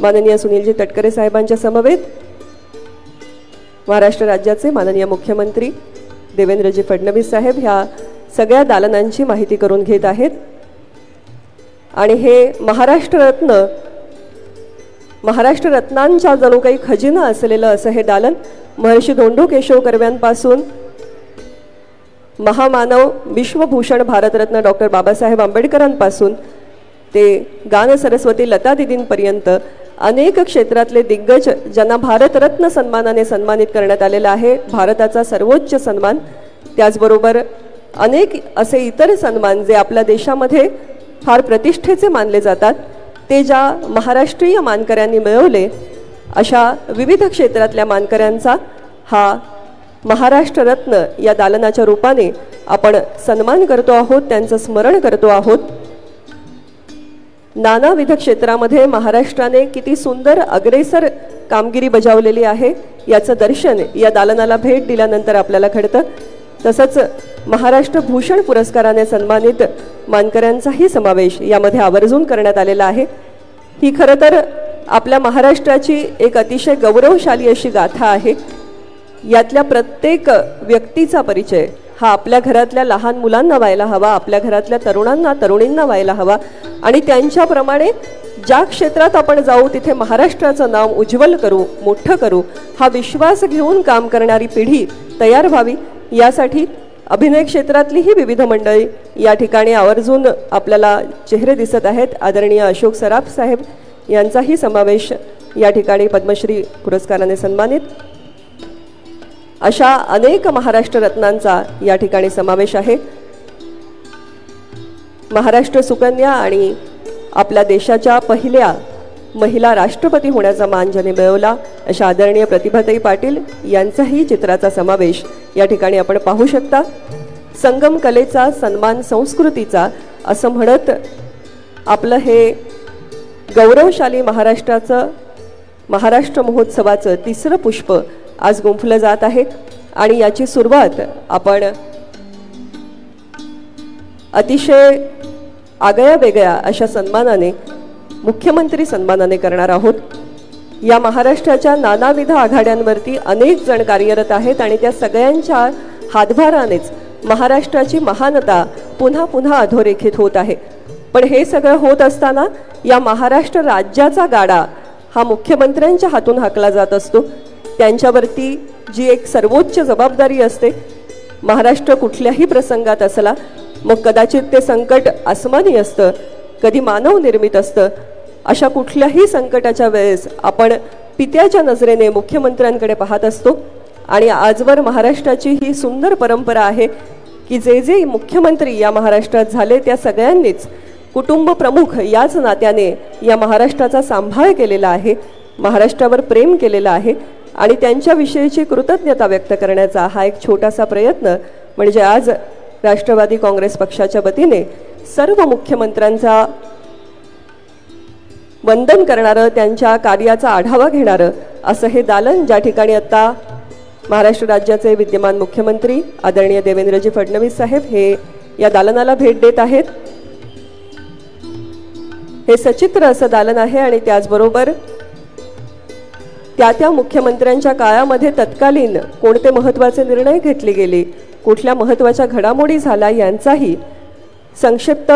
माननीय सुनीलजी तटकरे साहेबांच्या समवेत महाराष्ट्र राज्याचे माननीय मुख्यमंत्री देवेंद्रजी फडणवीस साहेब ह्या सगळ्या दालनांची माहिती करून घेत आहेत। आणि हे महाराष्ट्र रत्नांच्या जणू काही खजिना असलेलं असं हे दालन महर्षी धोंडो केशव कर्व्यांपासून महामानव विश्वभूषण भारतरत्न डॉक्टर बाबासाहेब आंबेडकरांपासून ते गान सरस्वती लता दीदींपर्यंत अनेक क्षेत्रातले दिग्गज ज्यांना भारतरत्न सन्मानाने सन्मानित करण्यात आलेला आहे, भारताचा सर्वोच्च सन्मान। त्याचबरोबर अनेक असे इतर सन्मान जे आपल्या देशामध्ये फार प्रतिष्ठेचे मानले जातात, ते ज्या महाराष्ट्रीय मानकऱ्यांनी मिळवले, अशा विविध क्षेत्रातल्या मानकऱ्यांचा हा महाराष्ट्र रत्न या दालनाच्या रूपाने आपण सन्मान करतो आहोत, त्यांचं स्मरण करतो आहोत। नानाविध क्षेत्रामध्ये महाराष्ट्राने किती सुंदर अग्रेसर कामगिरी बजावलेली आहे याचं दर्शन या दालनाला भेट दिल्यानंतर आपल्याला घडतं। तसंच महाराष्ट्र भूषण पुरस्काराने सन्मानित मानकऱ्यांचाही समावेश यामध्ये आवर्जून करण्यात आलेला आहे। ही खरं तर आपल्या महाराष्ट्राची एक अतिशय गौरवशाली अशी गाथा आहे। यातल्या प्रत्येक व्यक्तीचा परिचय हा आपल्या घरातल्या लहान मुलांना व्हायला हवा, आपल्या घरातल्या तरुणांना तरुणींना व्हायला हवा आणि त्यांच्याप्रमाणे ज्या क्षेत्रात आपण जाऊ तिथे महाराष्ट्राचं नाव उज्ज्वल करू, मोठं करू, हा विश्वास घेऊन काम करणारी पिढी तयार व्हावी, यासाठी अभिनय क्षेत्रातलीही विविध मंडळी या ठिकाणी आवर्जून आपल्याला चेहरे दिसत आहेत। आदरणीय अशोक सराफ साहेब यांचाही समावेश या ठिकाणी पद्मश्री पुरस्काराने सन्मानित, अशा अनेक महाराष्ट्र रत्नांचा या ठिकाणी समावेश आहे। महाराष्ट्र सुकन्या आणि आपल्या देशाच्या पहिल्या महिला राष्ट्रपती होण्याचा मान ज्याने मिळवला अशा आदरणीय प्रतिभाताई पाटील यांचाही चित्राचा समावेश या ठिकाणी आपण पाहू शकता। संगम कलेचा सन्मान संस्कृतीचा असं म्हणत आपलं हे गौरवशाली महाराष्ट्र महोत्सवाचं तिसरं पुष्प आज गुंफलं जात आहे आणि याची सुरुवात आपण अतिशय आगळ्या वेगळ्या अशा सन्मानाने, मुख्यमंत्री सन्मानाने करणार आहोत। या महाराष्ट्राच्या नानाविध आघाड्यांवरती अनेक जण कार्यरत आहेत आणि त्या सगळ्यांच्या हातभारानेच महाराष्ट्राची महानता पुन्हा पुन्हा अधोरेखित होत आहे। पण हे सगळं होत असताना या महाराष्ट्र राज्याचा गाडा हा मुख्यमंत्र्यांच्या हातून हाकला जात असतो। त्यांच्यावरती जी एक सर्वोच्च जबाबदारी असते, महाराष्ट्र कुठल्याही प्रसंगात असला, मग कदाचित ते संकट आसमानी असतं, कधी मानव निर्मित असतं, अशा कुठल्याही संकटाच्या वेळेस आपण पित्याच्या नजरेने मुख्यमंत्र्यांकडे पाहत असतो। आणि आजवर महाराष्ट्राची ही सुंदर परंपरा आहे की जे जे मुख्यमंत्री या महाराष्ट्रात झाले त्या सगळ्यांनीच कुटुंब प्रमुख याच नात्याने या महाराष्ट्राचा सांभाळ केलेला आहे, महाराष्ट्रावर प्रेम केलेलं आहे आणि त्यांच्याविषयीची कृतज्ञता व्यक्त करण्याचा हा एक छोटासा प्रयत्न म्हणजे आज राष्ट्रवादी काँग्रेस पक्षाच्या वतीने सर्व मुख्यमंत्र्यांचा वंदन करणारं, त्यांच्या कार्याचा आढावा घेणारं असं हे दालन ज्या ठिकाणी आता महाराष्ट्र राज्याचे विद्यमान मुख्यमंत्री आदरणीय देवेंद्रजी फडणवीस साहेब हे या दालनाला भेट देत आहेत। हे सचित्र असं दालन आहे आणि त्याचबरोबर त्या मुख्यमंत्र्यांच्या काळामध्ये तत्कालीन कोणते महत्त्वाचे निर्णय घेतले गेले, कुठल्या महत्त्वाच्या घडामोडी झाल्या यांचाही संक्षिप्त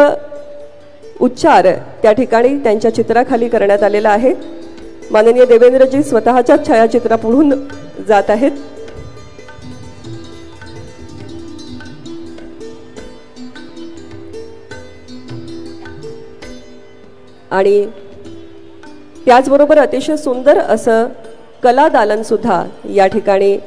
उच्चार त्या ठिकाणी त्यांच्या चित्राखाली करण्यात आलेला आहे। माननीय देवेंद्रजी स्वतःच्या छायाचित्रापुढून जात आहेत। आणि त्याचबरोबर अतिशय सुंदर असं कला दालन सुद्धा या ठिकाणी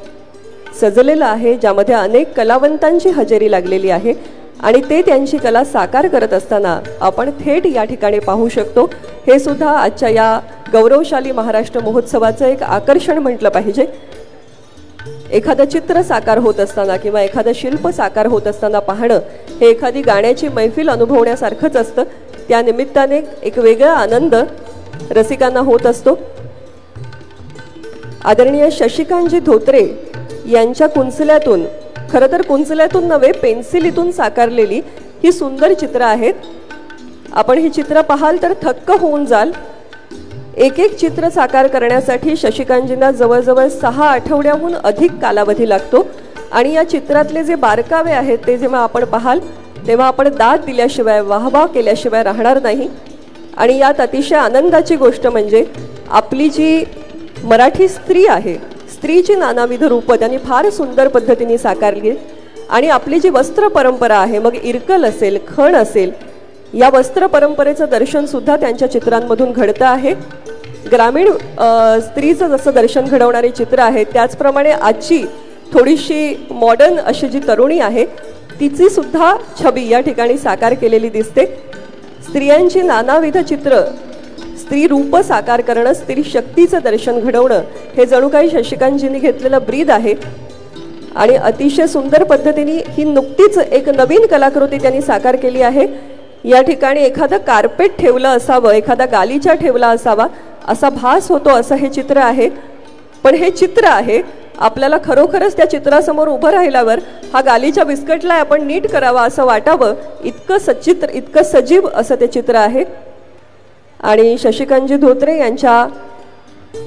सजलेलं आहे, ज्यामध्ये अनेक कलावंतांची हजेरी लागलेली आहे आणि ते त्यांची कला साकार करत असताना आपण थेट या ठिकाणी पाहू शकतो। हे सुद्धा आजच्या या गौरवशाली महाराष्ट्र महोत्सवाचं एक आकर्षण म्हटलं पाहिजे। एखादं चित्र साकार होत असताना किंवा एखादं शिल्प साकार होत असताना पाहणं हे एखादी गाण्याची मैफिल अनुभवण्यासारखंच असतं। त्या निमित्ताने एक वेगळा आनंद रसिकांना होत असतो। आदरणीय शशिकांतजी धोत्रे यांच्या कुंचल्यातून, खरं तर कुंचल्यातून नव्हे पेन्सिलीतून साकारलेली ही सुंदर चित्र आहेत। आपण ही चित्र पाहाल तर थक्क होऊन जाल। एक एक चित्र साकार करण्यासाठी शशिकांतजींना जवळजवळ 6 आठवड्याहून अधिक कालावधी लागतो आणि या चित्रातले जे बारकावे आहेत ते जेव्हा आपण पाहाल तेव्हा आपण दाद दिल्याशिवाय वाहवा केल्याशिवाय राहणार नाही। आणि यात अतिशय आनंदाची गोष्ट म्हणजे आपली जी मराठी स्त्री आहे, स्त्रीची नानाविध रूपं त्यांनी फार सुंदर पद्धतीने साकारली आणि आपली जी वस्त्र परंपरा आहे, मग इरकल असेल, खण असेल, या वस्त्र परंपरेचं दर्शन सुद्धा त्यांच्या चित्रांमधून घडतं आहे। ग्रामीण स्त्रीचं जसं दर्शन घडवणारी चित्र आहेत त्याचप्रमाणे आजची थोडीशी मॉडर्न अशी जी तरुणी आहे तिची सुद्धा छबी या ठिकाणी साकार केलेली दिसते। स्त्रियांची नानाविध चित्र, स्त्री रूप साकार करणं, स्त्री शक्तीचं दर्शन घडवणं हे जणू काही शशिकांतजींनी घेतलेलं ब्रीद आहे आणि अतिशय सुंदर पद्धतीने ही नुकतीच एक नवीन कलाकृती त्यांनी साकार केली आहे। या ठिकाणी एखादं कार्पेट ठेवलं असावं, एखादा गालिचा ठेवला असावा असा भास होतो असं हे चित्र आहे। पण हे चित्र आहे, आपल्याला खरोखरच त्या चित्रासमोर उभं राहिल्यावर हा गालिचा बिस्कटला आपण नीट करावा असं वाटावं, इतकं सचित्र, इतकं सजीव असं ते चित्र आहे। आणि शशिकांतजी धोत्रे यांच्या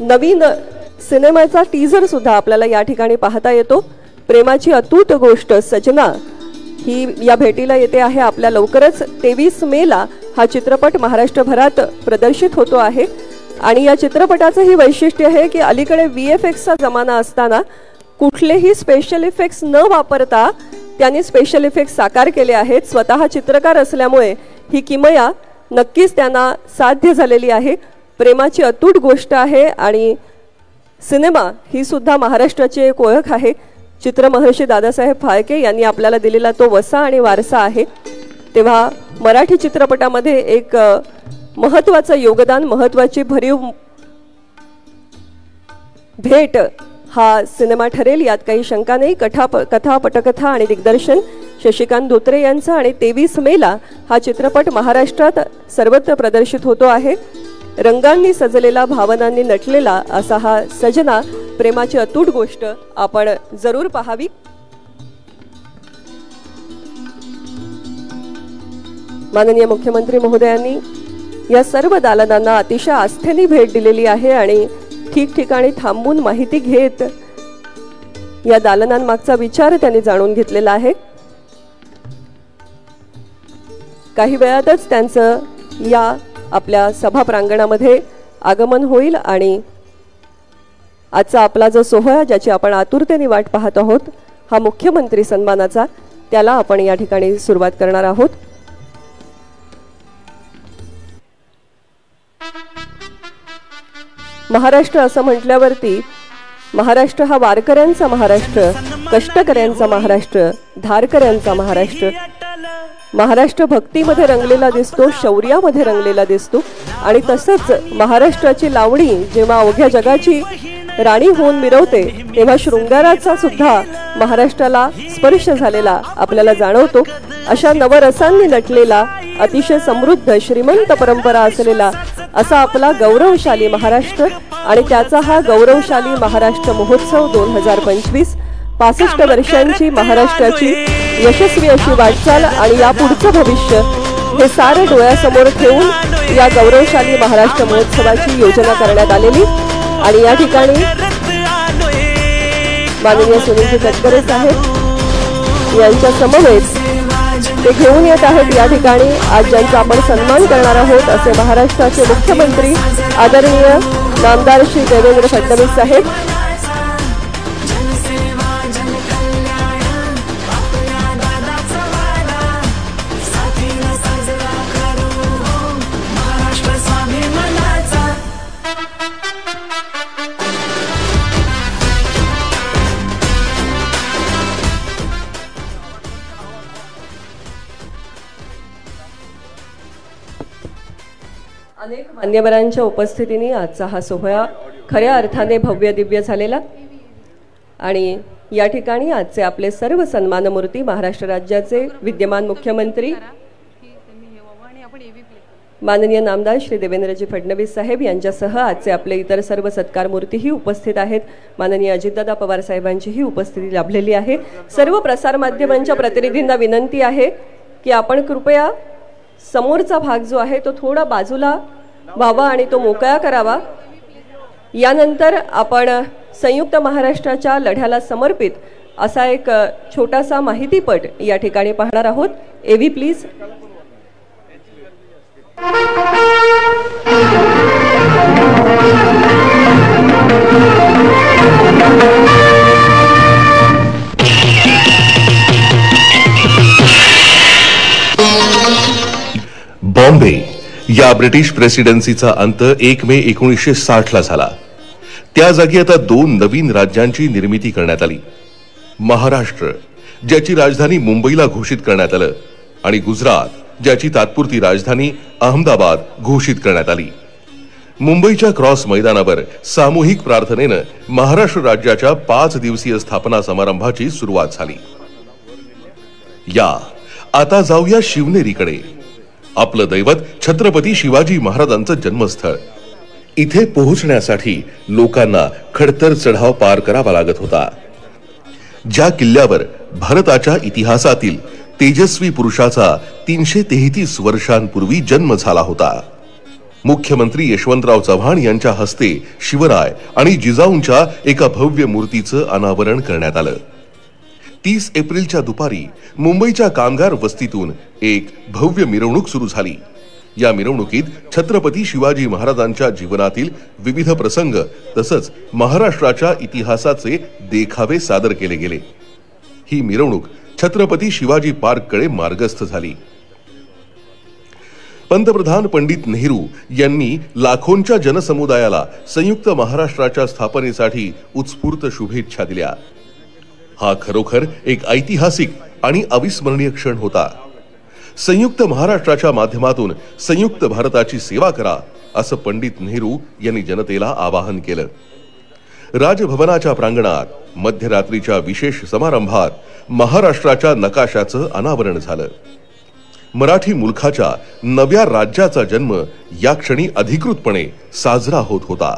नवीन सिनेमाचा टीजर सुद्धा आपल्याला या ठिकाणी पाहता येतो। प्रेमाची अतूट गोष्ट सजना ही या भेटीला येते आहे आपल्या लवकरच 23 मेला हा चित्रपट महाराष्ट्रभरात प्रदर्शित होतो आहे आणि या चित्रपटाचं ही वैशिष्ट्य आहे की अलीकडे VFXचा जमाना असताना कुठलेही स्पेशल इफेक्ट्स न वापरता त्यांनी स्पेशल इफेक्ट्स साकार केले आहेत। स्वतः चित्रकार असल्यामुळे ही किमया नक्कीच त्यांना साध्य झालेली आहे। प्रेमाची अतूट गोष्ट आहे आणि सिनेमा ही सुद्धा महाराष्ट्राची एक ओळख आहे। चित्रमहर्षी दादासाहेब फाळके यांनी आपल्याला दिलेला तो वसा आणि वारसा आहे। तेव्हा मराठी चित्रपटामध्ये एक महत्त्वाचं योगदान, महत्त्वाची भरीव भेट हा सिनेमा ठरेल यात काही शंका नाही। कथा, पटकथा आणि दिग्दर्शन शशिकांत धोत्रे यांचं आणि 23 मेला हा चित्रपट महाराष्ट्रात सर्वत्र प्रदर्शित होतो आहे। रंगांनी सजलेला, भावनांनी नटलेला असा हा सजना, प्रेमाची अतूट गोष्ट आपण जरूर पाहावी। माननीय मुख्यमंत्री महोदयांनी या सर्व दालनांना अतिशय आस्थेने भेट दिलेली आहे आणि ठिकठिकाणी थांबून माहिती घेत या दालनांमागचा विचार त्यांनी जाणून घेतलेला आहे। काही वेळातच त्यांचं या आपल्या सभा प्रांगणामध्ये आगमन होईल आणि आजचा आपला जो सोहळा ज्याची आपण आतुरतेने वाट पाहत आहोत, हा मुख्यमंत्री सन्मानाचा, त्याला आपण या ठिकाणी सुरुवात करणार आहोत। महाराष्ट्र असं म्हटल्यावरती महाराष्ट्र हा वारकऱ्यांचा महाराष्ट्र, कष्टकऱ्यांचा महाराष्ट्र, धारकऱ्यांचा महाराष्ट्र। महाराष्ट्र भक्तीमध्ये रंगलेला दिसतो, शौर्यामध्ये रंगलेला दिसतो आणि तसंच महाराष्ट्राची लावणी जेव्हा अवघ्या जगाची राणी होऊन मिरवते तेव्हा शृंगाराचा सुद्धा महाराष्ट्राला स्पर्श झालेला आपल्याला जाणवतो। अशा नवरसांनी नटलेला, अतिशय समृद्ध श्रीमंत परंपरा असलेला असा आपला गौरवशाली महाराष्ट्र आणि त्याचा हा गौरवशाली महाराष्ट्र महोत्सव 2025, 65 वर्षांची महाराष्ट्राची यशस्वी अशी वाटचाल आणि यापुढचं भविष्य हे सारे डोळ्यासमोर ठेवून या गौरवशाली महाराष्ट्र महोत्सवाची योजना करण्यात आलेली आणि या ठिकाणी माननीय सुनीलजी तटकरे साहेब यांच्या समवेत ते घेऊन येत आहेत या ठिकाणी आज ज्यांचा आपण सन्मान करणार आहोत असे महाराष्ट्राचे मुख्यमंत्री आदरणीय नामदार श्री देवेंद्र फडणवीस साहेब। अनेक मान्यवरांच्या उपस्थितीने आजचा हा सोहळा खऱ्या अर्थाने भव्य दिव्य झालेला आणि या ठिकाणी आजचे आपले सर्व सन्मानमूर्ती महाराष्ट्र राज्याचे विद्यमान मुख्यमंत्री माननीय नामदार श्री देवेंद्रजी फडणवीस साहेब यांच्यासह आजचे आपले इतर सर्व सत्कार मूर्तीही उपस्थित आहेत। माननीय अजितदादा पवार साहेबांचीही उपस्थिती लाभलेली आहे। सर्व प्रसार माध्यमांच्या प्रतिनिधींना विनंती आहे की आपण कृपया समोरचा भाग जो आहे तो थोडा बाजूला व्हावा आणि तो मोकळा करावा। यानंतर आपण संयुक्त महाराष्ट्राच्या लढ्याला समर्पित असा एक छोटासा माहितीपट या ठिकाणी पाहणार आहोत। एव्ही प्लीज। बॉम्बे या ब्रिटिश प्रेसिडेन्सीचा अंत 1 मे 1960 ला झाला। त्या जागी आता 2 नवीन राज्यांची निर्मिती करण्यात आली। महाराष्ट्र ज्याची राजधानी मुंबईला घोषित करण्यात आलं आणि गुजरात ज्याची तात्पुरती राजधानी अहमदाबाद घोषित करण्यात आली। मुंबईच्या क्रॉस मैदानावर सामूहिक प्रार्थनेने महाराष्ट्र राज्याच्या 5 दिवसीय स्थापना समारंभाची सुरुवात झाली। या आता जाऊया शिवनेरीकडे। आपलं दैवत छत्रपती शिवाजी महाराजांचं जन्मस्थळ। इथे पोहोचण्यासाठी लोकांना खडतर चढाव पार करावा लागत होता। ज्या किल्ल्यावर भारताच्या इतिहासातील तेजस्वी पुरुषाचा 333 वर्षांपूर्वी जन्म झाला होता। मुख्यमंत्री यशवंतराव चव्हाण यांच्या हस्ते शिवराय आणि जिजाऊंच्या एका भव्य मूर्तीचं अनावरण करण्यात आलं। 30 एप्रिलच्या दुपारी मुंबईच्या कामगार वस्तीतून एक भव्य मिरवणूक सुरू झाली। या मिरवणुकीत छत्रपती शिवाजी महाराजांच्या जीवनातील विविध प्रसंग तसंच महाराष्ट्राच्या इतिहासाचे देखावे सादर केले गेले। ही मिरवणूक छत्रपती शिवाजी पार्ककडे मार्गस्थ झाली। पंतप्रधान पंडित नेहरू यांनी लाखोंच्या जनसमुदायाला संयुक्त महाराष्ट्राच्या स्थापनेसाठी उत्स्फूर्त शुभेच्छा दिल्या। हा खरोखर एक ऐतिहासिक आणि अविस्मरणीय क्षण होता। संयुक्त महाराष्ट्राच्या माध्यमातून संयुक्त भारताची सेवा करा असं पंडित नेहरू यांनी जनतेला आवाहन केलं। राजभवनाच्या प्रांगणात मध्यरात्रीच्या विशेष समारंभात महाराष्ट्राच्या नकाशाचं अनावरण झालं। मराठी मुलखाच्या नव्या राज्याचा जन्म या क्षणी अधिकृतपणे साजरा होत होता।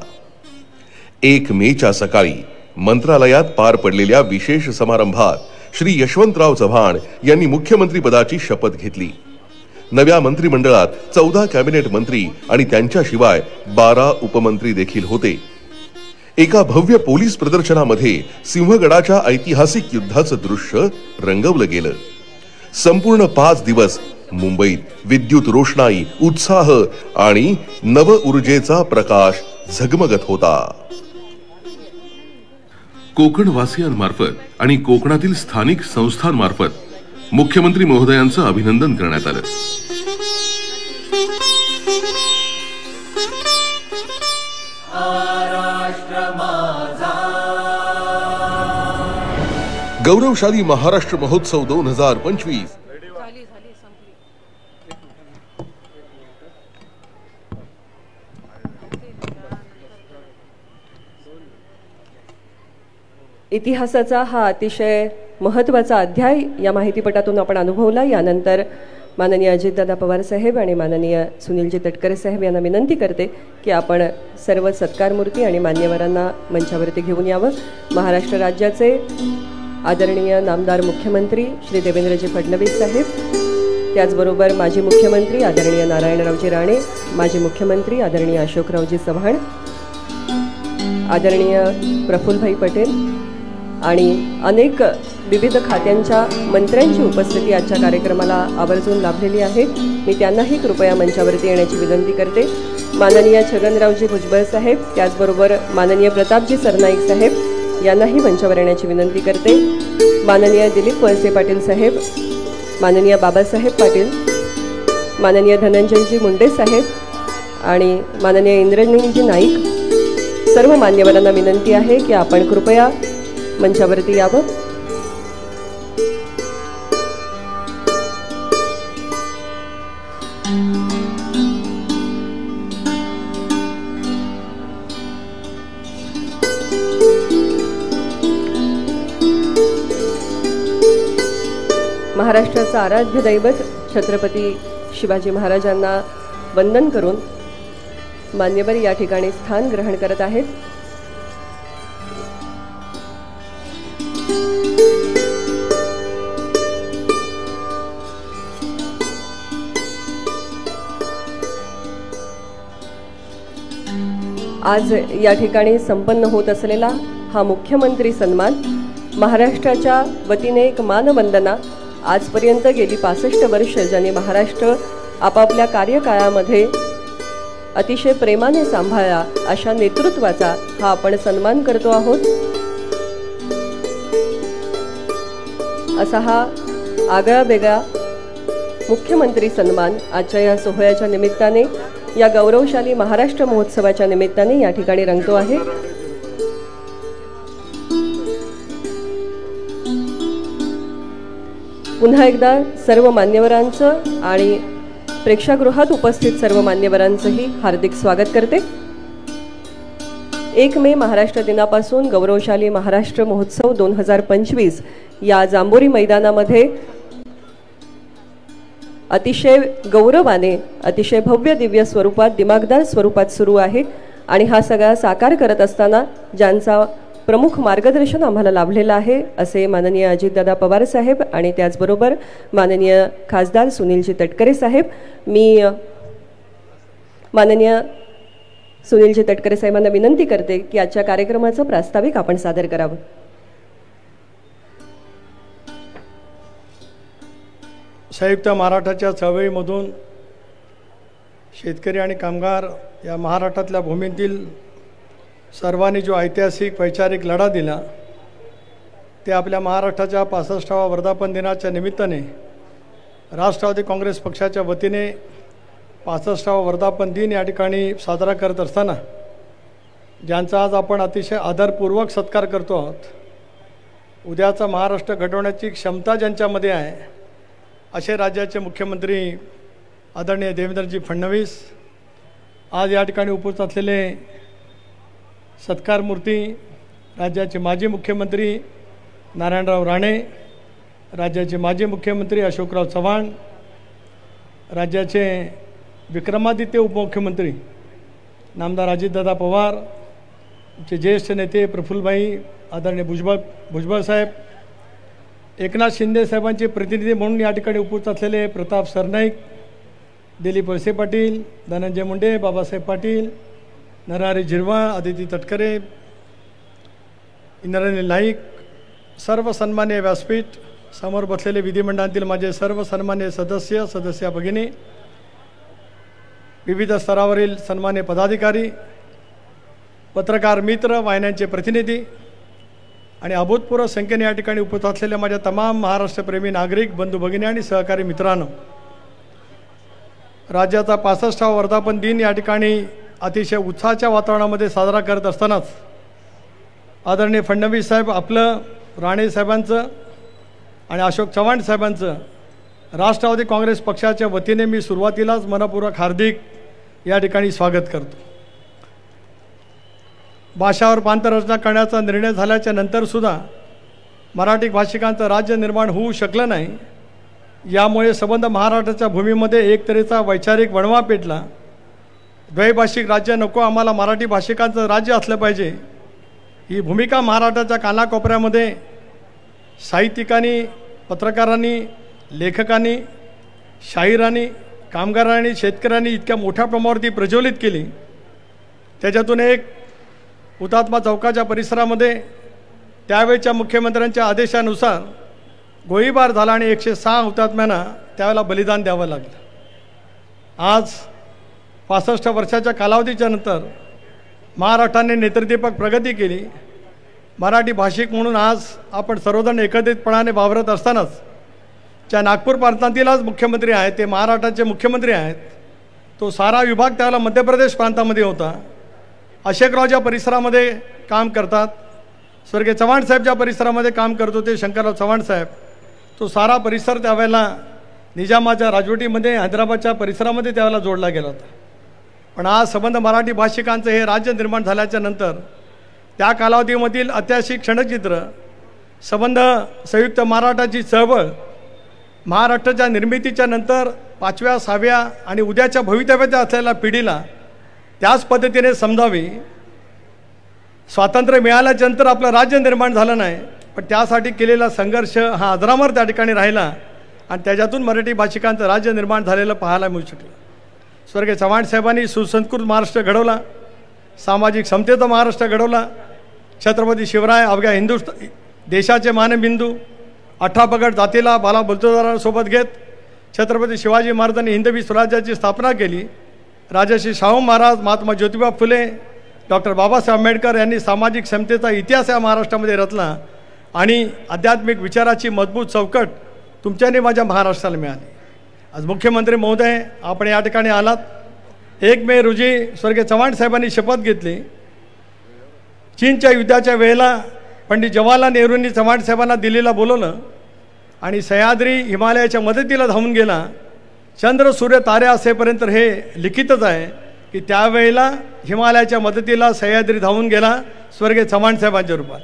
1 मेच्या सकाळी मंत्रालयात पार पडलेल्या विशेष समारंभात श्री यशवंतराव चव्हाण यांनी मुख्यमंत्री पदाची शपथ घेतली। नव्या मंत्रिमंडळात 14 कॅबिनेट मंत्री आणि त्यांच्याशिवाय 12 उपमंत्री देखील होते। एका भव्य पोलीस प्रदर्शनामध्ये सिंहगडाच्या ऐतिहासिक युद्धाचं दृश्य रंगवलं गेलं। संपूर्ण 5 दिवस मुंबईत विद्युत रोषणाई, उत्साह आणि नव ऊर्जेचा प्रकाश झगमगत होता। कोकणवासियांमार्फत आणि कोकणातील स्थानिक संस्थांमार्फत मुख्यमंत्री महोदयांचं अभिनंदन करण्यात आलं। गौरवशाली महाराष्ट्र महोत्सव 2025 इतिहासाचा हा अतिशय महत्त्वाचा अध्याय या माहितीपटातून आपण अनुभवला। यानंतर माननीय अजितदादा पवार साहेब आणि माननीय सुनीलजी तटकरे साहेब यांना विनंती करते की आपण सर्व सत्कारमूर्ती आणि मान्यवरांना मंचावरती घेऊन यावं। महाराष्ट्र राज्याचे आदरणीय नामदार मुख्यमंत्री श्री देवेंद्रजी फडणवीस साहेब, त्याचबरोबर माजी मुख्यमंत्री आदरणीय नारायणरावजी राणे, माजी मुख्यमंत्री आदरणीय अशोकरावजी चव्हाण, आदरणीय प्रफुल्लभाई पटेल आणि अनेक विविध खात्यांच्या मंत्र्यांची उपस्थिती आजच्या कार्यक्रमाला आवर्जून लाभलेली आहे। मी त्यांनाही कृपया मंचावरती येण्याची विनंती करते। माननीय छगनरावजी भुजबळ साहेब, त्याचबरोबर माननीय प्रतापजी सरनाईक साहेब यांनाही मंचावर येण्याची विनंती करते। माननीय दिलीप वळसे पाटील साहेब, माननीय बाबासाहेब पाटील, माननीय धनंजयजी मुंडे साहेब आणि माननीय इंद्रनीलजी नाईक, सर्व मान्यवरांना विनंती आहे की आपण कृपया मंचावरती यावं। महाराष्ट्राचं आराध्य दैवत छत्रपती शिवाजी महाराजांना वंदन करून मान्यवर या ठिकाणी स्थान ग्रहण करत आहेत। आज या ठिकाणी संपन्न होत असलेला हा मुख्यमंत्री सन्मान महाराष्ट्राच्या वतीने एक मानवंदना आजपर्यंत गेली 65 वर्ष ज्यांनी महाराष्ट्र आपापल्या कार्यकाळामध्ये अतिशय प्रेमाने सांभाळला अशा नेतृत्वाचा हा आपण सन्मान करतो आहोत। असा हा आगळा वेगळा मुख्यमंत्री सन्मान आजच्या या सोहळ्याच्या निमित्ताने या गौरवशाली महाराष्ट्र महोत्सवाच्या निमित्ताने या ठिकाणी रंगतो आहे। पुन्हा एकदा सर्व मान्यवरांचं आणि प्रेक्षागृहात उपस्थित सर्व मान्यवरांचंही हार्दिक स्वागत करते। 1 मे महाराष्ट्र दिनापासून गौरवशाली महाराष्ट्र महोत्सव 2025 या जांभोरी मैदानामध्ये अतिशय गौरवाने अतिशय भव्य दिव्य स्वरूपात दिमागदार स्वरूपात सुरू आहे आणि हा सगळा साकार करत असताना ज्यांचा प्रमुख मार्गदर्शन आम्हाला लाभलेलं आहे असे माननीय अजितदादा पवार साहेब आणि त्याचबरोबर माननीय खासदार सुनीलजी तटकरे साहेब। मी माननीय सुनीलजी तटकरे साहेबांना विनंती करते की आजच्या कार्यक्रमाचं प्रास्ताविक आपण सादर करावं। संयुक्त महाराष्ट्राच्या चळवळीमधून शेतकरी आणि कामगार या महाराष्ट्रातल्या भूमीतील सर्वांनी जो ऐतिहासिक वैचारिक लढा दिला ते आपल्या महाराष्ट्राच्या 65व्या वर्धापन दिनाच्या निमित्ताने राष्ट्रवादी काँग्रेस पक्षाच्या वतीने 65वा वर्धापन दिन या ठिकाणी साजरा करत असताना ज्यांचा आज आपण अतिशय आदरपूर्वक सत्कार करतो आहोत। उद्याचा महाराष्ट्र घडवण्याची क्षमता ज्यांच्यामध्ये आहे असे राज्याचे मुख्यमंत्री आदरणीय देवेंद्रजी फडणवीस आज या ठिकाणी उपस्थित असलेले सत्कारमूर्ती राज्याचे माजी मुख्यमंत्री नारायणराव राणे, राज्याचे माजी मुख्यमंत्री अशोकराव चव्हाण, राज्याचे विक्रमादित्य उपमुख्यमंत्री नामदार अजितदादा पवार, आमचे ज्येष्ठ नेते प्रफुल्लभाई आदरणीय भुजबळ साहेब, एकनाथ शिंदे साहेबांचे प्रतिनिधी म्हणून या ठिकाणी उपस्थित असलेले प्रताप सरनाईक, दिलीप वळसे पाटील, धनंजय मुंडे, बाबासाहेब पाटील, नरहरी झिरवाळ, अदिती तटकरे, इंद्रनील नाईक, सर्व सन्मान्य व्यासपीठ, समोर बसलेले विधिमंडळातील माझे सर्व सन्मान्य सदस्य भगिनी, विविध स्तरावरील सन्मान्य पदाधिकारी, पत्रकार मित्र, वाहिन्यांचे प्रतिनिधी आणि अभूतपूर्व संख्येने या ठिकाणी उपस्थित असलेल्या माझ्या तमाम महाराष्ट्रप्रेमी नागरिक बंधू भगिनी आणि सहकारी मित्रांनो, राज्याचा 65वा वर्धापन दिन या ठिकाणी अतिशय उत्साहाच्या वातावरणामध्ये साजरा करत असतानाच आदरणीय फडणवीस साहेब आपलं, राणे साहेबांचं आणि अशोक चव्हाण साहेबांचं राष्ट्रवादी काँग्रेस पक्षाच्या वतीने मी सुरुवातीलाच मनपूर्वक हार्दिक या ठिकाणी स्वागत करतो। भाषावर प्रांतरचना करण्याचा निर्णय झाल्याच्या नंतरसुद्धा मराठी भाषिकांचं राज्य निर्माण होऊ शकलं नाही। यामुळे संबंध महाराष्ट्राच्या भूमीमध्ये एक तऱ्हेचा वैचारिक वणवा पेटला। द्वैभाषिक राज्य नको, आम्हाला मराठी भाषिकांचं राज्य असलं पाहिजे, ही भूमिका महाराष्ट्राच्या कानाकोपऱ्यामध्ये साहित्यिकांनी, पत्रकारांनी, लेखकांनी, शाहिरांनी, कामगारांनी, शेतकऱ्यांनी इतक्या मोठ्या प्रमाणावरती प्रज्वलित केली। त्याच्यातून एक हुतात्मा चौकाच्या परिसरामध्ये त्यावेळच्या मुख्यमंत्र्यांच्या आदेशानुसार गोळीबार झाला आणि 106 हुतात्म्यांना त्यावेळेला बलिदान द्यावं लागलं। आज 65 वर्षाच्या कालावधीच्या नंतर महाराष्ट्राने नेत्रदीपक प्रगती केली। मराठी भाषिक म्हणून आज आपण सर्वजण एकत्रितपणाने वावरत असतानाच ज्या नागपूर प्रांतातील आज मुख्यमंत्री आहेत ते महाराष्ट्राचे मुख्यमंत्री आहेत। तो सारा विभाग त्याला मध्य प्रदेश प्रांतामध्ये होता। अशोकराव ज्या परिसरामध्ये काम करतात, स्वर्गीय चव्हाण साहेब ज्या परिसरामध्ये काम करत होते, शंकरराव चव्हाण साहेब, तो सारा परिसर त्यावेळेला निजामाच्या राजवटीमध्ये हैदराबादच्या परिसरामध्ये त्यावेळेला जोडला गेला होता। पण आज संबंध मराठी भाषिकांचं हे राज्य निर्माण झाल्याच्या नंतर त्या कालावधीमधील ऐतिहासिक क्षणचित्र, संबंध संयुक्त महाराष्ट्राची चळवळ महाराष्ट्राच्या निर्मितीच्या नंतर 5व्या 6व्या आणि उद्याच्या भवितव्याच्या असलेल्या पिढीला त्याच पद्धतीने समजावी। स्वातंत्र्य मिळाल्याच्या नंतर आपलं राज्य निर्माण झालं नाही, पण त्यासाठी केलेला संघर्ष हा अजरामर त्या ठिकाणी राहिला आणि त्याच्यातून मराठी भाषिकांचं राज्य निर्माण झालेलं पाहायला मिळू शकलं। स्वर्गीय चव्हाण साहेबांनी सुसंस्कृत महाराष्ट्र घडवला। सामाजिक समतेचा महाराष्ट्र घडवला. छत्रपती शिवराय अवघ्या देशाचे मानबिंदू, 18 पगड जातीला बाला बलुतेदारांसोबत घेत छत्रपती शिवाजी महाराजांनी हिंदवी स्वराज्याची स्थापना केली. राजर्षी शाहू महाराज, महात्मा ज्योतिबा फुले, डॉक्टर बाबासाहेब आंबेडकर यांनी सामाजिक समतेचा इतिहास या महाराष्ट्रामध्ये रचला आणि आध्यात्मिक विचाराची मजबूत चौकट तुमच्याने माझ्या महाराष्ट्राला मिळाली. आज मुख्यमंत्री महोदय, आपण या ठिकाणी आलात. 1 मे रोजी स्वर्गीय चव्हाण साहेबांनी शपथ घेतली. चीनच्या युद्धाच्या वेळेला पंडित जवाहरलाल नेहरूंनी चव्हाण साहेबांना दिल्लीला बोलवलं आणि सह्याद्री हिमालयाच्या मदतीला धावून गेला. चंद्र सूर्य तारे असेपर्यंत हे लिखितच आहे की त्यावेळेला हिमालयाच्या मदतीला सह्याद्री धावून गेला स्वर्गीय चव्हाण साहेबांच्या रूपात.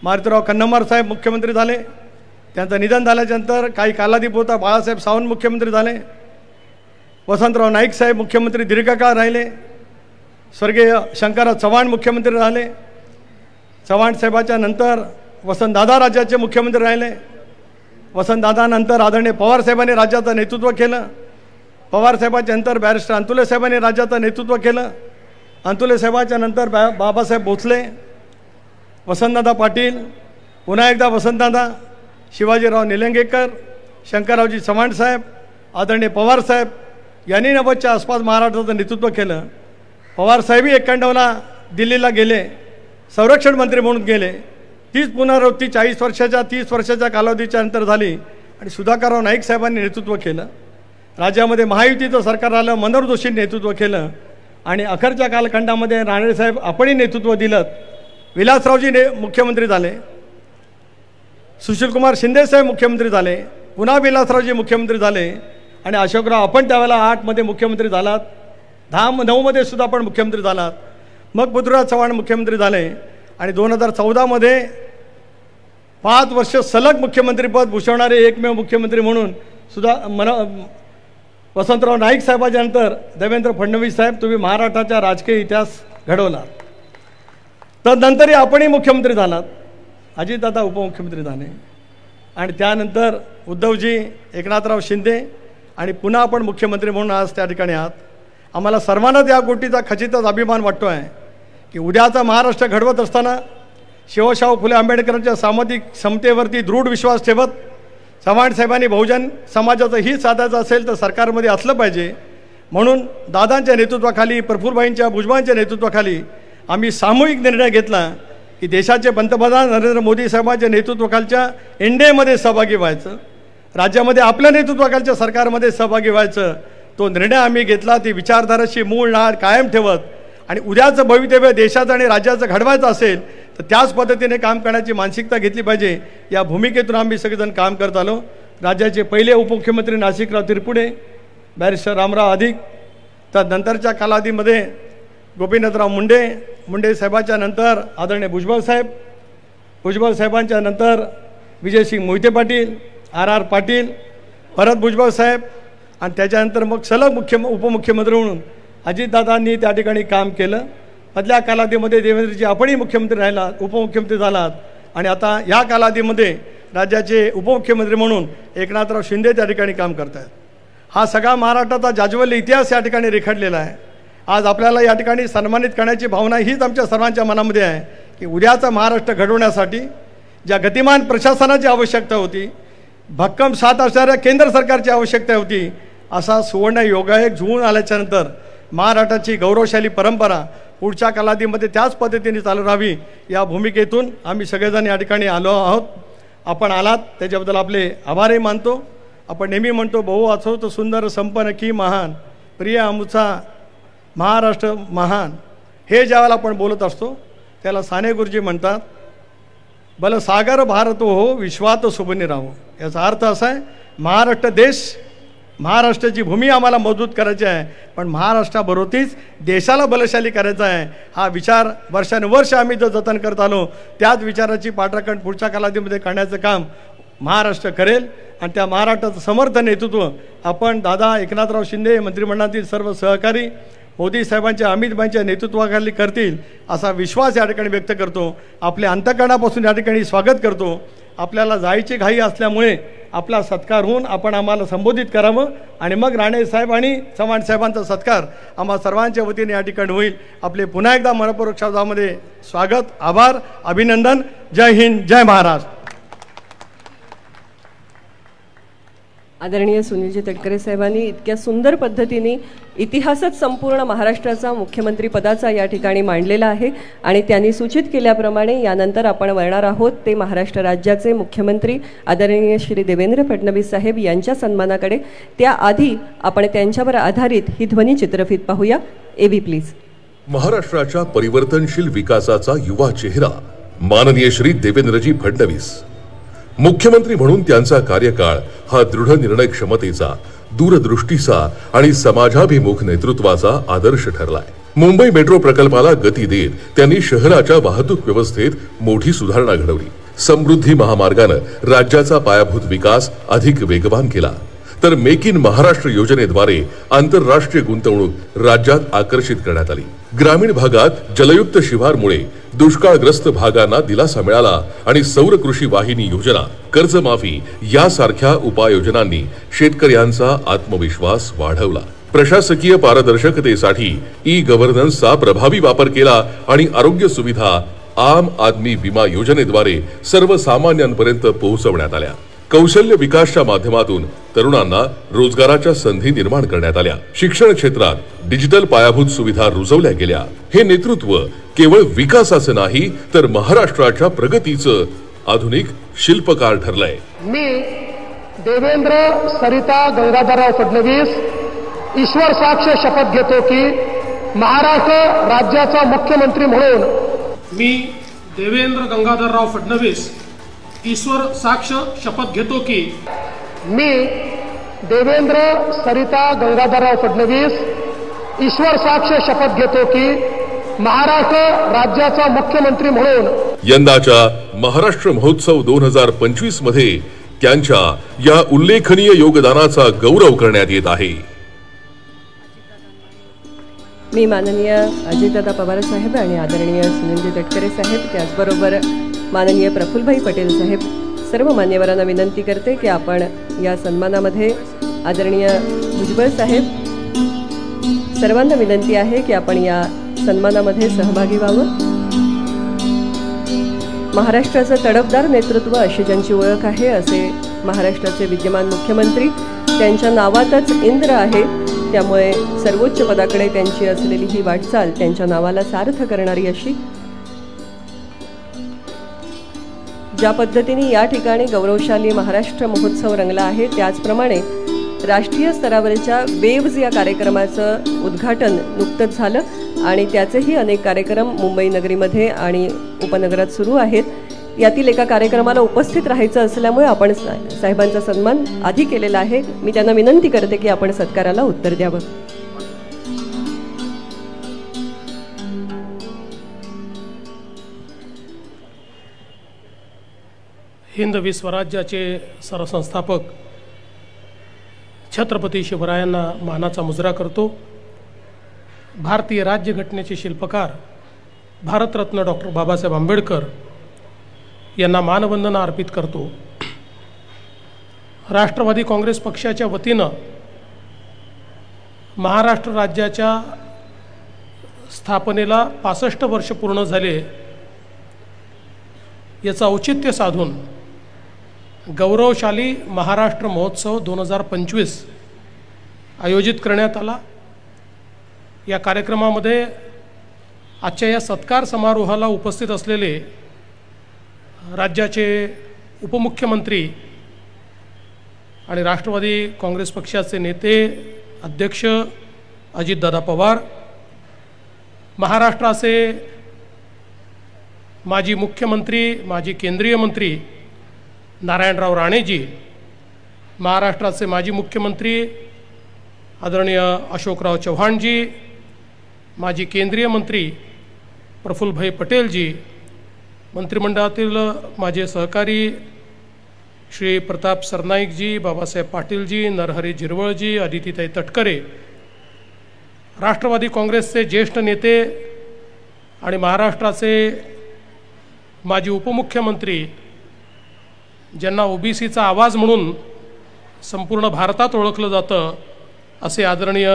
मारुतीराव कन्नमवार साहेब मुख्यमंत्री झाले. त्यांचं निधन झाल्याच्यानंतर काही कालावधीपुरता बाळासाहेब सावंत मुख्यमंत्री झाले. वसंतराव नाईक साहेब मुख्यमंत्री दीर्घकाळ राहिले. स्वर्गीय शंकरराव चव्हाण मुख्यमंत्री झाले. चव्हाण साहेबाच्या नंतर वसंतदादा राज्याचे मुख्यमंत्री राहिले. वसंतदादानंतर आदरणीय पवारसाहेबांनी राज्याचं नेतृत्व केलं. पवारसाहेबाच्या नंतर बॅरिस्टर अंतुले साहेबांनी राज्याचं नेतृत्व केलं. अंतुले साहेबाच्या नंतर बाबासाहेब भोसले, वसंतदादा पाटील, पुन्हा एकदा वसंतदादा, शिवाजीराव निलंगेकर, शंकररावजी चव्हाण साहेब, आदरणीय पवारसाहेब यांनी 90च्या आसपास महाराष्ट्राचं नेतृत्व केलं. पवारसाहेबही 91ला दिल्लीला गेले, संरक्षण मंत्री म्हणून गेले. तीच पुनरावृत्ती 30 वर्षाच्या कालावधीच्या नंतर झाली आणि सुधाकरराव नाईक साहेबांनी नेतृत्व केलं. राज्यामध्ये महायुतीचं सरकार आलं, मनोहर जोशींनी नेतृत्व केलं आणि अखेरच्या कालखंडामध्ये राणेसाहेब आपणही नेतृत्व दिलं. विलासरावजी मुख्यमंत्री झाले, सुशीलकुमार शिंदेसाहेब मुख्यमंत्री झाले, पुन्हा विलासरावजी मुख्यमंत्री झाले आणि अशोकराव आपण त्यावेळेला 8मध्ये मुख्यमंत्री झालात, 9मध्ये सुद्धा आपण मुख्यमंत्री झालात. मग पृथ्वीराज चव्हाण मुख्यमंत्री झाले आणि 2014मध्ये 5 वर्ष सलग मुख्यमंत्रीपद भूषवणारे एकमेव मुख्यमंत्री म्हणून सुद्धा वसंतराव नाईक साहेबांच्या नंतर देवेंद्र फडणवीस साहेब तुम्ही महाराष्ट्राचा राजकीय इतिहास घडवला. तदनंतरही आपणही मुख्यमंत्री झालात. अजितदादा उपमुख्यमंत्री झाले आणि त्यानंतर उद्धवजी, एकनाथराव शिंदे आणि पुन्हा आपण मुख्यमंत्री म्हणून आज त्या ठिकाणी आहात. आम्हाला सर्वांनाच या गोष्टीचा खचितच अभिमान वाटतो आहे की उद्याचा महाराष्ट्र घडवत असताना शिवशाहू फुले आंबेडकरांच्या सामाजिक समतेवरती दृढ विश्वास ठेवत चव्हाण साहेबांनी बहुजन समाजाचं हित साधायचं असेल तर सरकारमध्ये असलं पाहिजे. म्हणून दादांच्या नेतृत्वाखाली, प्रफुल्लभाईंच्या भुजबळांच्या नेतृत्वाखाली आम्ही सामूहिक निर्णय घेतला की देशाचे पंतप्रधान नरेंद्र मोदी साहेबांच्या नेतृत्वाखालच्या एनडीएमध्ये सहभागी व्हायचं, राज्यामध्ये आपल्या नेतृत्वाखालच्या सरकारमध्ये सहभागी व्हायचं. तो निर्णय आम्ही घेतला. ती विचारधाराची मूळ नाळ कायम ठेवत आणि उद्याचं भवितव्य देशाचं आणि राज्याचं घडवायचं असेल तर त्याच पद्धतीने काम करण्याची मानसिकता घेतली पाहिजे. या भूमिकेतून आम्ही सगळेजण काम करत आलो. राज्याचे पहिले उपमुख्यमंत्री नाशिकराव तिरपुडे, बॅरिस्टर रामराव अधिक, त्यानंतरच्या कालावधीमध्ये गोपीनाथराव मुंडे साहेबांच्या नंतर आदरणीय भुजबळ साहेबांच्या नंतर विजयसिंग मोहिते पाटील, RR पाटील, परत भुजबळ साहेब आणि त्याच्यानंतर मग सलग उपमुख्यमंत्री म्हणून अजितदादांनी त्या ठिकाणी काम केलं. मधल्या कालावधीमध्ये देवेंद्रजी आपणही मुख्यमंत्री राहिलात, उपमुख्यमंत्री झालात आणि आता या कालावधीमध्ये राज्याचे उपमुख्यमंत्री म्हणून एकनाथराव शिंदे त्या ठिकाणी काम करत आहेत. हा सगळा महाराष्ट्राचा जाज्वल्य इतिहास या ठिकाणी रेखाटलेला आहे. आज आपल्याला या ठिकाणी सन्मानित करण्याची भावना हीच आमच्या सर्वांच्या मनामध्ये आहे की उद्याचा महाराष्ट्र घडवण्यासाठी ज्या गतिमान प्रशासनाची आवश्यकता होती, भक्कम साथ असणाऱ्या केंद्र सरकारची आवश्यकता होती, असा सुवर्ण योगायोग जुळून आल्याच्यानंतर महाराष्ट्राची गौरवशाली परंपरा पुढच्या कालावधीमध्ये त्याच पद्धतीने चालू राहावी या भूमिकेतून आम्ही सगळेजण या ठिकाणी आलो आहोत. आपण आलात त्याच्याबद्दल आपले आभारही मानतो. आपण नेहमी म्हणतो बहु अथोत सुंदर संपन्न की महान, प्रिय आमचा महाराष्ट्र महान. हे ज्यावेळेला आपण बोलत असतो त्याला साने गुरुजी म्हणतात, बल सागर भारत हो विश्वात सुबनी राहो. याचा अर्थ असा आहे महाराष्ट्र देश, महाराष्ट्राची भूमी आम्हाला मजबूत करायची आहे, पण महाराष्ट्राबरोबरच देशाला बलशाली करायचा आहे. हा विचार वर्षानुवर्ष आम्ही जो जतन करत आलो त्याच विचाराची पाठराखण पुढच्या कालावधीमध्ये करण्याचं काम महाराष्ट्र करेल आणि त्या महाराष्ट्राचं समर्थ नेतृत्व आपण दादा एकनाथराव शिंदे, मंत्रिमंडळातील सर्व सहकारी, मोदी साहेबांच्या अमित भाईंच्या नेतृत्वाखाली करतील असा विश्वास या ठिकाणी व्यक्त करतो. आपल्या अंतःकरणापासून या ठिकाणी स्वागत करतो. आपल्याला जायची घाई असल्यामुळे आपला सत्कार होऊन आपण आम्हाला संबोधित करावं आणि मग राणे साहेब आणि चव्हाण साहेबांचा सत्कार आम्हा सर्वांच्या वतीने या ठिकाणी होईल. आपले पुन्हा एकदा मनपूर्वक शब्दामध्ये स्वागत, आभार, अभिनंदन. जय हिंद, जय महाराष्ट्र. आदरणीय सुनीलजी तटकरे साहेबांनी इतक्या सुंदर पद्धतीने इतिहासच संपूर्ण महाराष्ट्राचा मुख्यमंत्री पदाचा या ठिकाणी मांडलेला आहे आणि त्यांनी सूचित केल्याप्रमाणे यानंतर आपण वळणार आहोत ते महाराष्ट्र राज्याचे मुख्यमंत्री आदरणीय श्री देवेंद्र फडणवीस साहेब यांच्या सन्मानाकडे. त्याआधी आपण त्यांच्यावर आधारित ही ध्वनी चित्रफीत पाहूया. एव्ही प्लीज. महाराष्ट्राच्या परिवर्तनशील विकासाचा युवा चेहरा माननीय श्री देवेंद्रजी फडणवीस. मुख्यमंत्री म्हणून त्यांचा कार्यकाळ हा दृढ निर्णय क्षमतेचा, दूरदृष्टीचा आणि समाजाभिमुख नेतृत्वाचा आदर्श ठरलाय. मुंबई मेट्रो प्रकल्पाला गती देत त्यांनी शहराच्या वाहतूक व्यवस्थेत मोठी सुधारणा घडवली. समृद्धी महामार्गानं राज्याचा पायाभूत विकास अधिक वेगवान केला. तर मेक इन महाराष्ट्र योजनेद्वारे आंतरराष्ट्रीय गुंतवणूक राज्यात आकर्षित करण्यात आली. ग्रामीण भागात जलयुक्त शिवारमुळे दुष्काळग्रस्त भागांना दिलासा मिळाला आणि सौर कृषी वाहिनी योजना, कर्जमाफी यासारख्या उपाययोजनांनी शेतकऱ्यांचा आत्मविश्वास वाढवला. प्रशासकीय पारदर्शकतेसाठी ई गव्हर्नन्सचा प्रभावी वापर केला आणि आरोग्य सुविधा आम आदमी विमा योजनेद्वारे सर्वसामान्यांपर्यंत पोहोचवण्यात आल्या. कौशल्य विकासच्या माध्यमातून तरुणांना रोजगाराच्या संधी निर्माण करण्यात आल्या. शिक्षण क्षेत्रात डिजिटल पायाभूत सुविधा रुजवल्या गेल्या. हे नेतृत्व केवळ विकासाचं नाही तर महाराष्ट्राच्या प्रगतीचं आधुनिक शिल्पकार ठरलंय. मी देवेंद्र सरिता गंगाधरराव फडणवीस ईश्वर साक्ष शपथ घेतो की महाराष्ट्र राज्याचा मुख्यमंत्री म्हणून मी देवेंद्र गंगाधरराव फडणवीस ईश्वर साक्ष शपथ घेतो की मी देवेंद्र सरिता गंगाधरराव फडणवीस ईश्वर साक्ष शपथ घेतो की महाराष्ट्र राज्याचा मुख्यमंत्री म्हणून यंदाच्या महाराष्ट्र महोत्सव 2025 मध्ये त्यांच्या या उल्लेखनीय योगदानाचा गौरव करण्यात येत आहे. मी माननीय अजितदादा पवार साहेब आणि आदरणीय सुनीलजी तटकरे साहेब, त्याचबरोबर माननीय प्रफुल्लभाई पटेल साहेब, सर्व मान्यवरांना विनंती करते की आपण या सन्मानामध्ये आदरणीय भुजबळ साहेब, सर्वांना विनंती आहे की आपण या सन्मानामध्ये सहभागी व्हावं. महाराष्ट्राचं तडफदार नेतृत्व अशी ज्यांची ओळख आहे असे महाराष्ट्राचे विद्यमान मुख्यमंत्री, त्यांच्या नावातच इंद्र आहे. त्यामुळे सर्वोच्च पदाकडे त्यांची असलेली ही वाटचाल त्यांच्या नावाला सार्थ करणारी अशी. ज्या पद्धतीने या ठिकाणी गौरवशाली महाराष्ट्र महोत्सव रंगला आहे त्याचप्रमाणे राष्ट्रीय स्तरावरच्या वेव्ज या कार्यक्रमाचं उद्घाटन नुकतंच झालं आणि त्याचेही अनेक कार्यक्रम मुंबई नगरीमध्ये आणि उपनगरात सुरू आहेत. यातील एका कार्यक्रमाला उपस्थित राहायचं असल्यामुळे आपण साहेबांचा सन्मान आधी केलेला आहे. मी त्यांना विनंती करते की आपण सत्काराला उत्तर द्यावं. हिंदवी स्वराज्याचे सरसंस्थापक छत्रपती शिवरायांना मानाचा मुजरा करतो. भारतीय राज्यघटनेचे शिल्पकार भारतरत्न डॉक्टर बाबासाहेब आंबेडकर यांना मानवंदना अर्पित करतो. राष्ट्रवादी काँग्रेस पक्षाच्या वतीनं महाराष्ट्र राज्याच्या स्थापनेला 65 वर्ष पूर्ण झाले याचं औचित्य साधून गौरवशाली महाराष्ट्र महोत्सव 2025 आयोजित करण्यात आला. या कार्यक्रमामध्ये आजच्या या सत्कार समारोहाला उपस्थित असलेले राज्याचे उपमुख्यमंत्री आणि राष्ट्रवादी काँग्रेस पक्षाचे नेते अध्यक्ष अजितदादा पवार, महाराष्ट्राचे माजी मुख्यमंत्री माजी केंद्रीय मंत्री नारायणराव राणेजी, महाराष्ट्राचे माजी मुख्यमंत्री आदरणीय अशोकराव चव्हाणजी, माजी केंद्रीय मंत्री प्रफुल्लभाई पटेलजी, मंत्रिमंडळातील माझे सहकारी श्री प्रताप सरनाईकजी, बाबासाहेब पाटीलजी, नरहरी झिरवळजी, अदितीताई तटकरे राष्ट्रवादी काँग्रेसचे ज्येष्ठ नेते आणि महाराष्ट्राचे माजी उपमुख्यमंत्री, ज्यांना ओबीसीचा आवाज म्हणून संपूर्ण भारतात ओळखलं जातं, असे आदरणीय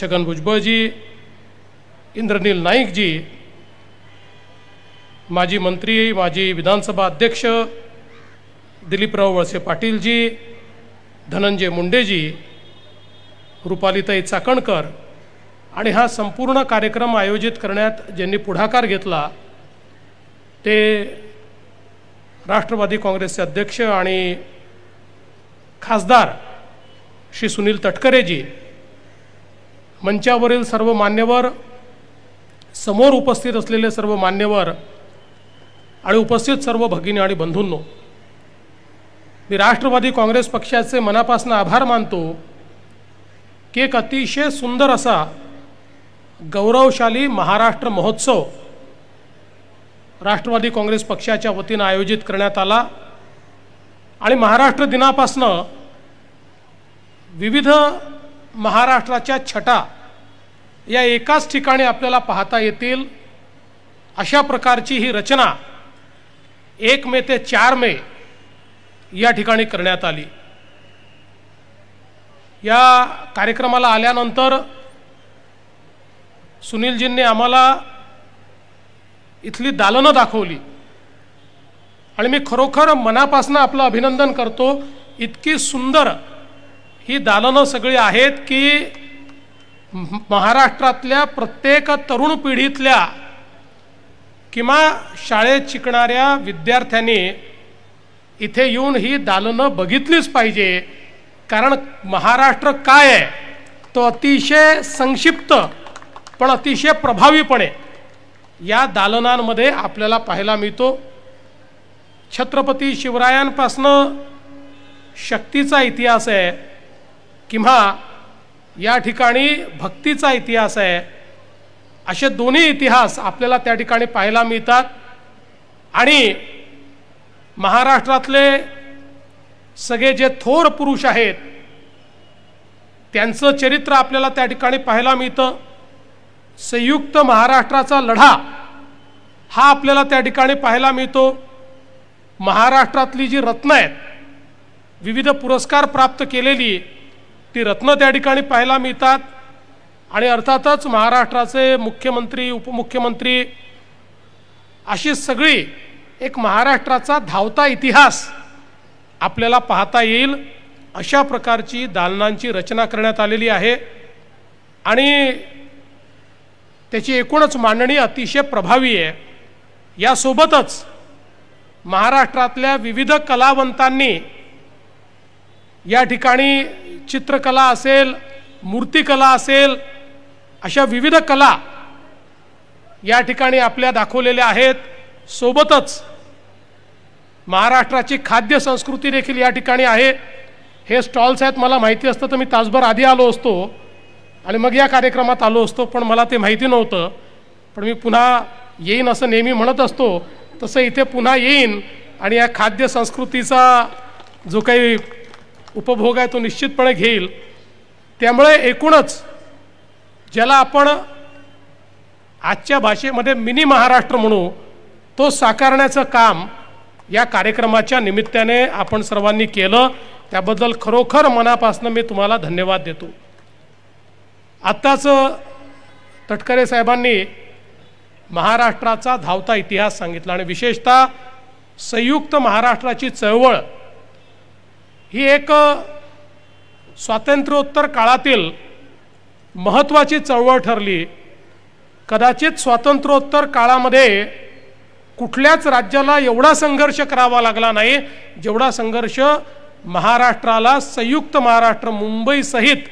छगन भुजबळजी, इंद्रनील नाईकजी, माजी मंत्री, माजी विधानसभा अध्यक्ष दिलीपराव वळसे पाटीलजी, धनंजय मुंडेजी, रुपालीताई चाकणकर आणि हा संपूर्ण कार्यक्रम आयोजित करण्यात ज्यांनी पुढाकार घेतला ते राष्ट्रवादी काँग्रेसचे अध्यक्ष आणि खासदार श्री सुनील तटकरेजी, मंचावरील सर्व मान्यवर, समोर उपस्थित असलेले सर्व मान्यवर आणि उपस्थित सर्व भगिनी आणि बंधूंनो, मी राष्ट्रवादी काँग्रेस पक्षाचे मनापासून आभार मानतो की एक अतिशय सुंदर असा गौरवशाली महाराष्ट्र महोत्सव राष्ट्रवादी काँग्रेस पक्षाच्या वतीनं आयोजित करण्यात आला आणि महाराष्ट्र दिनापासनं विविध महाराष्ट्राच्या छटा या एकाच ठिकाणी आपल्याला पाहता येतील अशा प्रकारची ही रचना 1 मे ते 4 मे या ठिकाणी करण्यात आली। या कार्यक्रमाला आल्यानंतर सुनीलजींनी आम्हाला इथली दालनं दाखवली आणि मी खरोखर मनापासून आपलं अभिनंदन करतो। इतकी सुंदर ही दालनं सगळी आहेत की महाराष्ट्रातल्या प्रत्येक तरुण पिढीतल्या किंवा शाळेत शिकणाऱ्या विद्यार्थ्यांनी इथे येऊन ही दालनं बघितलीच पाहिजे, कारण महाराष्ट्र काय आहे तो अतिशय संक्षिप्त पण अतिशय प्रभावीपणे या दालनांमध्ये आपल्याला पाहायला मिळतो। छत्रपती शिवरायांपासनं शक्तीचा इतिहास आहे किंवा या ठिकाणी भक्तीचा इतिहास आहे, असे दोन्ही इतिहास आपल्याला त्या ठिकाणी पाहायला मिळतात आणि महाराष्ट्रातले सगळे जे थोर पुरुष आहेत त्यांचं चरित्र आपल्याला त्या ठिकाणी पाहायला मिळतं। संयुक्त महाराष्ट्राचा लढा हा आपल्याला त्या ठिकाणी पाहायला मिळतो। महाराष्ट्रातली जी रत्न आहेत, विविध पुरस्कार प्राप्त केलेली ती रत्न त्या ठिकाणी पाहायला मिळतात आणि अर्थातच महाराष्ट्राचे मुख्यमंत्री, उपमुख्यमंत्री अशी सगळी एक महाराष्ट्राचा धावता इतिहास आपल्याला पाहता येईल अशा प्रकारची दालनांची रचना करण्यात आलेली आहे आणि त्याची एकूणच मांडणी अतिशय प्रभावी आहे। यासोबतच महाराष्ट्रातल्या विविध कलावंतांनी या ठिकाणी चित्रकला असेल, मूर्तिकला असेल, अशा विविध कला या ठिकाणी आपल्या दाखवलेल्या आहेत। सोबतच महाराष्ट्राची खाद्य संस्कृती देखील या ठिकाणी आहे। हे स्टॉल्स आहेत, मला माहिती असतं तर मी तासभर आधी आलो असतो आणि मग या कार्यक्रमात आलो असतो, पण मला ते माहिती नव्हतं। पण मी पुन्हा येईन असं नेहमी म्हणत असतो, तसं इथे पुन्हा येईन आणि या खाद्य संस्कृतीचा जो काही उपभोग आहे तो निश्चितपणे घेईल। त्यामुळे एकूणच ज्याला आपण आजच्या भाषेमध्ये मिनी महाराष्ट्र म्हणू, तो साकारण्याचं काम या कार्यक्रमाच्या निमित्ताने आपण सर्वांनी केलं, त्याबद्दल खरोखर मनापासून मी तुम्हाला धन्यवाद देतो। आत्ताच तटकरे साहेबांनी महाराष्ट्राचा धावता इतिहास सांगितला आणि विशेषतः संयुक्त महाराष्ट्राची चळवळ ही एक स्वातंत्र्योत्तर काळातील महत्त्वाची चळवळ ठरली। कदाचित स्वातंत्र्योत्तर काळामध्ये कुठल्याच राज्याला एवढा संघर्ष करावा लागला नाही जेवढा संघर्ष महाराष्ट्राला संयुक्त महाराष्ट्र, मुंबई सहित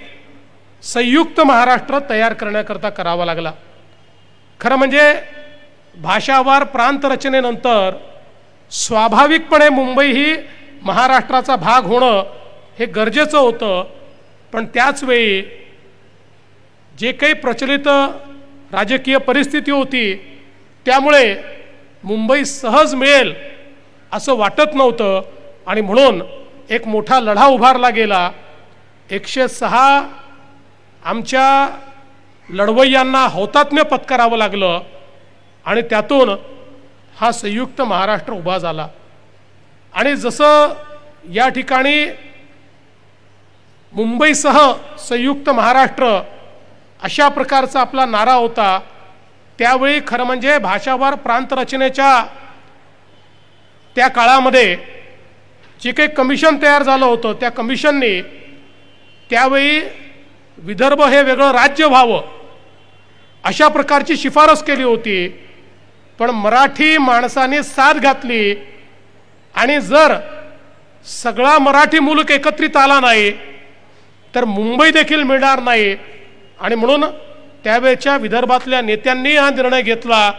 संयुक्त महाराष्ट्र तयार करण्याकरता करावा लागला। खरं म्हणजे भाषावार प्रांत रचनेनंतर स्वाभाविकपणे मुंबई ही महाराष्ट्राचा भाग होणं हे गरजेचं होतं, पण त्याच वेळी जे काही प्रचलित राजकीय परिस्थिती होती त्यामुळे मुंबई सहज मिळेल असं वाटत नव्हतं आणि म्हणून एक मोठा लढा उभारला गेला। 106 आमच्या लढवय्यांना हौतात्म्य पत्करावं लागलं आणि त्यातून हा संयुक्त महाराष्ट्र उभा झाला. आणि जसं या ठिकाणी मुंबईसह संयुक्त महाराष्ट्र अशा प्रकारचा आपला नारा होता, त्यावेळी खरं म्हणजे भाषावार प्रांत रचनेच्या त्या काळामध्ये जे काही कमिशन तयार झालं होतं, त्या कमिशनने त्यावेळी विदर्भ हे वेगळं राज्य व्हावं अशा प्रकारची शिफारस केली होती. पण मराठी माणसाने साथ घातली आणि जर सगळा मराठी मुलूक एकत्रित आला नाही तर मुंबई देखील मिळणार नाही. आणि म्हणून त्यावेळच्या विदर्भातल्या नेत्यांनी हा निर्णय घेतला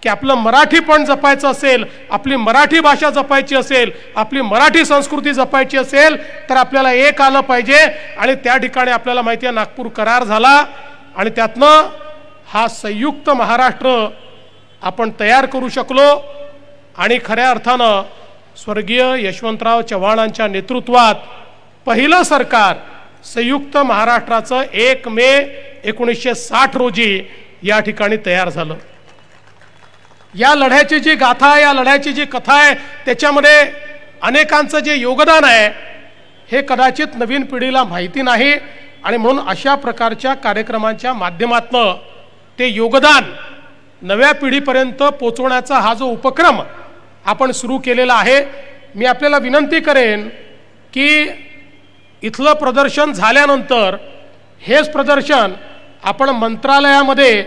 की आपलं मराठी पण जपायचं असेल, आपली मराठी भाषा जपायची असेल, आपली मराठी संस्कृती जपायची असेल तर आपल्याला एक आलं पाहिजे. आणि त्या ठिकाणी आपल्याला माहिती आहे नागपूर करार झाला आणि त्यातनं हा संयुक्त महाराष्ट्र आपण तयार करू शकलो. आणि खऱ्या अर्थानं स्वर्गीय यशवंतराव चव्हाणांच्या नेतृत्वात पहिलं सरकार संयुक्त महाराष्ट्राचं 1 मे 1960 रोजी या ठिकाणी तयार झालं. या लढ्याची जी गाथा आहे, या लढ्याची जी कथा आहे, त्याच्यामध्ये अनेकांचं जे योगदान आहे हे कदाचित नवीन पिढीला माहिती नाही. आणि म्हणून अशा प्रकारच्या कार्यक्रमांच्या माध्यमातून ते योगदान नव्या पिढीपर्यंत पोचवण्याचा हा जो उपक्रम आपण सुरू केलेला आहे, मी आपल्याला विनंती करेन की इथलं प्रदर्शन झाल्यानंतर हेच प्रदर्शन आपण मंत्रालयामध्ये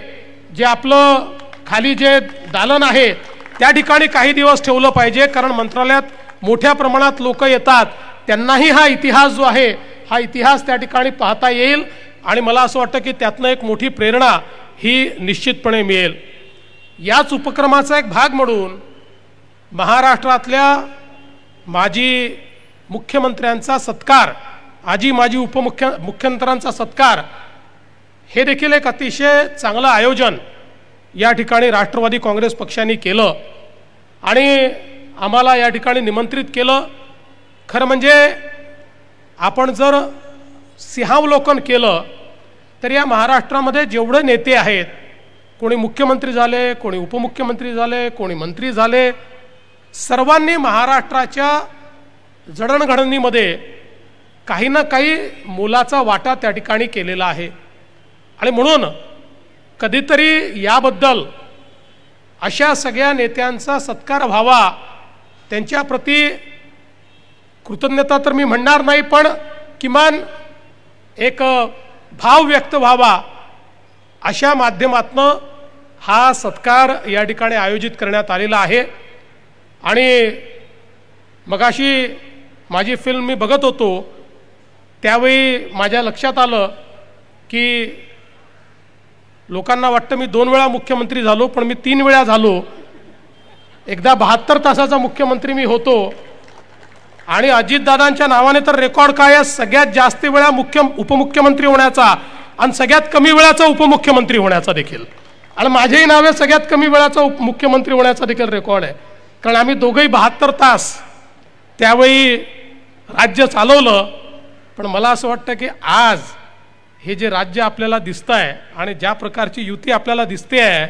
जे आपलं खाली जे दालन आहे त्या ठिकाणी काही दिवस ठेवलं पाहिजे. कारण मंत्रालयात मोठ्या प्रमाणात लोक येतात, त्यांनाही हा इतिहास जो आहे हा इतिहास त्या ठिकाणी पाहता येईल. आणि मला असं वाटतं की त्यातनं एक मोठी प्रेरणा ही निश्चितपणे मिळेल. याच उपक्रमाचा एक भाग म्हणून महाराष्ट्रातल्या माजी मुख्यमंत्र्यांचा सत्कार, आजी माजी मुख्यमंत्र्यांचा सत्कार हे देखील एक अतिशय चांगलं आयोजन या ठिकाणी राष्ट्रवादी काँग्रेस पक्षाने केलं आणि आम्हाला या ठिकाणी निमंत्रित केलं. खरं म्हणजे आपण जर सिंहावलोकन केलं तर या महाराष्ट्रामध्ये जेवढे नेते आहेत, कोणी मुख्यमंत्री झाले, कोणी उपमुख्यमंत्री झाले, कोणी मंत्री झाले, सर्वांनी महाराष्ट्राच्या जडणघडणीमध्ये काही ना काही मोलाचा वाटा त्या ठिकाणी केलेला आहे. आणि म्हणून कधीतरी याबद्दल अशा सगळ्या नेत्यांचा सत्कार व्हावा, त्यांच्याप्रती कृतज्ञता तर मी म्हणणार नाही पण किमान एक भाव व्यक्त व्हावा अशा माध्यमातून हा सत्कार या ठिकाणी आयोजित करण्यात आलेला आहे. आणि मगाशी माझी फिल्म मी बघत होतो त्यावेळी माझ्या लक्षात आलं की लोकांना वाटतं मी 2 वेळा मुख्यमंत्री झालो, पण मी 3 वेळा झालो. एकदा 72 तासाचा मुख्यमंत्री मी होतो आणि अजितदादांच्या नावाने तर रेकॉर्ड काय आहे, सगळ्यात जास्त वेळा उपमुख्यमंत्री होण्याचा आणि सगळ्यात कमी वेळाचा उपमुख्यमंत्री होण्याचा देखील. आणि माझेही नावे सगळ्यात कमी वेळाचा उपमुख्यमंत्री होण्याचा देखील रेकॉर्ड आहे. कारण आम्ही दोघंही 72 तास त्यावेळी राज्य चालवलं. पण मला असं वाटतं की आज हे जे राज्य आपल्याला दिसतं आहे आणि ज्या प्रकारची युती आपल्याला दिसते आहे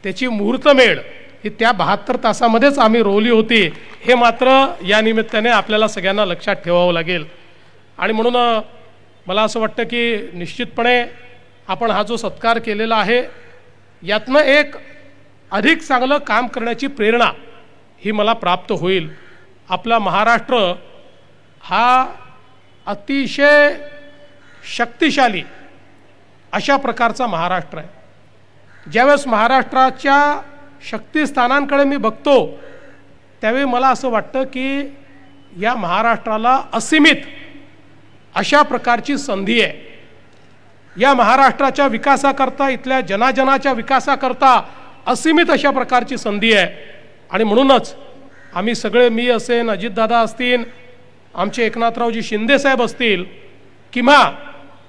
त्याची मुहूर्तमेढ ही त्या 72 तासामध्येच आम्ही रोवली होती, हे मात्र या निमित्ताने आपल्याला सगळ्यांना लक्षात ठेवावं लागेल. आणि म्हणून मला असं वाटतं की निश्चितपणे आपण हा जो सत्कार केलेला आहे यातनं एक अधिक चांगलं काम करण्याची प्रेरणा ही मला प्राप्त होईल. आपला महाराष्ट्र हा अतिशय शक्तिशाली अशा प्रकारचा महाराष्ट्र आहे. ज्यावेळेस महाराष्ट्राच्या शक्तिस्थानांकडे मी बघतो त्यावेळी मला असं वाटतं की या महाराष्ट्राला असीमित अशा प्रकारची संधी आहे. या महाराष्ट्राच्या विकासाकरता, इथल्या जनाजनाच्या विकासाकरता असीमित अशा प्रकारची संधी आहे. आणि म्हणूनच आम्ही सगळे, मी असेन, अजितदादा असतील, आमचे एकनाथरावजी शिंदेसाहेब असतील किंवा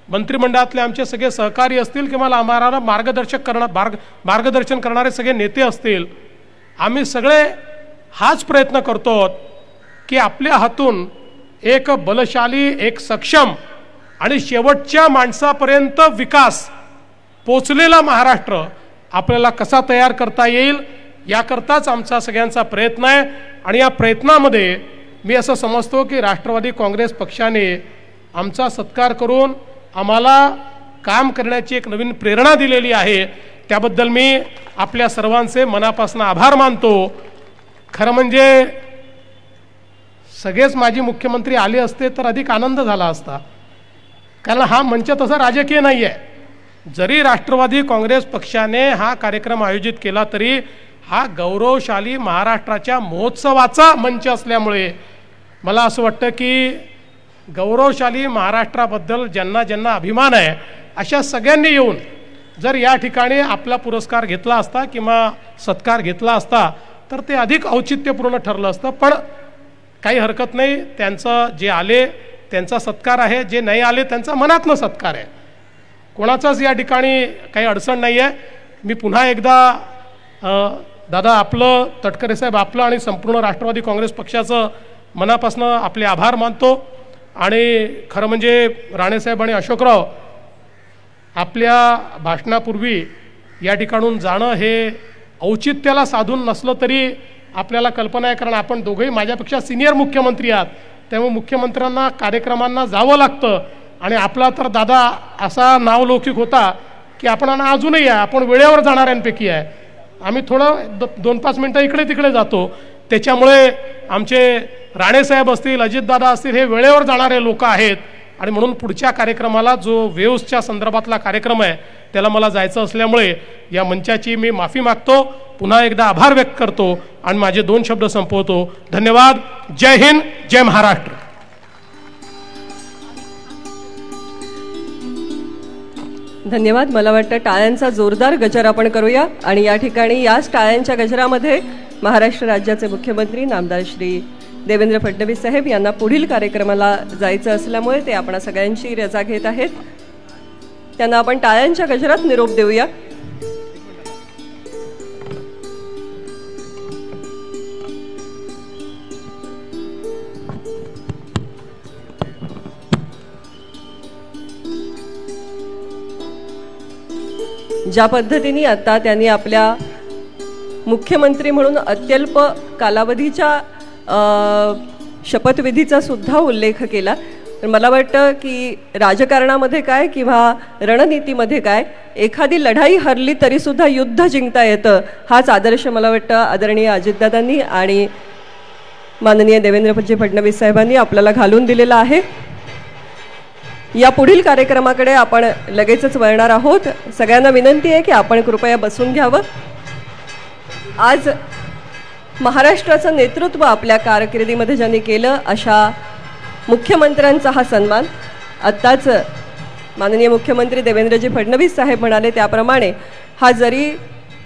मंत्रिमंडळातले आमचे सगळे सहकारी असतील किंवा आम्हाला मार्गदर्शन करणारे सगळे नेते असतील, आम्ही सगळे हाच प्रयत्न करतो की आपल्या हातून एक बलशाली, एक सक्षम आणि शेवटच्या माणसापर्यंत विकास पोचलेला महाराष्ट्र आपल्याला कसा तयार करता येईल याकरताच आमचा सगळ्यांचा प्रयत्न आहे। आणि या प्रयत्नामध्ये मी असं समजतो की राष्ट्रवादी काँग्रेस पक्षाने आमचा सत्कार करून आम्हाला काम करण्याची एक नवीन प्रेरणा दिलेली आहे। त्याबद्दल मी आपल्या सर्वांचे मनापासून आभार मानतो। खरं म्हणजे सगळेच माजी मुख्यमंत्री आले असते तर अधिक आनंद झाला असता, कारण हा मंच तसा राजकीय नाही आहे। जरी राष्ट्रवादी काँग्रेस पक्षाने हा कार्यक्रम आयोजित केला तरी हा गौरवशाली महाराष्ट्राच्या महोत्सवाचा मंच असल्यामुळे मला असं वाटतं की गौरवशाली महाराष्ट्राबद्दल ज्यांना ज्यांना अभिमान आहे अशा सगळ्यांनी येऊन जर या ठिकाणी आपला पुरस्कार घेतला असता किंवा सत्कार घेतला असता तर ते अधिक औचित्यपूर्ण ठरलं असतं। पण काही हरकत नाही, त्यांचं जे आले त्यांचा सत्कार आहे, जे नाही आले त्यांचा मनातनं सत्कार आहे। कोणाचाच या ठिकाणी काही अडचण नाही आहे। मी पुन्हा एकदा दादा आपलं, तटकरे साहेब आपलं आणि संपूर्ण राष्ट्रवादी काँग्रेस पक्षाचं मनापासून आपले आभार मानतो। आणि खरं म्हणजे राणेसाहेब आणि अशोकराव आपल्या भाषणापूर्वी या ठिकाणून जाणं हे औचित्याला साधून नसलं तरी आपल्याला कल्पना आहे, कारण आपण दोघंही माझ्यापेक्षा सिनियर मुख्यमंत्री आहात, त्यामुळे मुख्यमंत्र्यांना कार्यक्रमांना जावं लागतं। आणि आपला तर दादा असा नावलौकिक होता की आपण अजूनही आहे, आपण वेळेवर जाणाऱ्यांपैकी आहे। आम्ही थोडं 2-5 मिनटं इकडे तिकडे जातो, त्याच्यामुळे आमचे राणेसाहेब असतील, अजितदादा असतील, हे वेळेवर जाणारे लोक आहेत। आणि म्हणून पुढच्या कार्यक्रमाला जो वेव्सच्या संदर्भातला कार्यक्रम आहे त्याला मला जायचं असल्यामुळे या मंचाची मी माफी मागतो, पुन्हा एकदा आभार व्यक्त करतो आणि माझे 2 शब्द संपवतो। धन्यवाद। जय हिंद, जय महाराष्ट्र। धन्यवाद। मला वाटतं टाळ्यांचा जोरदार गजर आपण करूया आणि या ठिकाणी याच टाळ्यांच्या गजरामध्ये महाराष्ट्र राज्याचे मुख्यमंत्री नामदार श्री देवेंद्र फडणवीस साहेब यांना पुढील कार्यक्रमाला जायचं असल्यामुळे ते आपण सगळ्यांची रजा घेत आहेत। त्यांना आपण टाळ्यांच्या गजरात निरोप देऊया। ज्या पद्धतीने आता त्यांनी आपल्या मुख्यमंत्री म्हणून अत्यल्प कालावधीच्या शपथविधीचा सुद्धा उल्लेख केला, तर मला वाटतं की राजकारणामध्ये काय किंवा रणनीतीमध्ये काय, एखादी लढाई हरली तरी सुद्धा युद्ध जिंकता येतं, हाच आदर्श मला वाटतं आदरणीय अजितदादांनी आणि माननीय देवेंद्रजी फडणवीस साहेबांनी आपल्याला घालून दिलेला आहे। या पुढील कार्यक्रमाकडे आपण लगेचच वळणार आहोत। सगळ्यांना विनंती आहे की आपण कृपया बसून घ्यावं। आज महाराष्ट्राचं नेतृत्व आपल्या कारकिर्दीमध्ये ज्यांनी केलं अशा मुख्यमंत्र्यांचा हा सन्मान, आत्ताच माननीय मुख्यमंत्री देवेंद्रजी फडणवीस साहेब म्हणाले त्याप्रमाणे हा जरी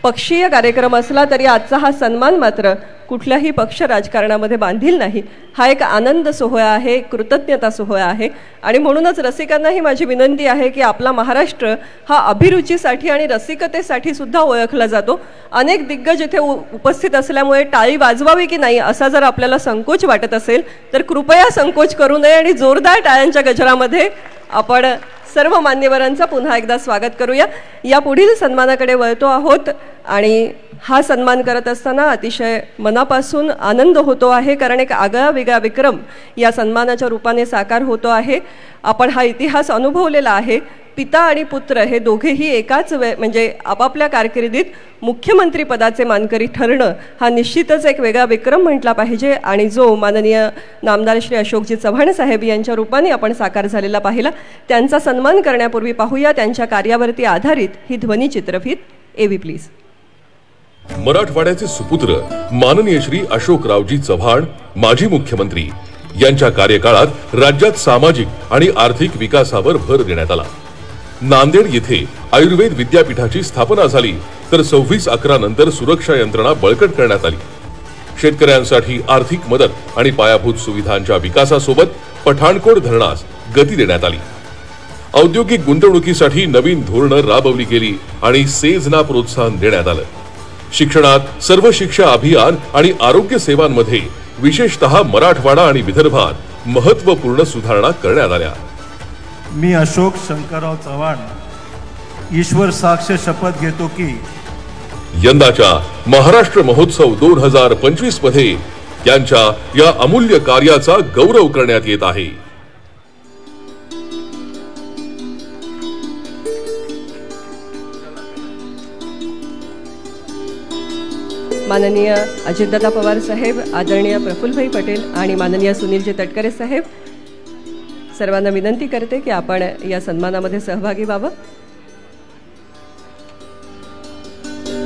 पक्षीय कार्यक्रम असला तरी आजचा हा सन्मान मात्र कुठल्याही पक्ष राजकारणामध्ये बांधील नाही। हा एक आनंद सोहळा आहे, कृतज्ञता सोहळा आहे आणि म्हणूनच रसिकांनाही माझी विनंती आहे की आपला महाराष्ट्र हा अभिरुचीसाठी आणि रसिकतेसाठी सुद्धा ओळखला जातो। अनेक दिग्गज इथे उपस्थित असल्यामुळे टाळी वाजवावी की नाही असा जर आपल्याला संकोच वाटत असेल तर कृपया संकोच करू नये आणि जोरदार टाळ्यांच्या गजरामध्ये आपण सर्व मान्यवरांचा पुन्हा एकदा स्वागत करूया। या पुढील सन्मानाकडे वळतो आहोत आणि हा सन्मान करत असताना अतिशय मनापासून आनंद होतो आहे, कारण एक आगळा वेगळा विक्रम या सन्मानाच्या रूपाने साकार होतो आहे। आपण हा इतिहास अनुभवलेला आहे। पिता आणि पुत्र हे दोघेही एकाच म्हणजे आपापल्या कारकिर्दीत मुख्यमंत्री पदाचे मानकरी ठरणं हा निश्चितच एक वेगळा विक्रम म्हटला पाहिजे आणि जो माननीय नामदार श्री अशोकजी चव्हाण साहेब यांच्या रूपाने आपण साकार झालेला पाहिला। त्यांचा सन्मान करण्यापूर्वी पाहूया त्यांच्या कार्यावरती आधारित ही ध्वनी चित्रफित। एव्ही प्लीज। मराठवाड्याचे सुपुत्र माननीय श्री अशोकरावजी चव्हाण माजी मुख्यमंत्री यांच्या कार्यकाळात राज्यात सामाजिक आणि आर्थिक विकासावर भर देण्यात आला। नांदेड येथे आयुर्वेद विद्यापीठाची स्थापना झाली तर 26/11 नंतर सुरक्षा यंत्रणा बळकट करण्यात आली। शेतकऱ्यांसाठी आर्थिक मदत आणि पायाभूत सुविधांच्या विकासासोबत पठाणकोट धरणास गती देण्यात आली। औद्योगिक गुंतवणुकीसाठी नवीन धोरणं राबवली गेली आणि सेजना प्रोत्साहन देण्यात आलं। शिक्षणात सर्व शिक्षा अभियान आणि आरोग्य सेवांमध्ये विशेषतः मराठवाडा आणि विदर्भात महत्त्वपूर्ण सुधारणा करण्यात आल्या। मी अशोक शंकरराव चव्हाण ईश्वर साक्ष शपथ घेतो की यंदाच्या महाराष्ट्र महोत्सव 2025 मध्ये त्यांच्या या अमूल्य कार्याचा गौरव करण्यात येत आहे. माननीय अजितदादा पवार साहेब, आदरणीय प्रफुल्लभाई पटेल आणि माननीय सुनीलजी तटकरे साहेब, सर्वांना विनंती करते की आपण या सन्मानामध्ये सहभागी व्हावं.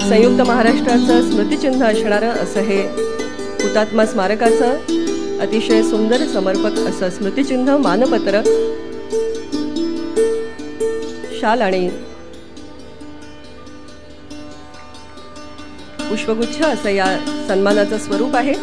संयुक्त महाराष्ट्राचं स्मृतिचिन्ह असणारं असं हे हुतात्मा स्मारकाचं अतिशय सुंदर समर्पक असं स्मृतिचिन्ह, मानपत्र, शाल आणि पुष्पगुच्छ असं या सन्मानाचं स्वरूप आहे.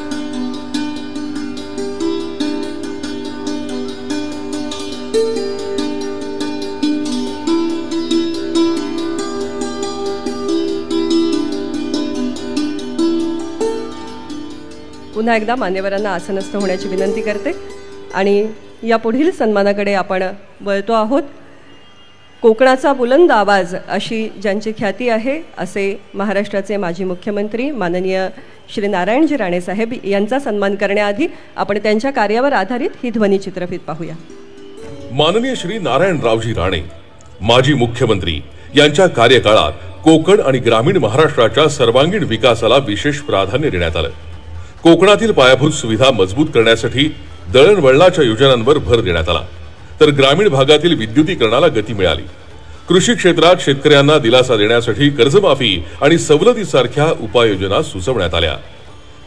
पुन्हा एकदा मान्यवरांना आसनस्थ होण्याची विनंती करते आणि या पुढील सन्मानाकडे आपण वळतो आहोत. कोकणाचा बुलंद आवाज अशी ज्यांची ख्याती आहे असे महाराष्ट्राचे माजी मुख्यमंत्री माननीय श्री नारायणजी राणे साहेब यांचा सन्मान करण्याआधी आपण त्यांच्या कार्यावर आधारित ही ध्वनी चित्रफित पाहूया. माननीय श्री नारायणरावजी राणे माजी मुख्यमंत्री यांच्या कार्यकाळात कोकण आणि ग्रामीण महाराष्ट्राच्या सर्वांगीण विकासाला विशेष प्राधान्य देण्यात आलं. कोकणातील पायाभूत सुविधा मजबूत करण्यासाठी दळणवळणाच्या योजनांवर भर देण्यात आला, तर ग्रामीण भागातील विद्युतीकरणाला गती मिळाली. कृषी क्षेत्रात शेतकऱ्यांना दिलासा देण्यासाठी कर्जमाफी आणि सवलतीसारख्या उपाययोजना सुचवण्यात आल्या.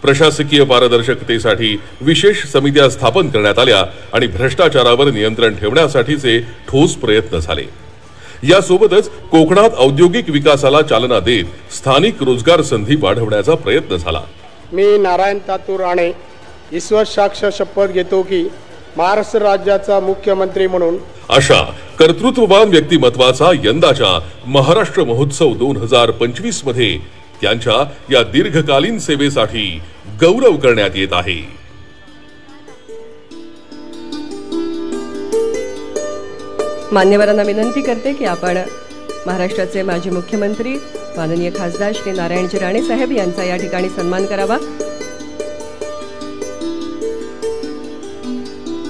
प्रशासकीय पारदर्शकतेसाठी विशेष समित्या स्थापन करण्यात आल्या आणि भ्रष्टाचारावर नियंत्रण ठेवण्यासाठीचे ठोस प्रयत्न झाले. यासोबतच कोकणात औद्योगिक विकासाला चालना देत स्थानिक रोजगार संधी वाढवण्याचा प्रयत्न झाला. मी नारायण तातू राणे ईश्वर साक्ष शपथ घेतो की महाराष्ट्र राज्याचा मुख्यमंत्री म्हणून अशा कर्तृत्ववान व्यक्तिमत्वाचा यंदाच्या महाराष्ट्र महोत्सव 2025 मध्ये त्यांच्या या दीर्घकालीन सेवेसाठी गौरव करण्यात येत आहे. मान्यवरांना विनंती करते की आपण महाराष्ट्राचे माजी मुख्यमंत्री माननीय खासदार श्री नारायणजी राणे साहेब यांचा या ठिकाणी सन्मान करावा.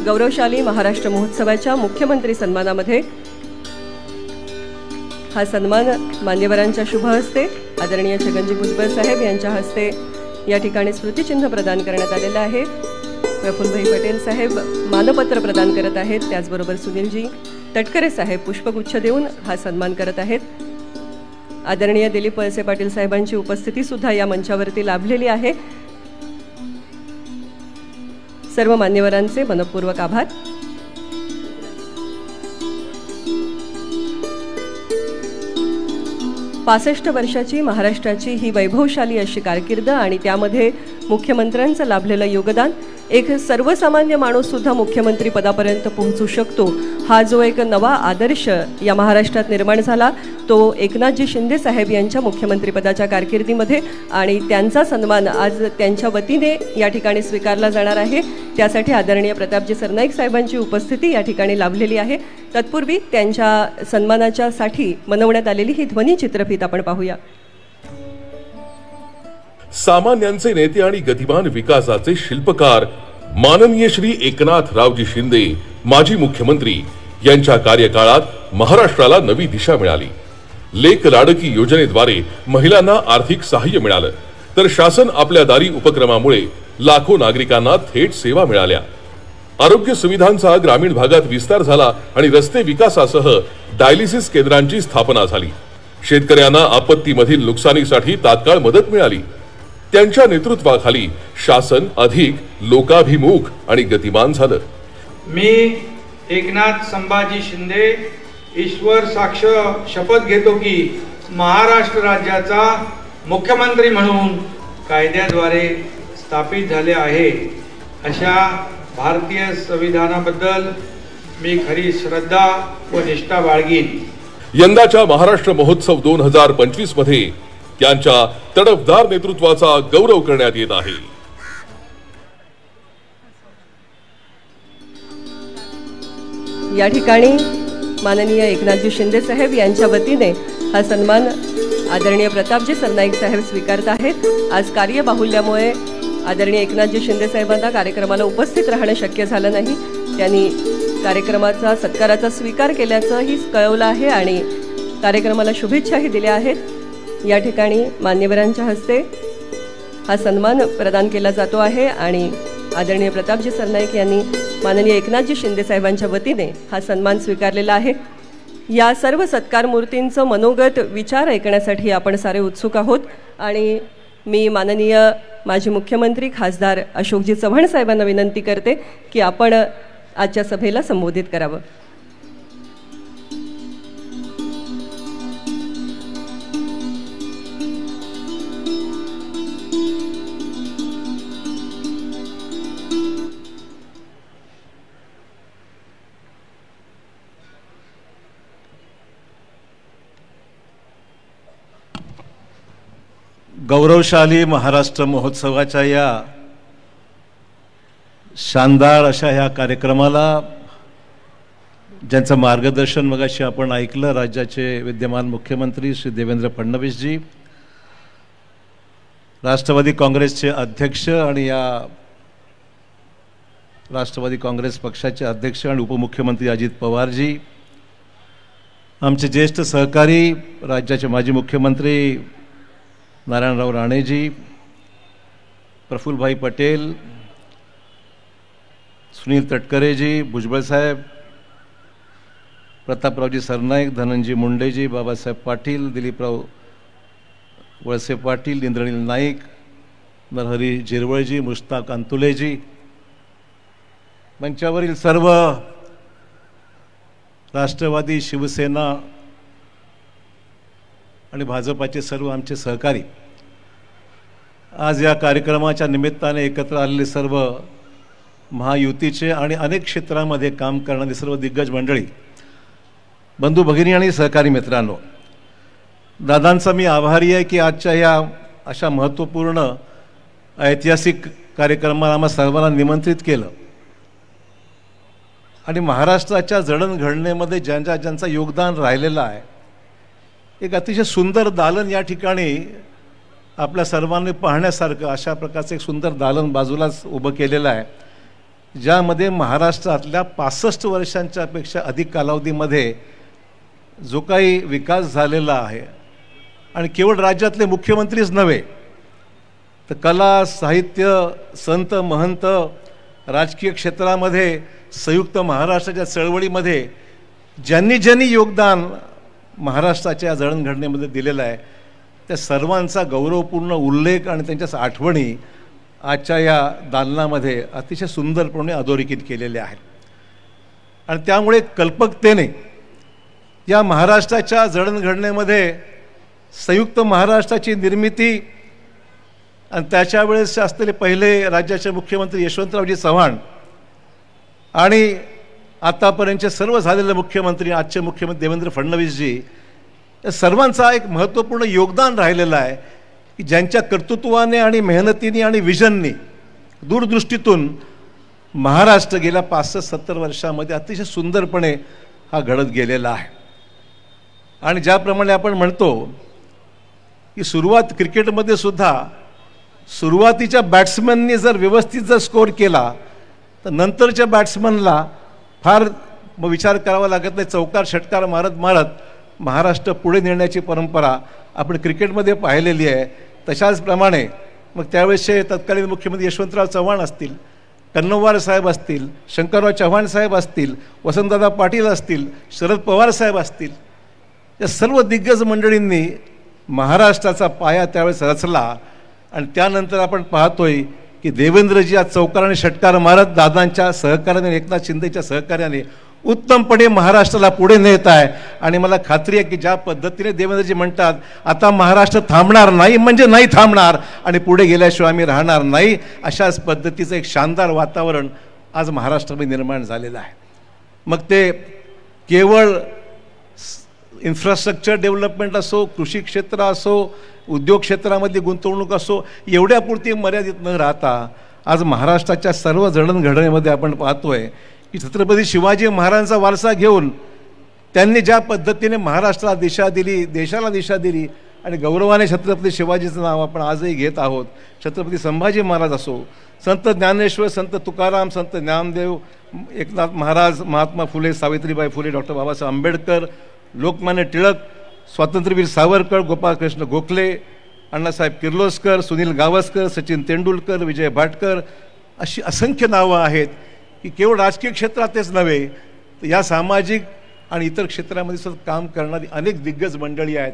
गौरवशाली महाराष्ट्र महोत्सवाच्या मुख्यमंत्री सन्मानामध्ये हा सन्मान मान्यवरांच्या शुभ हस्ते आदरणीय छगनजी भुजबळ साहेब यांच्या हस्ते या ठिकाणी स्मृतिचिन्ह प्रदान करण्यात आलेलं आहे. प्रफुल्लभाई पटेल साहेब मानपत्र प्रदान करत आहेत, त्याचबरोबर सुनीलजी तटकरे साहेब पुष्पगुच्छ देऊन हा सन्मान करत आहेत. आदरणीय दिलीप वळसे पाटील साहेबांची उपस्थिती सुद्धा या मंचावरती लाभलेली आहे. सर्व मान्यवरांचे मनपूर्वक आभार. पासष्ट वर्षाची महाराष्ट्राची ही वैभवशाली अशी कारकीर्द आणि त्यामध्ये मुख्यमंत्र्यांचं लाभलेलं योगदान, एक सर्वसामान्य माणूस सुद्धा मुख्यमंत्री पदापर्यंत पोहोचू शकतो, हा जो एक नवा आदर्श या महाराष्ट्रात निर्माण झाला तो एकनाथजी शिंदे साहेब यांच्या मुख्यमंत्रीपदाच्या कारकिर्दीमध्ये, आणि त्यांचा सन्मान आज त्यांच्या वतीने या ठिकाणी स्वीकारला जाणार आहे. त्यासाठी आदरणीय प्रतापजी सरनाईक साहेबांची उपस्थिती या ठिकाणी लाभलेली आहे. तत्पूर्वी त्यांच्या सन्मानाच्या साठी मनवण्यात आलेली ही ध्वनी चित्रफित आपण पाहूया. सामान्यांचे नेते आणि गतिमान विकासाचे शिल्पकार माननीय श्री एकनाथरावजी शिंदे माजी मुख्यमंत्री यांच्या कार्यकाळात महाराष्ट्राला नवी दिशा मिळाली. लेक लाडकी योजनेद्वारे महिलांना आर्थिक सहाय्य मिळालं, तर शासन आपल्या दारी उपक्रमामुळे लाखो नागरिकांना थेट सेवा मिळाल्या. आरोग्य सुविधांचा ग्रामीण भागात विस्तार झाला आणि रस्ते विकासासह डायलिसिस केंद्रांची स्थापना झाली. शेतकऱ्यांना आपत्तीमधील नुकसानीसाठी तात्काळ मदत मिळाली. त्यांच्या नेतृत्वाखाली शासन अधिक लोकाभिमुख आणि गतिमान झालं. मी एकनाथ संभाजी शिंदे ईश्वर साक्ष शपथ घेतो की महाराष्ट्र राज्याचा मुख्यमंत्री म्हणून कायद्याद्वारे स्थापित झाले आहे अशा भारतीय संविधानाबद्दल मी खरी श्रद्धा व निष्ठा बाळगीन. यंदाच्या महाराष्ट्र महोत्सव 2025 मध्ये त्यांच्या तडफदार नेतृत्वाचा गौरव करण्यात येत आहे. या ठिकाणी माननीय एकनाथजी शिंदे साहेब यांच्या वतीने हा सन्मान आदरणीय प्रतापजी सरनाईक साहेब स्वीकारत आहेत। आज कार्यबाहुल्यामुळे आदरणीय एकनाथजी शिंदे साहेबांना कार्यक्रमाला उपस्थित राहणं शक्य झालं नाही। त्यांनी कार्यक्रमाचा सत्काराचा स्वीकार केल्याचंही कळवलं आहे आणि कार्यक्रमाला शुभेच्छाही दिल्या आहेत। या ठिकाणी मान्यवरांच्या हस्ते हा सन्मान प्रदान केला जातो आहे आणि आदरणीय प्रतापजी सरनाईक यांनी माननीय एकनाथजी शिंदे साहेबांच्या वतीने हा सन्मान स्वीकारलेला आहे। या सर्व सत्कार मूर्तींचं मनोगत विचार ऐकण्यासाठी आपण सारे उत्सुक आहोत आणि मी माननीय माजी मुख्यमंत्री खासदार अशोकजी चव्हाण साहेबांना विनंती करते की आपण आजच्या सभेला संबोधित करावं। गौरवशाली महाराष्ट्र महोत्सवाच्या या शानदार अशा ह्या कार्यक्रमाला ज्यांचं मार्गदर्शन मगाशी आपण ऐकलं, राज्याचे विद्यमान मुख्यमंत्री श्री देवेंद्र फडणवीसजी, राष्ट्रवादी काँग्रेसचे अध्यक्ष आणि या राष्ट्रवादी काँग्रेस पक्षाचे अध्यक्ष आणि उपमुख्यमंत्री अजित पवारजी, आमचे ज्येष्ठ सहकारी राज्याचे माजी मुख्यमंत्री नारायणराव राणेजी, प्रफुल्लभाई पटेल, सुनील तटकरेजी, भुजबळ साहेब, प्रतापरावजी सरनाईक, धनंजय मुंडेजी, बाबासाहेब पाटील, दिलीपराव वळसे पाटील, इंद्रनील नाईक, नरहरी जिरवळजी, मुश्ताक अंतुलेजी, मंचावरील सर्व राष्ट्रवादी, शिवसेना आणि भाजपाचे सर्व आमचे सहकारी, आज या कार्यक्रमाच्या निमित्ताने एकत्र आलेले सर्व महायुतीचे आणि अनेक क्षेत्रामध्ये काम करणारी सर्व दिग्गज मंडळी, बंधू भगिनी आणि सहकारी मित्रांनो, दादांचा मी आभारी आहे की आजच्या या अशा महत्त्वपूर्ण ऐतिहासिक कार्यक्रमाला आम्हा सर्वांना निमंत्रित केलं आणि महाराष्ट्राच्या जडणघडणीमध्ये ज्यांचं योगदान राहिलेलं आहे, एक अतिशय सुंदर दालन या ठिकाणी आपल्या सर्वांनी पाहण्यासारखं अशा प्रकारचं एक सुंदर दालन बाजूलाच उभं केलेलं आहे, ज्यामध्ये महाराष्ट्रातल्या 65 वर्षांच्या पेक्षा अधिक कालावधीमध्ये जो काही विकास झालेला आहे आणि केवळ राज्यातले मुख्यमंत्रीच नव्हे तर कला, साहित्य, संत महंत, राजकीय क्षेत्रामध्ये, संयुक्त महाराष्ट्राच्या चळवळीमध्ये ज्यांनी योगदान महाराष्ट्राच्या जडणघडणीमध्ये दिलेलं आहे, त्या सर्वांचा गौरवपूर्ण उल्लेख आणि त्यांच्या आठवणी आजच्या या दालनामध्ये अतिशय सुंदरपणे अधोरेखित केलेल्या आहेत आणि त्यामुळे कल्पकतेने या महाराष्ट्राच्या जडणघडणीमध्ये संयुक्त महाराष्ट्राची निर्मिती आणि त्याच्या वेळेस असलेले पहिले राज्याचे मुख्यमंत्री यशवंतरावजी चव्हाण आणि आतापर्यंतचे सर्व झालेले मुख्यमंत्री, आजचे मुख्यमंत्री देवेंद्र फडणवीसजी, या सर्वांचा एक महत्त्वपूर्ण योगदान राहिलेलं आहे की ज्यांच्या कर्तृत्वाने आणि मेहनतीने आणि विजननी, दूरदृष्टीतून महाराष्ट्र गेल्या 65-70 वर्षामध्ये अतिशय सुंदरपणे हा घडत गेलेला आहे। आणि ज्याप्रमाणे आपण म्हणतो की सुरुवात क्रिकेटमध्ये सुद्धा सुरुवातीच्या बॅट्समननी जर व्यवस्थित जर स्कोर केला तर नंतरच्या बॅट्समनला फार विचार करावा लागत नाही, चौकार षटकार मारत महाराष्ट्र पुढे नेण्याची परंपरा आपण क्रिकेटमध्ये पाहिलेली आहे। तशाचप्रमाणे मग त्यावेळेसचे तत्कालीन मुख्यमंत्री यशवंतराव चव्हाण असतील, कन्नमवार साहेब असतील, शंकरराव चव्हाण साहेब असतील, वसंतदादा पाटील असतील, शरद पवार साहेब असतील, या सर्व दिग्गज मंडळींनी महाराष्ट्राचा पाया त्यावेळेस रचला आणि त्यानंतर आपण पाहतोय की देवेंद्रजी आज चौकार आणि षटकार मारत दादांच्या सहकार्याने, एकनाथ शिंदेच्या सहकार्याने उत्तमपणे महाराष्ट्राला पुढे नेत आहे। आणि मला खात्री आहे की ज्या पद्धतीने देवेंद्रजी म्हणतात आता महाराष्ट्र थांबणार नाही म्हणजे नाही थांबणार आणि पुढे गेल्याशिवाय आम्ही राहणार नाही, अशाच पद्धतीचं एक शानदार वातावरण आज महाराष्ट्रामध्ये निर्माण झालेलं आहे। मग ते केवळ इन्फ्रास्ट्रक्चर डेव्हलपमेंट असो, कृषी क्षेत्र असो, उद्योग क्षेत्रामध्ये गुंतवणूक असो, एवढ्यापुरती मर्यादित न राहता आज महाराष्ट्राच्या सर्व जडणघडणीमध्ये आपण पाहतोय की छत्रपती शिवाजी महाराजांचा वारसा घेऊन त्यांनी ज्या पद्धतीने महाराष्ट्राला दिशा दिली, देशाला दिशा दिली आणि गौरवाने छत्रपती शिवाजीचं नाव आपण आजही घेत आहोत. छत्रपती संभाजी महाराज असो, संत ज्ञानेश्वर, संत तुकाराम, संत ज्ञानदेव, एकनाथ महाराज, महात्मा फुले, सावित्रीबाई फुले, डॉक्टर बाबासाहेब आंबेडकर, लोकमान्य टिळक, स्वातंत्र्यवीर सावरकर, गोपाळकृष्ण गोखले, अण्णासाहेब किर्लोस्कर, सुनील गावस्कर, सचिन तेंडुलकर, विजय भाटकर, अशी असंख्य नावं आहेत की केवळ राजकीय क्षेत्रातच नव्हे तर या सामाजिक आणि इतर क्षेत्रामध्ये सुद्धा काम करणारी अनेक दिग्गज मंडळी आहेत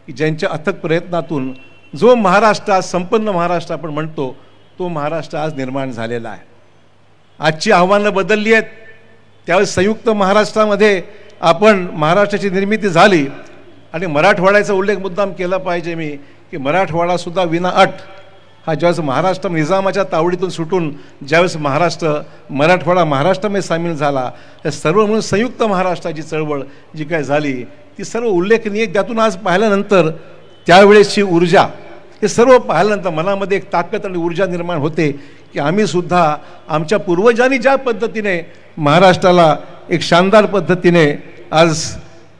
की ज्यांच्या अथक प्रयत्नातून जो महाराष्ट्र आज संपन्न महाराष्ट्र आपण म्हणतो तो महाराष्ट्र आज निर्माण झालेला आहे. आजची आव्हानं बदलली आहेत. त्यावेळेस संयुक्त महाराष्ट्रामध्ये आपण महाराष्ट्राची निर्मिती झाली आणि मराठवाड्याचा उल्लेख मुद्दाम केला पाहिजे मी की मराठवाडासुद्धा विना अट हा ज्यावेळेस महाराष्ट्र निजामाच्या तावडीतून सुटून ज्यावेळेस मराठवाडा महाराष्ट्रामध्ये सामील झाला, हे सर्व म्हणून संयुक्त महाराष्ट्राची चळवळ जी काय झाली ती सर्व उल्लेखनीय. त्यातून आज पाहिल्यानंतर त्यावेळेसची ऊर्जा, हे सर्व पाहिल्यानंतर मनामध्ये एक ताकद आणि ऊर्जा निर्माण होते की आम्हीसुद्धा आमच्या पूर्वजांनी ज्या पद्धतीने महाराष्ट्राला एक शानदार पद्धतीने आज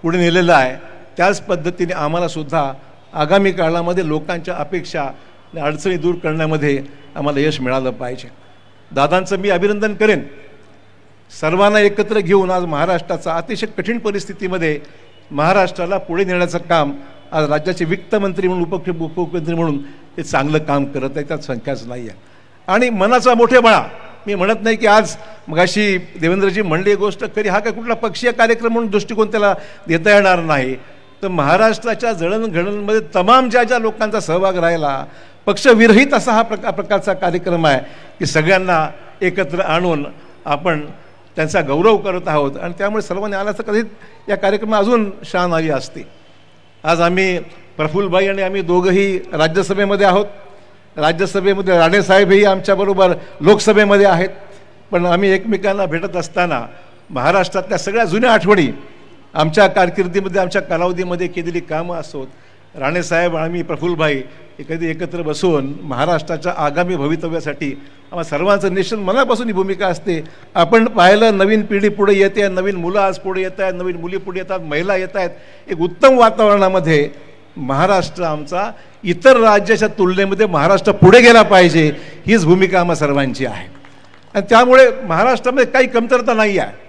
पुढे नेलेलं आहे त्याच पद्धतीने आम्हालासुद्धा आगामी काळामध्ये लोकांच्या अपेक्षा अडचणी दूर करण्यामध्ये आम्हाला यश मिळालं पाहिजे. दादांचं मी अभिनंदन करेन. सर्वांना एकत्र घेऊन आज महाराष्ट्राचा अतिशय कठीण परिस्थितीमध्ये महाराष्ट्राला पुढे नेण्याचं काम आज राज्याचे वित्तमंत्री म्हणून उपमुख्यमंत्री म्हणून ते चांगलं काम करत आहे, त्यात संख्याच नाही आहे. आणि मनाचा मोठेपणा, मी म्हणत नाही की आज मगाशी देवेंद्रजी म्हणली गोष्ट खरी, हा काय कुठला पक्षीय कार्यक्रम म्हणून दृष्टिकोन त्याला देता येणार नाही. तर महाराष्ट्राच्या जडणघडणमध्ये तमाम ज्या लोकांचा सहभाग राहिला, पक्षविरहित असा हा प्रकारचा कार्यक्रम आहे की सगळ्यांना एकत्र आणून आपण त्यांचा गौरव करत आहोत आणि त्यामुळे सर्वांनी आल्याचं कधीच या कार्यक्रमात अजून शान आली असते. आज आम्ही प्रफुल्लभाई आणि आम्ही दोघंही राज्यसभेमध्ये आहोत. राज्यसभेमध्ये राणेसाहेबही आमच्याबरोबर लोकसभेमध्ये आहेत. पण आम्ही एकमेकांना भेटत असताना महाराष्ट्रातल्या सगळ्या जुन्या आठवणी, आमच्या कारकिर्दीमध्ये आमच्या कालावधीमध्ये केलेली कामं असोत, राणेसाहेब आणि प्रफुल्लभाई कधी एकत्र बसून महाराष्ट्राच्या आगामी भवितव्यासाठी आम्हाला सर्वांचं निश्चित मनापासून ही भूमिका असते. आपण पाहिलं नवीन पिढी पुढे येते, नवीन मुलं आज पुढे येत आहेत, नवीन मुली पुढे येतात, महिला येत आहेत. एक उत्तम वातावरणामध्ये महाराष्ट्र आमचा इतर राज्याच्या तुलनेमध्ये महाराष्ट्र पुढे गेला पाहिजे हीच भूमिका आम्हा सर्वांची आहे. आणि त्यामुळे महाराष्ट्रामध्ये काही कमतरता नाही आहे,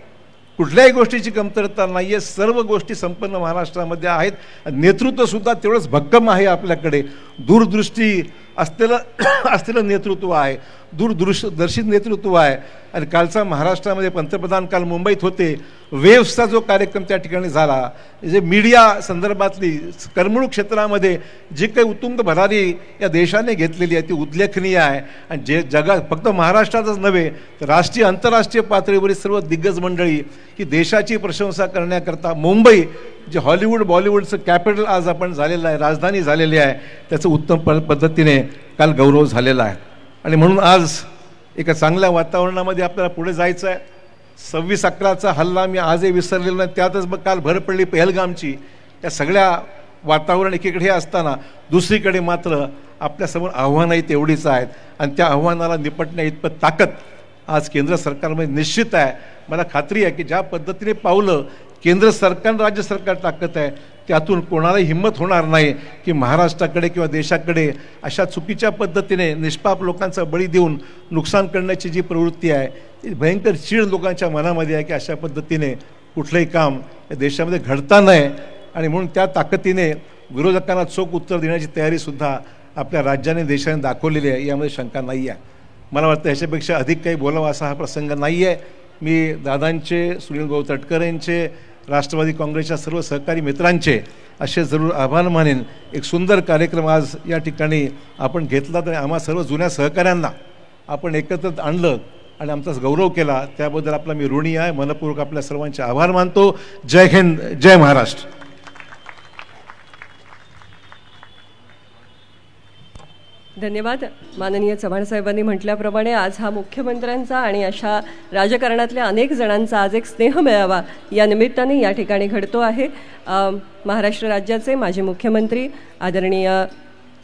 कुठल्याही गोष्टीची कमतरता नाही आहे. सर्व गोष्टी संपन्न महाराष्ट्रामध्ये आहेत. नेतृत्वसुद्धा तेवढंच भक्कम आहे आपल्याकडे. दूरदृष्टी असलेलं नेतृत्व आहे, दूरदर्शित नेतृत्व आहे. आणि कालचा महाराष्ट्रामध्ये पंतप्रधान काल मुंबईत होते, वेव्सचा जो कार्यक्रम त्या ठिकाणी झाला, जे मीडिया संदर्भातली करमणूक क्षेत्रामध्ये जी काही उत्तुंग भरारी या देशाने घेतलेली आहे ती उल्लेखनीय आहे. आणि जे जगात फक्त महाराष्ट्रातच नव्हे तर राष्ट्रीय आंतरराष्ट्रीय पातळीवरील सर्व दिग्गज मंडळी ही देशाची प्रशंसा करण्याकरता मुंबई जे हॉलिवूड बॉलिवूडचं कॅपिटल आज आपण झालेलं आहे, राजधानी झालेली आहे, त्याचं उत्तम पद्धतीने काल गौरव झालेला आहे. आणि म्हणून आज एका चांगल्या वातावरणामध्ये आपल्याला पुढे जायचं आहे. 26/11चा हल्ला मी आजही विसरलेलो नाही. त्यातच मग काल भर पडली पहलगामची. त्या सगळ्या वातावरण एकीकडे असताना दुसरीकडे मात्र आपल्यासमोर आव्हानंही तेवढीच आहेत आणि त्या आव्हानाला निपटण्या इतपत ताकद आज केंद्र सरकारमध्ये निश्चित आहे. मला खात्री आहे की ज्या पद्धतीने पावलं केंद्र सरकार राज्य सरकार टाकत आहे त्यातून कोणालाही हिंमत होणार नाही की महाराष्ट्राकडे किंवा देशाकडे अशा चुकीच्या पद्धतीने निष्पाप लोकांचा बळी देऊन नुकसान करण्याची जी प्रवृत्ती आहे ती भयंकर चीड लोकांच्या मनामध्ये आहे की अशा पद्धतीने कुठलंही काम या देशामध्ये घडता नये. आणि म्हणून त्या ताकदीने विरोधकांना चोख उत्तर देण्याची तयारीसुद्धा आपल्या राज्याने देशाने दाखवलेली आहे, यामध्ये शंका नाही आहे. मला वाटतं ह्याच्यापेक्षा अधिक काही बोलावं असा हा प्रसंग नाही आहे. मी दादांचे, सुनील भाऊ तटकरेंचे, राष्ट्रवादी काँग्रेसच्या सर्व सहकारी मित्रांचे असे जरूर आभार मानेन. एक सुंदर कार्यक्रम आज या ठिकाणी आपण घेतला तर आम्हा सर्व जुन्या सहकाऱ्यांना आपण एकत्र आणलं आणि आमचा गौरव केला त्याबद्दल आपला मी ऋणी आहे. मनपूर्वक आपल्या सर्वांचे आभार मानतो. जय हिंद, जय महाराष्ट्र. धन्यवाद. माननीय चव्हाण साहेबांनी म्हटल्याप्रमाणे आज हा मुख्यमंत्र्यांचा आणि अशा राजकारणातल्या अनेक जणांचा आज एक स्नेह मेळावा या निमित्ताने या ठिकाणी घडतो आहे. महाराष्ट्र राज्याचे माजी मुख्यमंत्री आदरणीय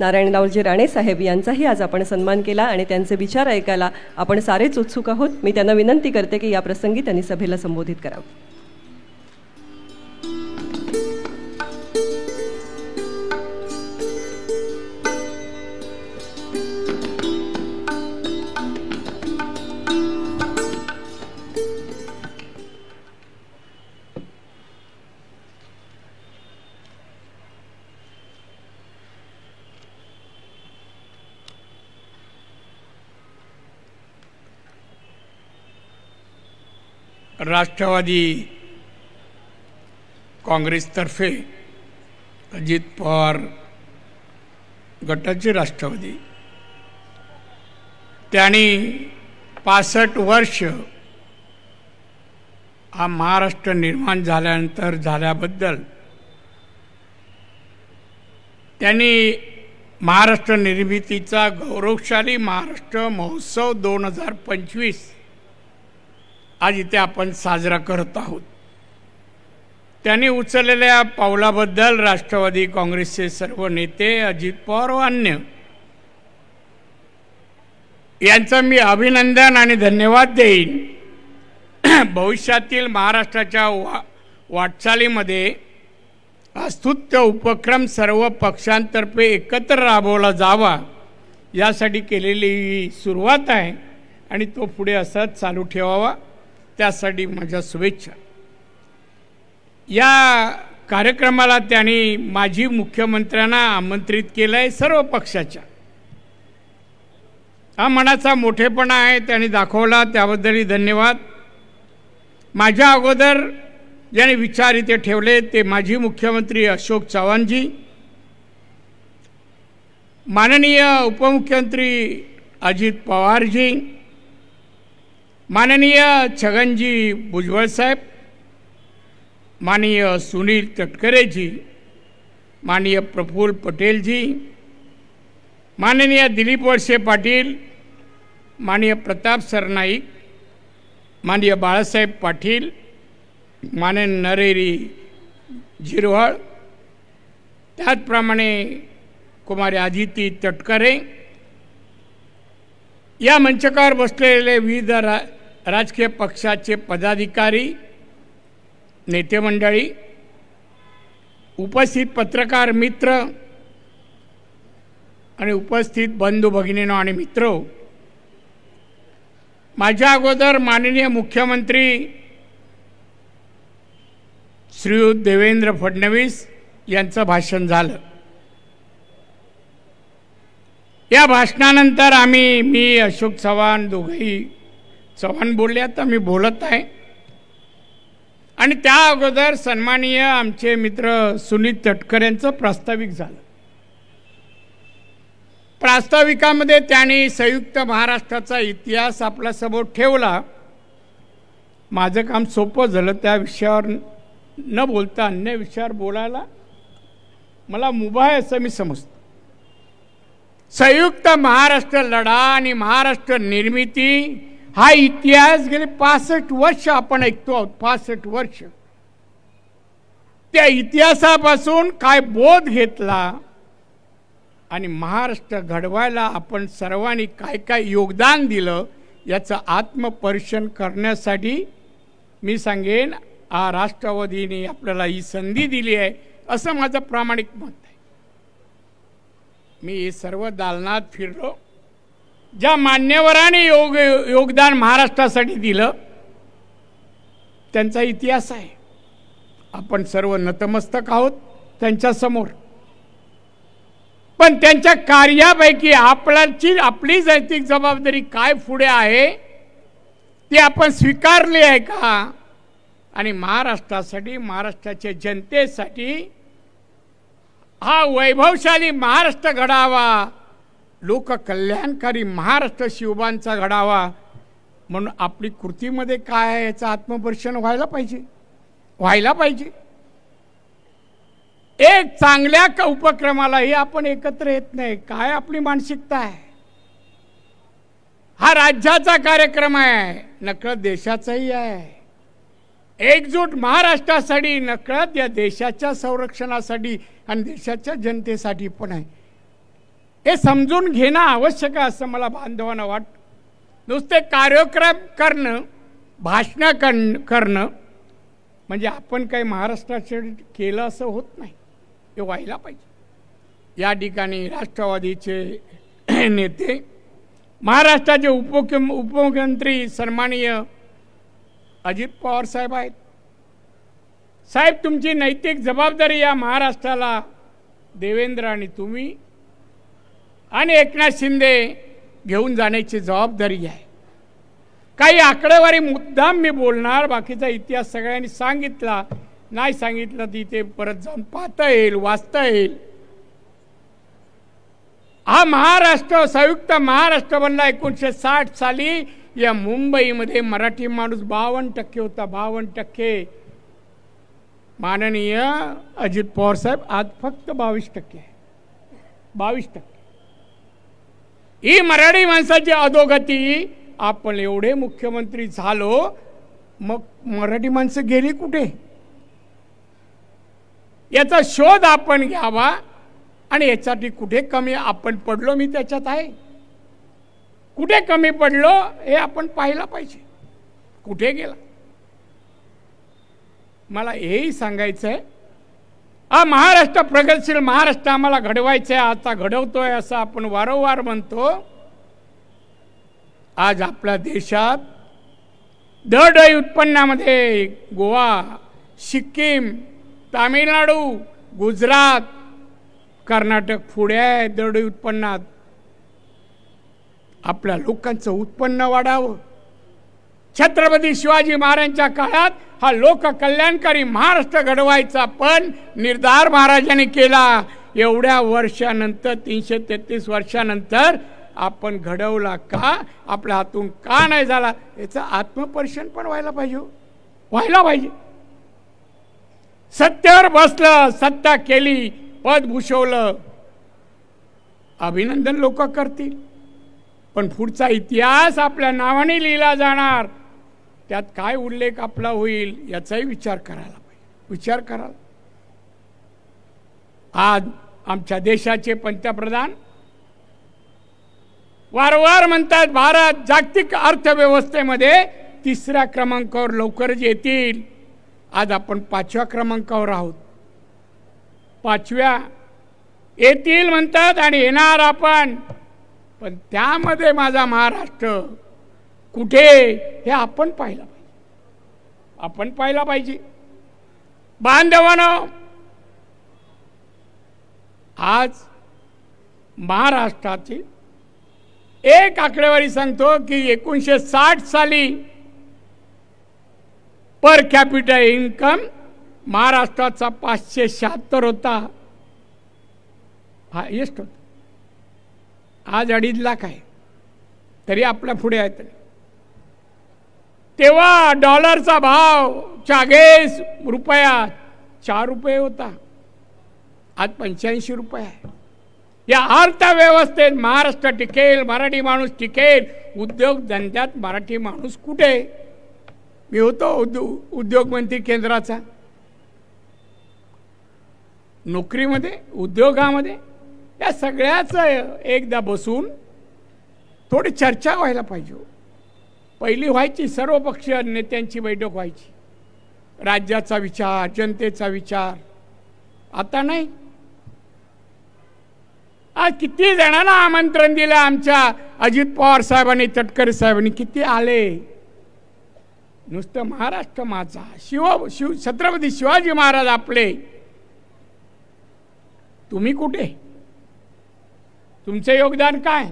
नारायणरावजी राणे साहेब यांचाही आज आपण सन्मान केला आणि त्यांचे विचार ऐकायला आपण सारेच उत्सुक आहोत. मी त्यांना विनंती करते की या प्रसंगी त्यांनी सभेला संबोधित करावं. राष्ट्रवादी काँग्रेसतर्फे अजित पवार गटाचे राष्ट्रवादी त्यांनी 65 वर्ष हा महाराष्ट्र निर्माण झाल्यानंतर झाल्याबद्दल त्यांनी महाराष्ट्र निर्मितीचा गौरवशाली महाराष्ट्र महोत्सव 2025 आज इथे आपण साजरा करत आहोत। त्यांनी उचललेल्या पावलाबद्दल राष्ट्रवादी काँग्रेसचे सर्व नेते अजित पवार व अन्य यांचं मी अभिनंदन आणि धन्यवाद देईन। भविष्यातील महाराष्ट्राच्या वाटचालीमध्ये स्तुत्य उपक्रम सर्व पक्षांतर्फे एकत्र राबवला जावा यासाठी केलेली ही सुरुवात आहे आणि तो पुढे असाच चालू ठेवावा त्यासाठी माझ्या शुभेच्छा। या कार्यक्रमाला त्यांनी माजी मुख्यमंत्र्यांना आमंत्रित केलं आहे सर्व पक्षाच्या। हा मनाचा मोठेपणा आहे त्यांनी दाखवला त्याबद्दलही धन्यवाद। माझ्या अगोदर ज्यांनी विचार इथे ठेवले ते माजी मुख्यमंत्री अशोक चव्हाणजी, माननीय उपमुख्यमंत्री अजित पवारजी, माननीय छगनजी भुजबळ साहेब, माननीय सुनील तटकरेजी, माननीय प्रफुल्ल पटेलजी, माननीय दिलीप वळसे पाटील, माननीय प्रताप सरनाईक, माननीय बाळासाहेब पाटील, माननीय नरेरी झिरवाळ, त्याचप्रमाणे कुमारी आदिती तटकरे, या मंचकावर बसलेले विविध राजकीय पक्षाचे पदाधिकारी, नेते मंडळी, उपस्थित पत्रकार मित्र आणि उपस्थित बंधू भगिनींनो आणि मित्र, माझ्या अगोदर माननीय मुख्यमंत्री श्रीयुत देवेंद्र फडणवीस यांचं भाषण झालं। या भाषणानंतर मी अशोक चव्हाण दोघेही चव्हाण बोलले, आता मी बोलत आहे आणि त्या अगोदर सन्माननीय आमचे मित्र सुनील तटकरे यांचं प्रास्ताविक झालं। प्रास्ताविकामध्ये त्यांनी संयुक्त महाराष्ट्राचा इतिहास आपल्यासमोर ठेवला। माझं काम सोपं झालं, त्या विषयावर न बोलता अन्य विषयावर बोलायला मला मुभा आहे असं मी समजतो। संयुक्त महाराष्ट्र लढा आणि महाराष्ट्र निर्मिती हा इतिहास गेले 65 वर्ष आपण ऐकतो आहोत। 65 वर्ष त्या इतिहासापासून काय बोध घेतला आणि महाराष्ट्र घडवायला आपण सर्वांनी काय काय योगदान दिलं याचं आत्मपरीक्षण करण्यासाठी मी सांगेन राष्ट्रवादीने आपल्याला ही संधी दिली आहे असं माझं प्रामाणिक मत आहे। मी सर्व दालनात फिरलो, ज्या मान्यवरांनी योगदान महाराष्ट्रासाठी दिलं त्यांचा इतिहास आहे। आपण सर्व नतमस्तक आहोत त्यांच्यासमोर, पण त्यांच्या कार्यापैकी आपली नैतिक जबाबदारी काय पुढे आहे ती आपण स्वीकारली आहे का? आणि महाराष्ट्रासाठी, महाराष्ट्राच्या जनतेसाठी हा वैभवशाली महाराष्ट्र घडावा, लोककल्याणकारी महाराष्ट्र शिवबांचा घडावा म्हणून आपली कृतीमध्ये काय आहे याचं आत्मपरीक्षण व्हायला पाहिजे। एक चांगल्या उपक्रमालाही आपण एकत्र येत नाही, काय आपली मानसिकता आहे? हा राज्याचा कार्यक्रम आहे, नकळत देशाचाही आहे। एकजूट महाराष्ट्रासाठी, नकळत या देशाच्या संरक्षणासाठी आणि देशाच्या जनतेसाठी पण आहे। हे समजून घेणं आवश्यक आहे असं मला बांधवांना वाटतं। नुसते कार्यक्रम करणं, भाषणं करणं म्हणजे आपण काही महाराष्ट्रासाठी केलं असं होत नाही, हे व्हायला पाहिजे। या ठिकाणी राष्ट्रवादीचे नेते, महाराष्ट्राचे उपमुख्यमंत्री सन्माननीय अजित पवार साहेब आहेत। साहेब, तुमची नैतिक जबाबदारी या महाराष्ट्राला देवेंद्र आणि तुम्ही आणि एकनाथ शिंदे घेऊन जाण्याची जबाबदारी आहे। काही आकडेवारी मुद्दाम मी बोलणार, बाकीचा इतिहास सगळ्यांनी सांगितला, नाही सांगितलं ती ते परत जाऊन पाहता येईल, वाचता येईल. हा महाराष्ट्र संयुक्त महाराष्ट्र बनला 1960 साली. या मुंबईमध्ये मराठी माणूस 52% होता, 52%. माननीय अजित पवार साहेब आज फक्त 22% आहे, 22%. ही मराठी माणसाची अधोगती. आपण एवढे मुख्यमंत्री झालो, मग मराठी माणसं गेली कुठे याचा शोध आपण घ्यावा. आणि यासाठी कुठे कमी आपण पडलो, मी त्याच्यात आहे, कुठे कमी पडलो हे आपण पाहिलं पाहिजे, कुठे गेला. मला हेही सांगायचं आहे, हा महाराष्ट्र प्रगतशील महाराष्ट्र आम्हाला घडवायचं आहे, आता घडवतोय असं आपण वारंवार म्हणतो. आज आपल्या देशात दरडोई उत्पन्नामध्ये गोवा, सिक्कीम, तामिळनाडू, गुजरात, कर्नाटक पुढे आहे दरडोई उत्पन्नात. आपल्या लोकांचं उत्पन्न वाढावं. छत्रपती शिवाजी महाराजांच्या काळात हा लोककल्याणकारी महाराष्ट्र घडवायचा पण निर्धार महाराजांनी केला. एवढ्या वर्षानंतर 333 वर्षानंतर आपण घडवला का, आपल्या हातून का नाही झाला याचं आत्मपरीक्षण पण व्हायला पाहिजे, व्हायला पाहिजे. सत्तेवर बसलं, सत्ता केली, पद भूषवलं, अभिनंदन लोक करतील, पण पुढचा इतिहास आपल्या नावाने लिहिला जाणार. त्यात काय उल्लेख आपला होईल याचाही विचार करायला पाहिजे, विचार करायला. आज आमच्या देशाचे पंतप्रधान वारंवार म्हणतात भारत जागतिक अर्थव्यवस्थेमध्ये 3ऱ्या क्रमांकावर लवकरच येतील. आज आपण 5व्या क्रमांकावर आहोत. 5व्या येतील म्हणतात आणि येणार आपण, पण त्यामध्ये माझा महाराष्ट्र कुठे हे आपण पाहिलं पाहिजे, आपण पाहिलं पाहिजे. बांधवांनो, आज महाराष्ट्राची एक आकडेवारी सांगतो की 1960 साली पर कॅपिटल इन्कम महाराष्ट्राचा 576 होता, हायेस्ट होता. आज 2.5 लाख आहे, तरी आपल्या पुढे आहे. तरी तेव्हा डॉलरचा भाव 40 रुपया 4 रुपये होता, आज 85 रुपये आहे. या अर्थव्यवस्थेत महाराष्ट्र टिकेल, मराठी माणूस टिकेल. उद्योग धंद्यात मराठी माणूस कुठे? मी होतो उद्योग मंत्री केंद्राचा, नोकरीमध्ये, उद्योगामध्ये, या सगळ्याचं एकदा बसून थोडी चर्चा व्हायला पाहिजे. पहिली व्हायची सर्वपक्षीय नेत्यांची बैठक व्हायची, राज्याचा विचार, जनतेचा विचार. आता नाही. आज किती जणांना आमंत्रण दिलं आमच्या अजित पवार साहेबांनी, तटकरे साहेबांनी, किती आले. नुसतं महाराष्ट्र माझा, छत्रपती शिवाजी महाराज आपले, तुम्ही कुठे? तुमचे योगदान काय?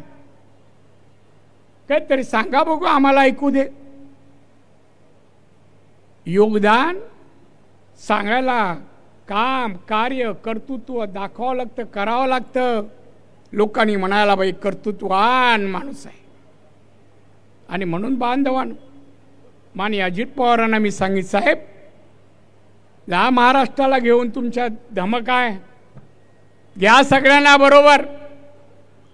काहीतरी सांगा बघू, आम्हाला ऐकू दे. योगदान सांगायला काम, कार्य, कर्तृत्व दाखवावं लागतं, करावं लागतं. लोकांनी म्हणायला बाई कर्तृत्ववान माणूस आहे. आणि म्हणून बांधवान माननीय अजित पवारांना मी सांगित, साहेब या महाराष्ट्राला घेऊन तुमच्या धमक आहे, घ्या सगळ्यांना बरोबर.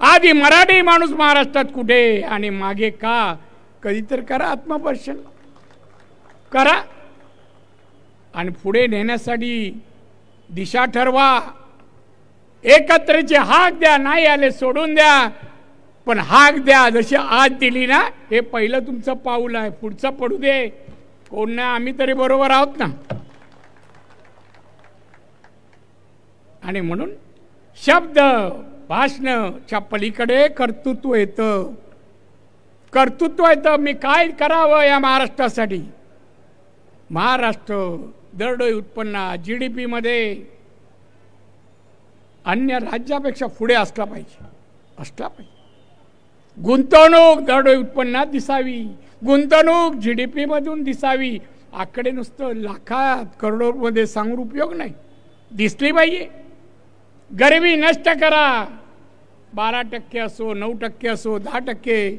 आधी मराठी माणूस महाराष्ट्रात कुठे आणि मागे का, कधीतरी करा आत्मपरीक्षण, करा आणि पुढे नेण्यासाठी दिशा ठरवा. एकत्रेची हाक द्या, नाही आले सोडून द्या, पण हाक द्या. जशी आज दिली ना, हे पहिलं तुमचं पाऊल आहे, पुढचं पडू दे. कोण नाही, आम्ही तरी बरोबर आहोत ना. आणि म्हणून शब्द भाषणाच्या पलीकडे कर्तृत्व येतं, कर्तृत्व येतं. मी काय करावं या महाराष्ट्रासाठी? महाराष्ट्र दरडोई उत्पन्नात, GDP मध्ये अन्य राज्यापेक्षा पुढे असला पाहिजे, असला पाहिजे. गुंतवणूक दरडोई उत्पन्नात दिसावी, गुंतवणूक GDP मधून दिसावी. आकडे नुसतं लाखात करोडोमध्ये सांगून उपयोग नाही, दिसली पाहिजे. गरिबी नष्ट करा, 12% असो, 9% असो, 10%.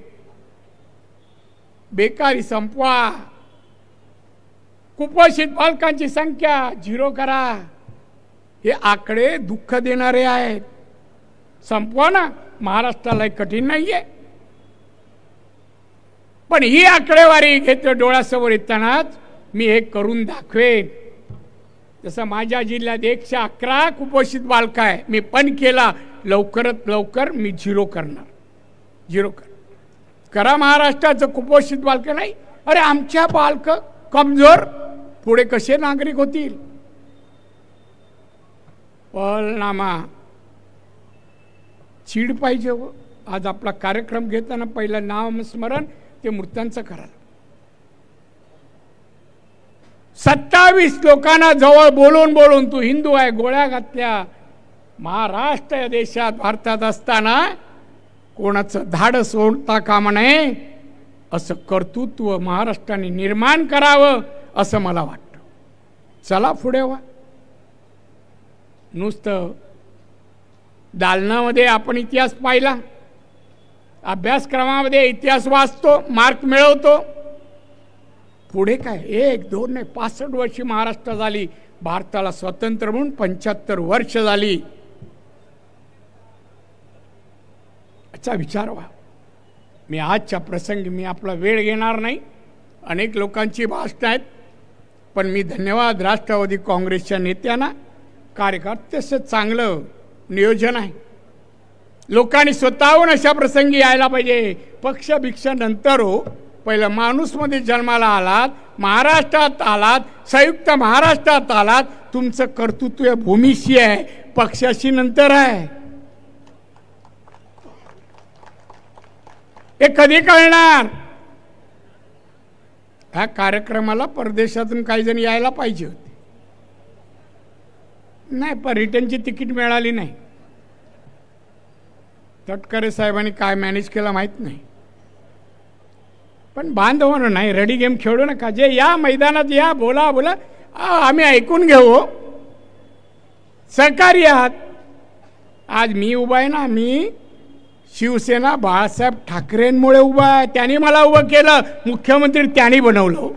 बेकारी संपवा, कुपोषित बालकांची संख्या 0 करा. हे आकडे दुःख देणारे आहेत. संपवा ना, महाराष्ट्राला कठीण नाहीये. पण ही आकडेवारी घेत डोळ्यासमोर येतानाच मी हे करून दाखवेन. जसं माझ्या जिल्ह्यात 111 कुपोषित बालक आहे, मी पण केला. लवकरात लवकर मी 0 करणार. 0 करा महाराष्ट्राचं कुपोषित बालक नाही. अरे आमच्या बालक कमजोर पुढे कसे नागरिक होतील? पलनामा चीड पाहिजे हो. आज आपला कार्यक्रम घेताना पहिलं नामस्मरण ते मृतांचं करा. 27 लोकांना जवळ बोलून बोलून तू हिंदू आहे गोळ्या घातल्या. महाराष्ट्र या देशात भारतात असताना कोणाचं धाडस सोडता कामा नये, असं कर्तृत्व महाराष्ट्राने निर्माण करावं असं मला वाटतं. चला पुढे व्हा. नुसतं दालनामध्ये आपण इतिहास पाहिला, अभ्यासक्रमामध्ये इतिहास वाचतो, मार्क मिळवतो. पुढे काय 1, 2 नाही, 65 वर्षी महाराष्ट्र झाली. भारताला स्वतंत्र म्हणून 75 वर्ष झाली. अच्छा विचार व्हा. मी आजच्या प्रसंगी मी आपला वेळ घेणार नाही. अनेक लोकांची भाषणं आहेत, पण मी धन्यवाद राष्ट्रवादी काँग्रेसच्या नेत्यांना, कार्यकर्त्याचं चांगलं नियोजन आहे. लोकांनी स्वतःहून अशा प्रसंगी यायला पाहिजे. पक्ष भिक्षा नंतर हो, पहिलं माणूसमध्ये जन्माला आलात, महाराष्ट्रात आलात, संयुक्त महाराष्ट्रात आलात. तुमचं कर्तृत्व भूमीशी आहे, पक्षाशी नंतर आहे. हे कधी कळणार? ह्या कार्यक्रमाला परदेशातून काही जण यायला पाहिजे होते, नाही पण रिटर्नची तिकीट मिळाली नाही. तटकरे साहेबांनी काय मॅनेज केलं माहीत नाही. पण बांधवानं नाही, रेडी गेम खेळू नका. जे या मैदानात या, बोला बोला, आम्ही ऐकून घेऊ. सहकारी आहात. आज मी उभा आहे ना, मी शिवसेना बाळासाहेब ठाकरेंमुळे उभा आहे. त्यांनी मला उभं केलं. मुख्यमंत्री त्यांनी बनवलं.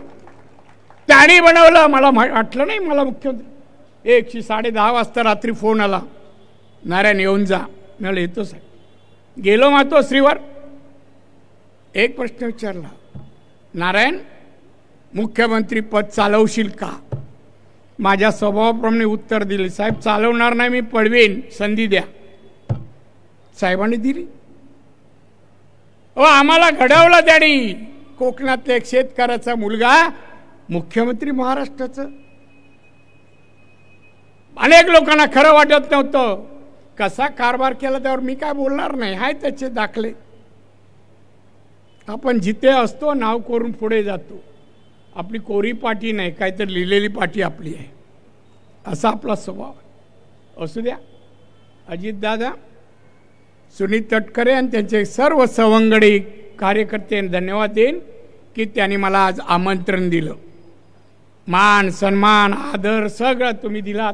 मला वाटलं नाही मला मुख्यमंत्री. 10:10 वाजता रात्री फोन आला, नारायण येऊन जा. मला येतो साहेब. गेलो मातोश्रीवर. एक प्रश्न विचारला, नारायण मुख्यमंत्री पद चालवशील का? माझ्या स्वभावाप्रमाणे उत्तर दिले, साहेब चालवणार नाही, मी पळवेन, संधी द्या. साहेबांनी दिली. आम्हाला घडवलं त्यांनी. कोकणातल्या एक शेतकऱ्याचा मुलगा मुख्यमंत्री महाराष्ट्राचं. अनेक लोकांना खरं वाटत नव्हतं. कसा कारभार केला त्यावर मी काय बोलणार नाही, हाय त्याचे दाखले. आपण जिथे असतो नाव करून पुढे जातो. आपली कोरी पाटी नाही, काहीतरी लिहिलेली पाटी आपली आहे, असा आपला स्वभाव आहे. असू द्या. अजितदादा, सुनील तटकरे आणि त्यांचे सर्व सवंगडी कार्यकर्त्यांना धन्यवाद देईन की त्यांनी मला आज आमंत्रण दिलं. मान सन्मान आदर सगळं तुम्ही दिलात,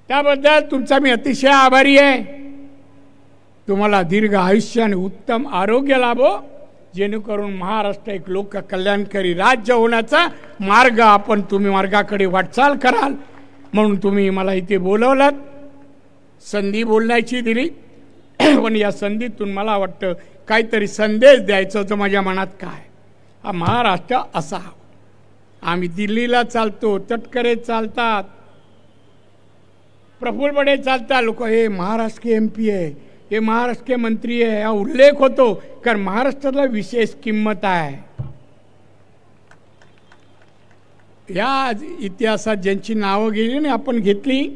त्याबद्दल तुमचा मी अतिशय आभारी आहे. तुम्हाला दीर्घ आयुष्य आणि उत्तम आरोग्य लाभो, जेणेकरून महाराष्ट्र एक लोक कल्याणकारी राज्य होण्याचा मार्ग तुम्ही मार्गाकडे वाटचाल कराल. म्हणून तुम्ही मला इथे बोलवलात, संधी बोलण्याची दिली. पण या संधीतून मला वाटतं काहीतरी संदेश द्यायचा होता माझ्या मनात. काय हा महाराष्ट्र असा. आम्ही दिल्लीला चालतो, तटकरे चालतात, प्रफुल्ल बडे चालतात, लोक हे महाराष्ट्र के MP आहे, हे महाराष्ट्र के मंत्री आहे, हा उल्लेख होतो. कारण महाराष्ट्राला विशेष किंमत आहे. या इतिहासात ज्यांची नावं गेली ना आपण घेतली,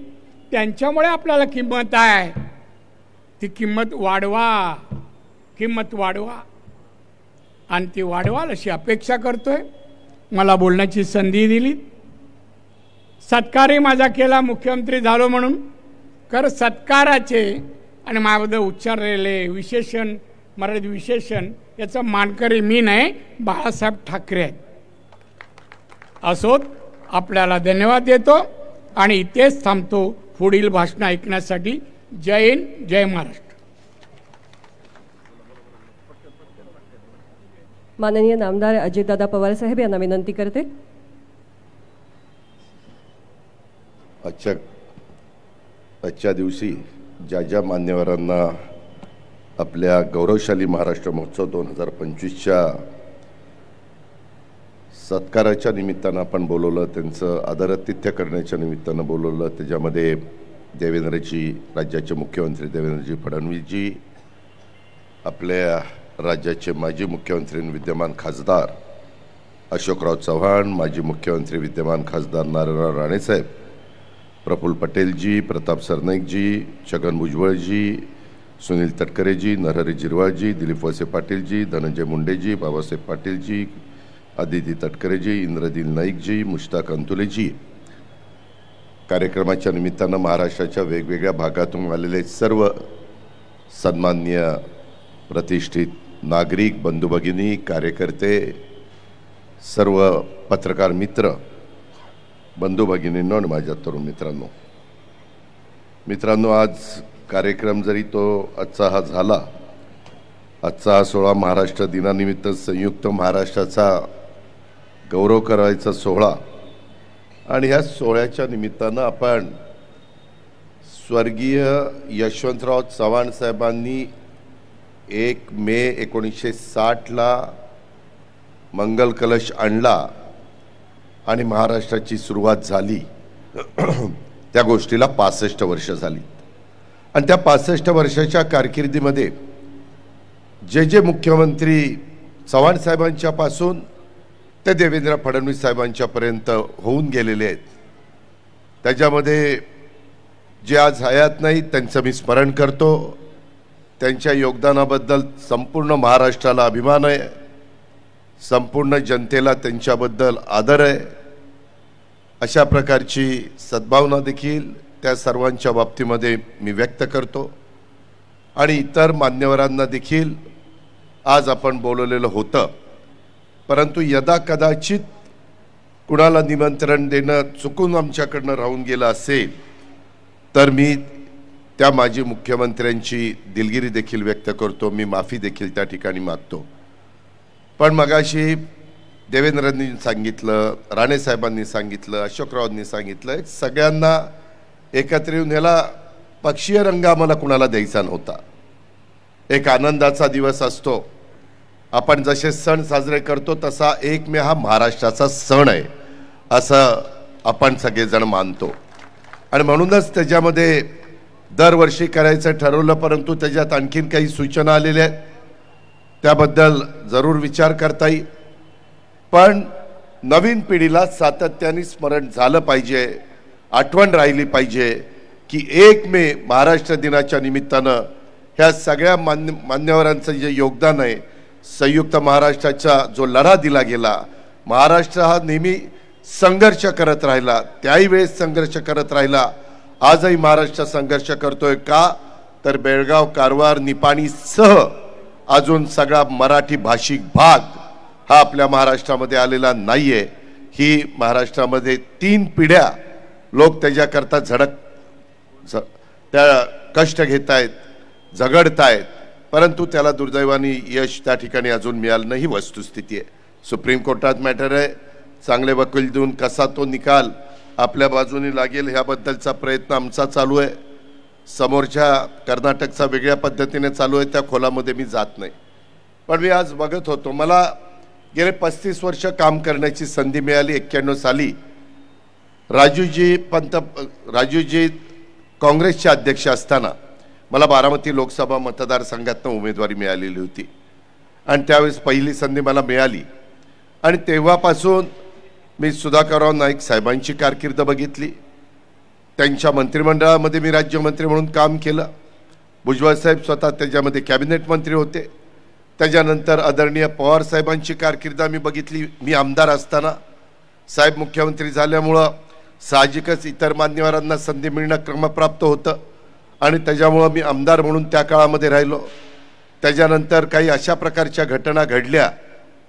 त्यांच्यामुळे आपल्याला किंमत आहे. ती किंमत वाढवा, किंमत वाढवा, आणि ती वाढवाल अशी अपेक्षा करतोय. मला बोलण्याची संधी दिली, सत्कारही माझा केला मुख्यमंत्री झालो म्हणून. खरं सत्काराचे आणि माझ्याबद्दल उच्चारलेले विशेषण, मराठी विशेषण याचा मानकरी मी नाही, बाळासाहेब ठाकरे आहेत. असोत, आपल्याला धन्यवाद देतो आणि इथेच थांबतो पुढील भाषण ऐकण्यासाठी. जय हिंद, जय महाराष्ट्र. माननीय नामदार अजितदादा पवार साहेब यांना विनंती करते. आजच्या दिवशी ज्या मान्यवरांना आपल्या गौरवशाली महाराष्ट्र महोत्सव 2025च्या सत्काराच्या निमित्तानं आपण बोलवलं, त्यांचं आदरातिथ्य करण्याच्या निमित्तानं बोलवलं. त्याच्यामध्ये देवेंद्रजी, राज्याचे मुख्यमंत्री देवेंद्रजी फडणवीसजी, आपल्या राज्याचे माजी मुख्यमंत्री विद्यमान खासदार अशोकराव चव्हाण, माजी मुख्यमंत्री विद्यमान खासदार नारायणराव राणेसाहेब, प्रफुल्ल पटेलजी, प्रताप सरनाईकजी, छगन भुजबळजी, सुनील तटकरेजी, नरहरी झिरवाळजी, दिलीप वळसे पाटीलजी, धनंजय मुंडेजी, बाबासाहेब पाटीलजी, आदिती तटकरेजी, इंद्रनील नाईकजी, मुश्ताक अंतुलेजी, कार्यक्रमाच्या निमित्तानं महाराष्ट्राच्या वेगवेगळ्या भागातून आलेले सर्व सन्माननीय प्रतिष्ठित नागरिक, बंधू भगिनी, कार्यकर्ते, सर्व पत्रकार मित्र, बंधू भगिनींनो आणि माझ्या तरुण मित्रांनो, आज कार्यक्रम जरी तो आजचा हा झाला, आजचा 16 महाराष्ट्र दिनानिमित्त संयुक्त महाराष्ट्राचा गौरव करायचा सोहळा, आणि ह्या सोहळ्याच्या निमित्तानं आपण स्वर्गीय यशवंतराव चव्हाण साहेबांनी 1 मे 1960ला मंगल कलश आणला आणि महाराष्ट्राची सुरुवात झाली. त्या गोष्टीला 65 वर्ष झाली. आणि त्या 65 वर्षाच्या कारकिर्दीमध्ये जे मुख्यमंत्री चव्हाण साहेबांच्या पासून ते देवेंद्र फडणवीस साहेबांच्यापर्यंत होऊन गेलेले आहेत, त्याच्यामध्ये जे आज हयात नाही त्यांचं मी स्मरण करतो. त्यांच्या योगदानाबद्दल संपूर्ण महाराष्ट्राला अभिमान आहे, संपूर्ण जनतेला त्यांच्याबद्दल आदर आहे. अशा प्रकारची सद्भावना देखील त्या सर्वांच्या बाबतीमध्ये मी व्यक्त करतो. आणि इतर मान्यवरांना देखील आज आपण बोलवलेलं होतं, परंतु यदा कदाचित कुणाला निमंत्रण देणं चुकून आमच्याकडनं राहून गेलं असेल तर मी त्या माजी मुख्यमंत्र्यांची दिलगिरी देखील व्यक्त करतो, मी माफी देखील त्या ठिकाणी मागतो. पण मगाशी देवेंद्रांनी सांगितलं, राणेसाहेबांनी सांगितलं, अशोकरावांनी सांगितलं, सगळ्यांना एकत्र येऊन ह्याला पक्षीय रंग आम्हाला कुणाला द्यायचा नव्हता. एक आनंदाचा दिवस असतो. आपण जसे सण साजरे करतो तसा 1 मे हा महाराष्ट्राचा सण आहे असं आपण सगळेजण मानतो. आणि म्हणूनच त्याच्यामध्ये दरवर्षी करायचं ठरवलं, परंतु त्याच्यात आणखीन काही सूचना आलेल्या आहेत, त्याबद्दल जरूर विचार करता येईल. पण नवीन पिढीला सातत्याने स्मरण झालं पाहिजे, आठवण राहिली पाहिजे की 1 मे महाराष्ट्र दिनाच्या निमित्तानं ह्या सगळ्या मान्यवरांचं जे योगदान आहे, संयुक्त महाराष्ट्राचा जो लढा दिला गेला, महाराष्ट्र हा नेहमी संघर्ष करत राहिला, त्याही वेळेस संघर्ष करत राहिला. आजही महाराष्ट्र संघर्ष करतोय का तर बेळगाव, कारवार, निपाणी सह अजून सगळा मराठी भाषिक भाग हा आपल्या महाराष्ट्रामध्ये आलेला नाहीये. ही महाराष्ट्रामध्ये 3 पिढ्या लोक त्याच्याकरता त्या कष्ट घेत आहेत, झगडतायत, परंतु त्याला दुर्दैवाने यश त्या ठिकाणी अजून मिळालं नाही. वस्तुस्थिती आहे. सुप्रीम कोर्टात मॅटर आहे. चांगले वकील देऊन कसा तो निकाल आपल्या बाजूने लागेल ह्याबद्दलचा प्रयत्न आमचा चालू आहे. समोरच्या कर्नाटकचा वेगळ्या पद्धतीने चालू आहे, त्या खोलामध्ये मी जात नाही. पण मी आज बघत होतो, मला गेले 35 वर्ष काम करण्याची संधी मिळाली. 91 साली राजूजी काँग्रेसचे अध्यक्ष असताना मला बारामती लोकसभा मतदारसंघातून उमेदवारी मिळालेली होती आणि त्यावेळेस पहिली संधी मला मिळाली. आणि तेव्हापासून मी सुधाकरराव नाईक साहेबांची कारकीर्द बघितली. त्यांच्या मंत्रिमंडळामध्ये मी राज्यमंत्री म्हणून काम केलं. भुजबळ साहेब स्वतः त्याच्यामध्ये कॅबिनेट मंत्री होते. त्याच्यानंतर आदरणीय पवार साहेबांची कारकीर्द मी बघितली. मी आमदार असताना साहेब मुख्यमंत्री झाल्यामुळं साहजिकच इतर मान्यवरांना संधी मिळणं क्रमप्राप्त होतं आणि त्याच्यामुळं मी आमदार म्हणून त्या काळामध्ये राहिलो. त्याच्यानंतर काही अशा प्रकारच्या घटना घडल्या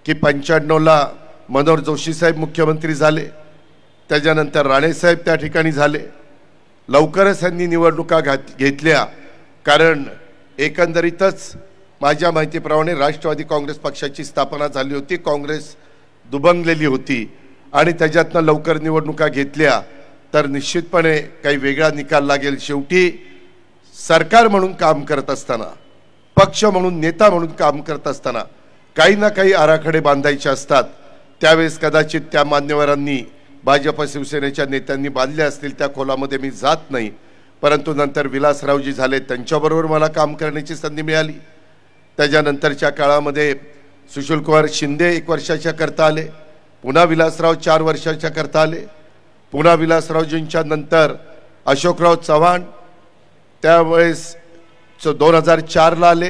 की 95ला मनोहर जोशी साहेब मुख्यमंत्री झाले, त्याच्यानंतर राणेसाहेब त्या ठिकाणी झाले. लवकरच यांनी निवडणुका घेतल्या, कारण एकंदरीतच माझ्या माहितीप्रमाणे राष्ट्रवादी काँग्रेस पक्षाची स्थापना झाली होती, काँग्रेस दुभंगलेली होती आणि त्याच्यातनं लवकर निवडणुका घेतल्या तर निश्चितपणे काही वेगळा निकाल लागेल. शेवटी सरकार म्हणून काम करत असताना, पक्ष म्हणून, नेता म्हणून काम करत असताना काही ना काही आराखडे बांधायचे असतात. त्यावेळेस कदाचित त्या मान्यवरांनी, भाजप शिवसेनेच्या नेत्यांनी बांधले असतील, त्या खोलामध्ये मी जात नाही. परंतु नंतर विलासरावजी झाले, त्यांच्याबरोबर मला काम करण्याची संधी मिळाली. त्याच्यानंतरच्या काळामध्ये सुशीलकुमार शिंदे 1 वर्षाच्या करता आले, पुन्हा विलासराव 4 वर्षाच्या करता आले, पुन्हा विलासरावजींच्या नंतर अशोकराव चव्हाण त्यावेळेस 2004ला आले,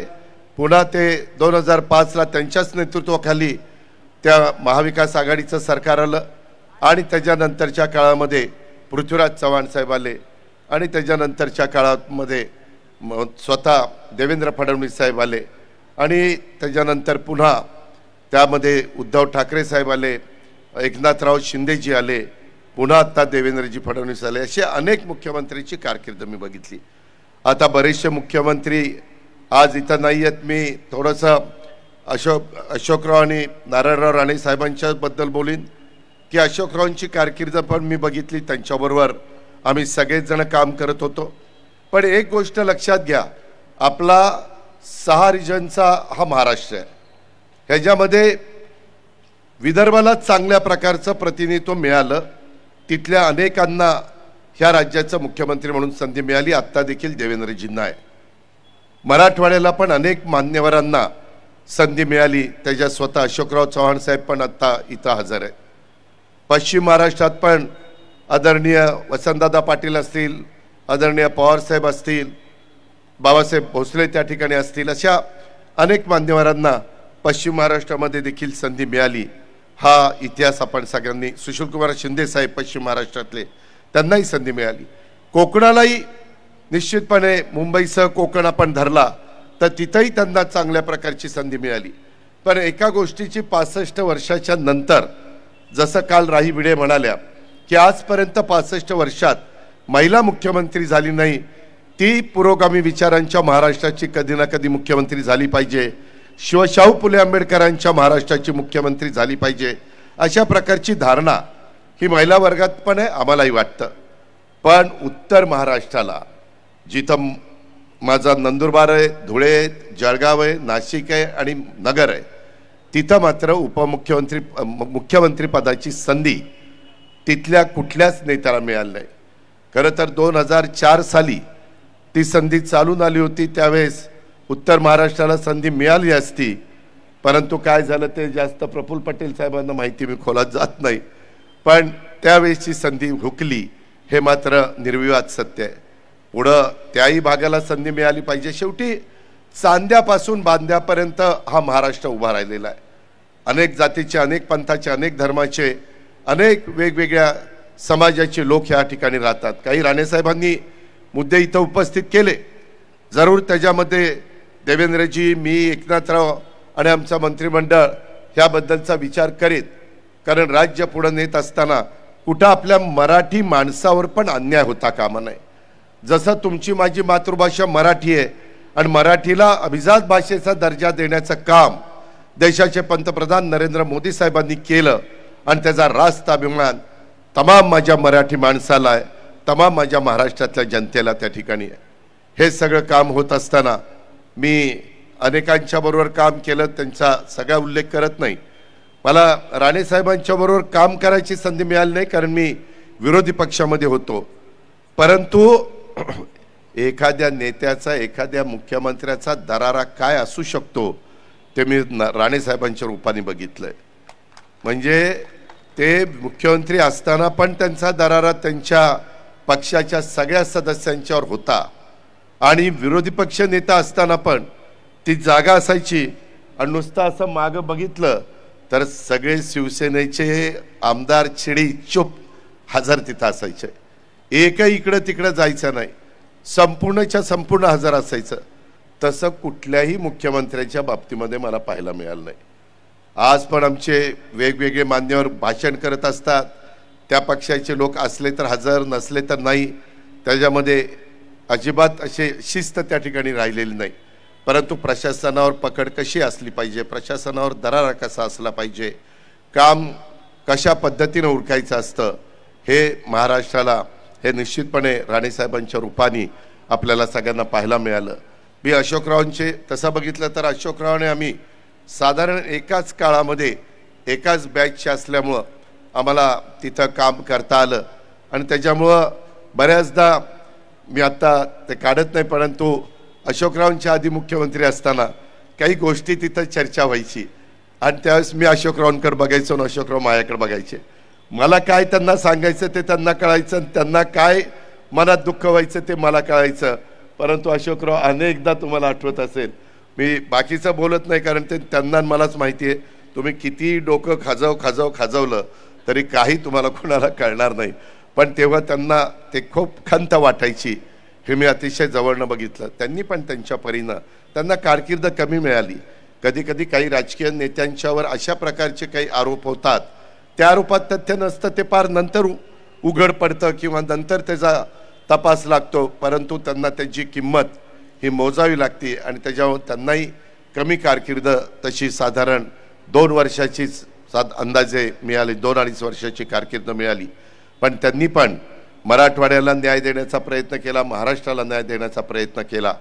पुन्हा ते 2005ला त्यांच्याच नेतृत्वाखाली त्या महाविकास आघाडीचं सरकार आलं आणि त्याच्यानंतरच्या काळामध्ये पृथ्वीराज चव्हाण साहेब आले आणि त्याच्यानंतरच्या काळामध्ये स्वतः देवेंद्र फडणवीस साहेब आले आणि त्याच्यानंतर पुन्हा त्यामध्ये उद्धव ठाकरे साहेब आले, एकनाथराव शिंदेजी आले, पुन्हा आता देवेंद्रजी फडणवीस आले. असे अनेक मुख्यमंत्र्यांची कारकीर्द मी बघितली. आता बरेचसे मुख्यमंत्री आज इथं नाही आहेत. मी थोडंसं अशोकराव आणि नारायणराव राणे साहेबांच्याबद्दल बोलीन की अशोकरावांची कारकीर्द पण मी बघितली, त्यांच्याबरोबर आम्ही सगळेच जण काम करत होतो. पण एक गोष्ट लक्षात घ्या, आपला 6 रिजनचा हा महाराष्ट्र आहे. ह्याच्यामध्ये विदर्भाला चांगल्या प्रकारचं प्रतिनिधित्व मिळालं, तिथल्या अनेकांना ह्या राज्याचं मुख्यमंत्री म्हणून संधी मिळाली. आत्ता देखील देवेंद्रजींना आहे. मराठवाड्याला पण अनेक मान्यवरांना संधी मिळाली, त्याच्या स्वतः अशोकराव चव्हाण साहेब पण आत्ता इथं हजर आहे. पश्चिम महाराष्ट्रात पण आदरणीय वसंतदादा पाटील असतील, आदरणीय पवार साहेब असतील, बाबासाहेब भोसले त्या ठिकाणी असतील, अशा अनेक मान्यवरांना पश्चिम महाराष्ट्रामध्ये देखील संधी मिळाली. हा इतिहास आपण सगळ्यांनी, सुशीलकुमार शिंदे साहेब पश्चिम महाराष्ट्रातले, त्यांनाही संधी मिळाली. कोकणालाही निश्चितपणे मुंबईसह कोकण आपण धरला तर तिथंही त्यांना चांगल्या प्रकारची संधी मिळाली. पण एका गोष्टीची 65 वर्षाच्या नंतर, जसं काल राही भिडे म्हणाल्या की आजपर्यंत 65 वर्षात महिला मुख्यमंत्री झाली नाही, ती पुरोगामी विचारांच्या महाराष्ट्राची कधी ना कधी मुख्यमंत्री झाली पाहिजे, शाहू फुले आंबेडकरांच्या महाराष्ट्राची मुख्यमंत्री झाली पाहिजे, अशा प्रकारची धारणा ही महिला वर्गात पण आहे, आम्हालाही वाटतं. पण उत्तर महाराष्ट्राला, जिथं माझा नंदुरबार आहे, धुळे आहे, जळगाव आहे, नाशिक आहे आणि नगर आहे, तिथं मात्र मुख्यमंत्री पदाची संधी तिथल्या कुठल्याच नेत्याला मिळाली नाही. खरं तर 2004 साली ती संधी चालून आली होती, त्यावेळेस उत्तर महाराष्ट्राला संधी मिळाली असती. परंतु काय झालं ते जास्त प्रफुल्ल पटेल साहेबांना माहिती, मी खोलात जात नाही. पण त्यावेळेसची संधी हुकली, हे मात्र निर्विवाद सत्य आहे. पुढं त्याही भागाला संधी मिळाली पाहिजे. शेवटी चांद्यापासून बांद्यापर्यंत हा महाराष्ट्र उभा राहिलेला आहे. अनेक जातीचे, अनेक पंथाचे, अनेक धर्माचे, अनेक वेगवेगळ्या समाजाचे लोक ह्या ठिकाणी राहतात. काही राणेसाहेबांनी मुद्दे इथं उपस्थित केले, जरूर त्याच्यामध्ये देवेंद्रजी, मी, एकनाथराव आणि आमचा मंत्रिमंडळ ह्याबद्दलचा विचार करीत. कारण राज्य पुढे नेत असताना कुठं आपल्या मराठी माणसावर पण अन्याय होता कामा नये. जसं तुमची माझी मातृभाषा मराठी आहे आणि मराठीला अभिजात भाषेचा दर्जा देण्याचं काम देशाचे पंतप्रधान नरेंद्र मोदी साहेबांनी केलं आणि त्याचा रास्त अभिमान तमाम माझ्या मराठी माणसाला आहे, तमाम माझ्या महाराष्ट्रातल्या जनतेला त्या ठिकाणी आहे. हे सगळं काम होत असताना मी अनेकांच्या बरोबर काम केलं, त्यांचा सगळा उल्लेख करत नाही. मला राणेसाहेबांच्या बरोबर काम करायची संधी मिळाली नाही, कारण मी विरोधी पक्षामध्ये होतो. परंतु एखाद्या नेत्याचा, एखाद्या मुख्यमंत्र्याचा दरारा काय असू शकतो ते मी राणेसाहेबांच्या रूपाने बघितलंय. म्हणजे ते मुख्यमंत्री असताना पण त्यांचा दरारा त्यांच्या पक्षाच्या सगळ्या सदस्यांच्यावर होता आणि विरोधी पक्ष नेता असताना पण ती जागा असायची. आणि नुसतं असं मागं बघितलं तर सगळे शिवसेनेचे आमदार चिडी चुप हजर तिथं असायचे, एकही इकडं तिकडं जायचं नाही, संपूर्णच्या संपूर्ण हजर असायचं. तसं कुठल्याही मुख्यमंत्र्यांच्या बाबतीमध्ये मला पाहायला मिळालं नाही. आज पण आमचे वेगवेगळे मान्यवर भाषण करत असतात, त्या पक्षाचे लोक असले तर हजर, नसले तर नाही. त्याच्यामध्ये अजिबात असे शिस्त त्या ठिकाणी राहिलेली नाही. परंतु प्रशासनावर पकड कशी असली पाहिजे, प्रशासनावर दरारा कसा असला पाहिजे, काम कशा पद्धतीनं उरकायचं असतं, हे महाराष्ट्राला हे निश्चितपणे राणेसाहेबांच्या रूपाने आपल्याला सगळ्यांना पाहायला मिळालं. मी अशोकरावांचे तसं बघितलं तर अशोकरावाने आम्ही साधारण एकाच काळामध्ये एकाच बॅचचे असल्यामुळं आम्हाला तिथं काम करता आलं आणि त्याच्यामुळं बऱ्याचदा मी आत्ता ते काढत नाही, परंतु अशोकरावांच्या आधी मुख्यमंत्री असताना काही गोष्टी तिथं चर्चा व्हायची आणि त्यावेळेस मी अशोकरावांकडे बघायचो आणि अशोकराव माझ्याकडे बघायचे. मला काय त्यांना सांगायचं ते त्यांना कळायचं आणि त्यांना काय मनात दुःख व्हायचं ते मला कळायचं. परंतु अशोकराव अनेकदा तुम्हाला आठवत असेल, मी बाकीचं बोलत नाही कारण ते त्यांना मलाच माहिती आहे, तुम्ही किती डोकं खाजवलं तरी काही तुम्हाला कोणाला कळणार नाही. पण तेव्हा त्यांना ते खूप खंत वाटायची, हे मी अतिशय जवळनं बघितलं. त्यांनी पण त्यांच्या परीनं त्यांना कारकीर्द कमी मिळाली. कधी कधी काही राजकीय नेत्यांच्यावर अशा प्रकारचे काही आरोप होतात, त्या आरोपात तथ्य नसतं, ते फार नंतर उघड पडतं किंवा नंतर त्याचा तपास लागतो. परंतु त्यांना त्याची किंमत ही मोजावी लागते आणि त्याच्यावर त्यांनाही कमी कारकीर्द तशी साधारण 2 वर्षाचीच अंदाजे मिळाली, 2-2.5 वर्षाची कारकीर्द मिळाली. पण त्यांनी पण मराठवाड्याला न्याय देण्याचा प्रयत्न केला, महाराष्ट्राला न्याय देण्याचा प्रयत्न केला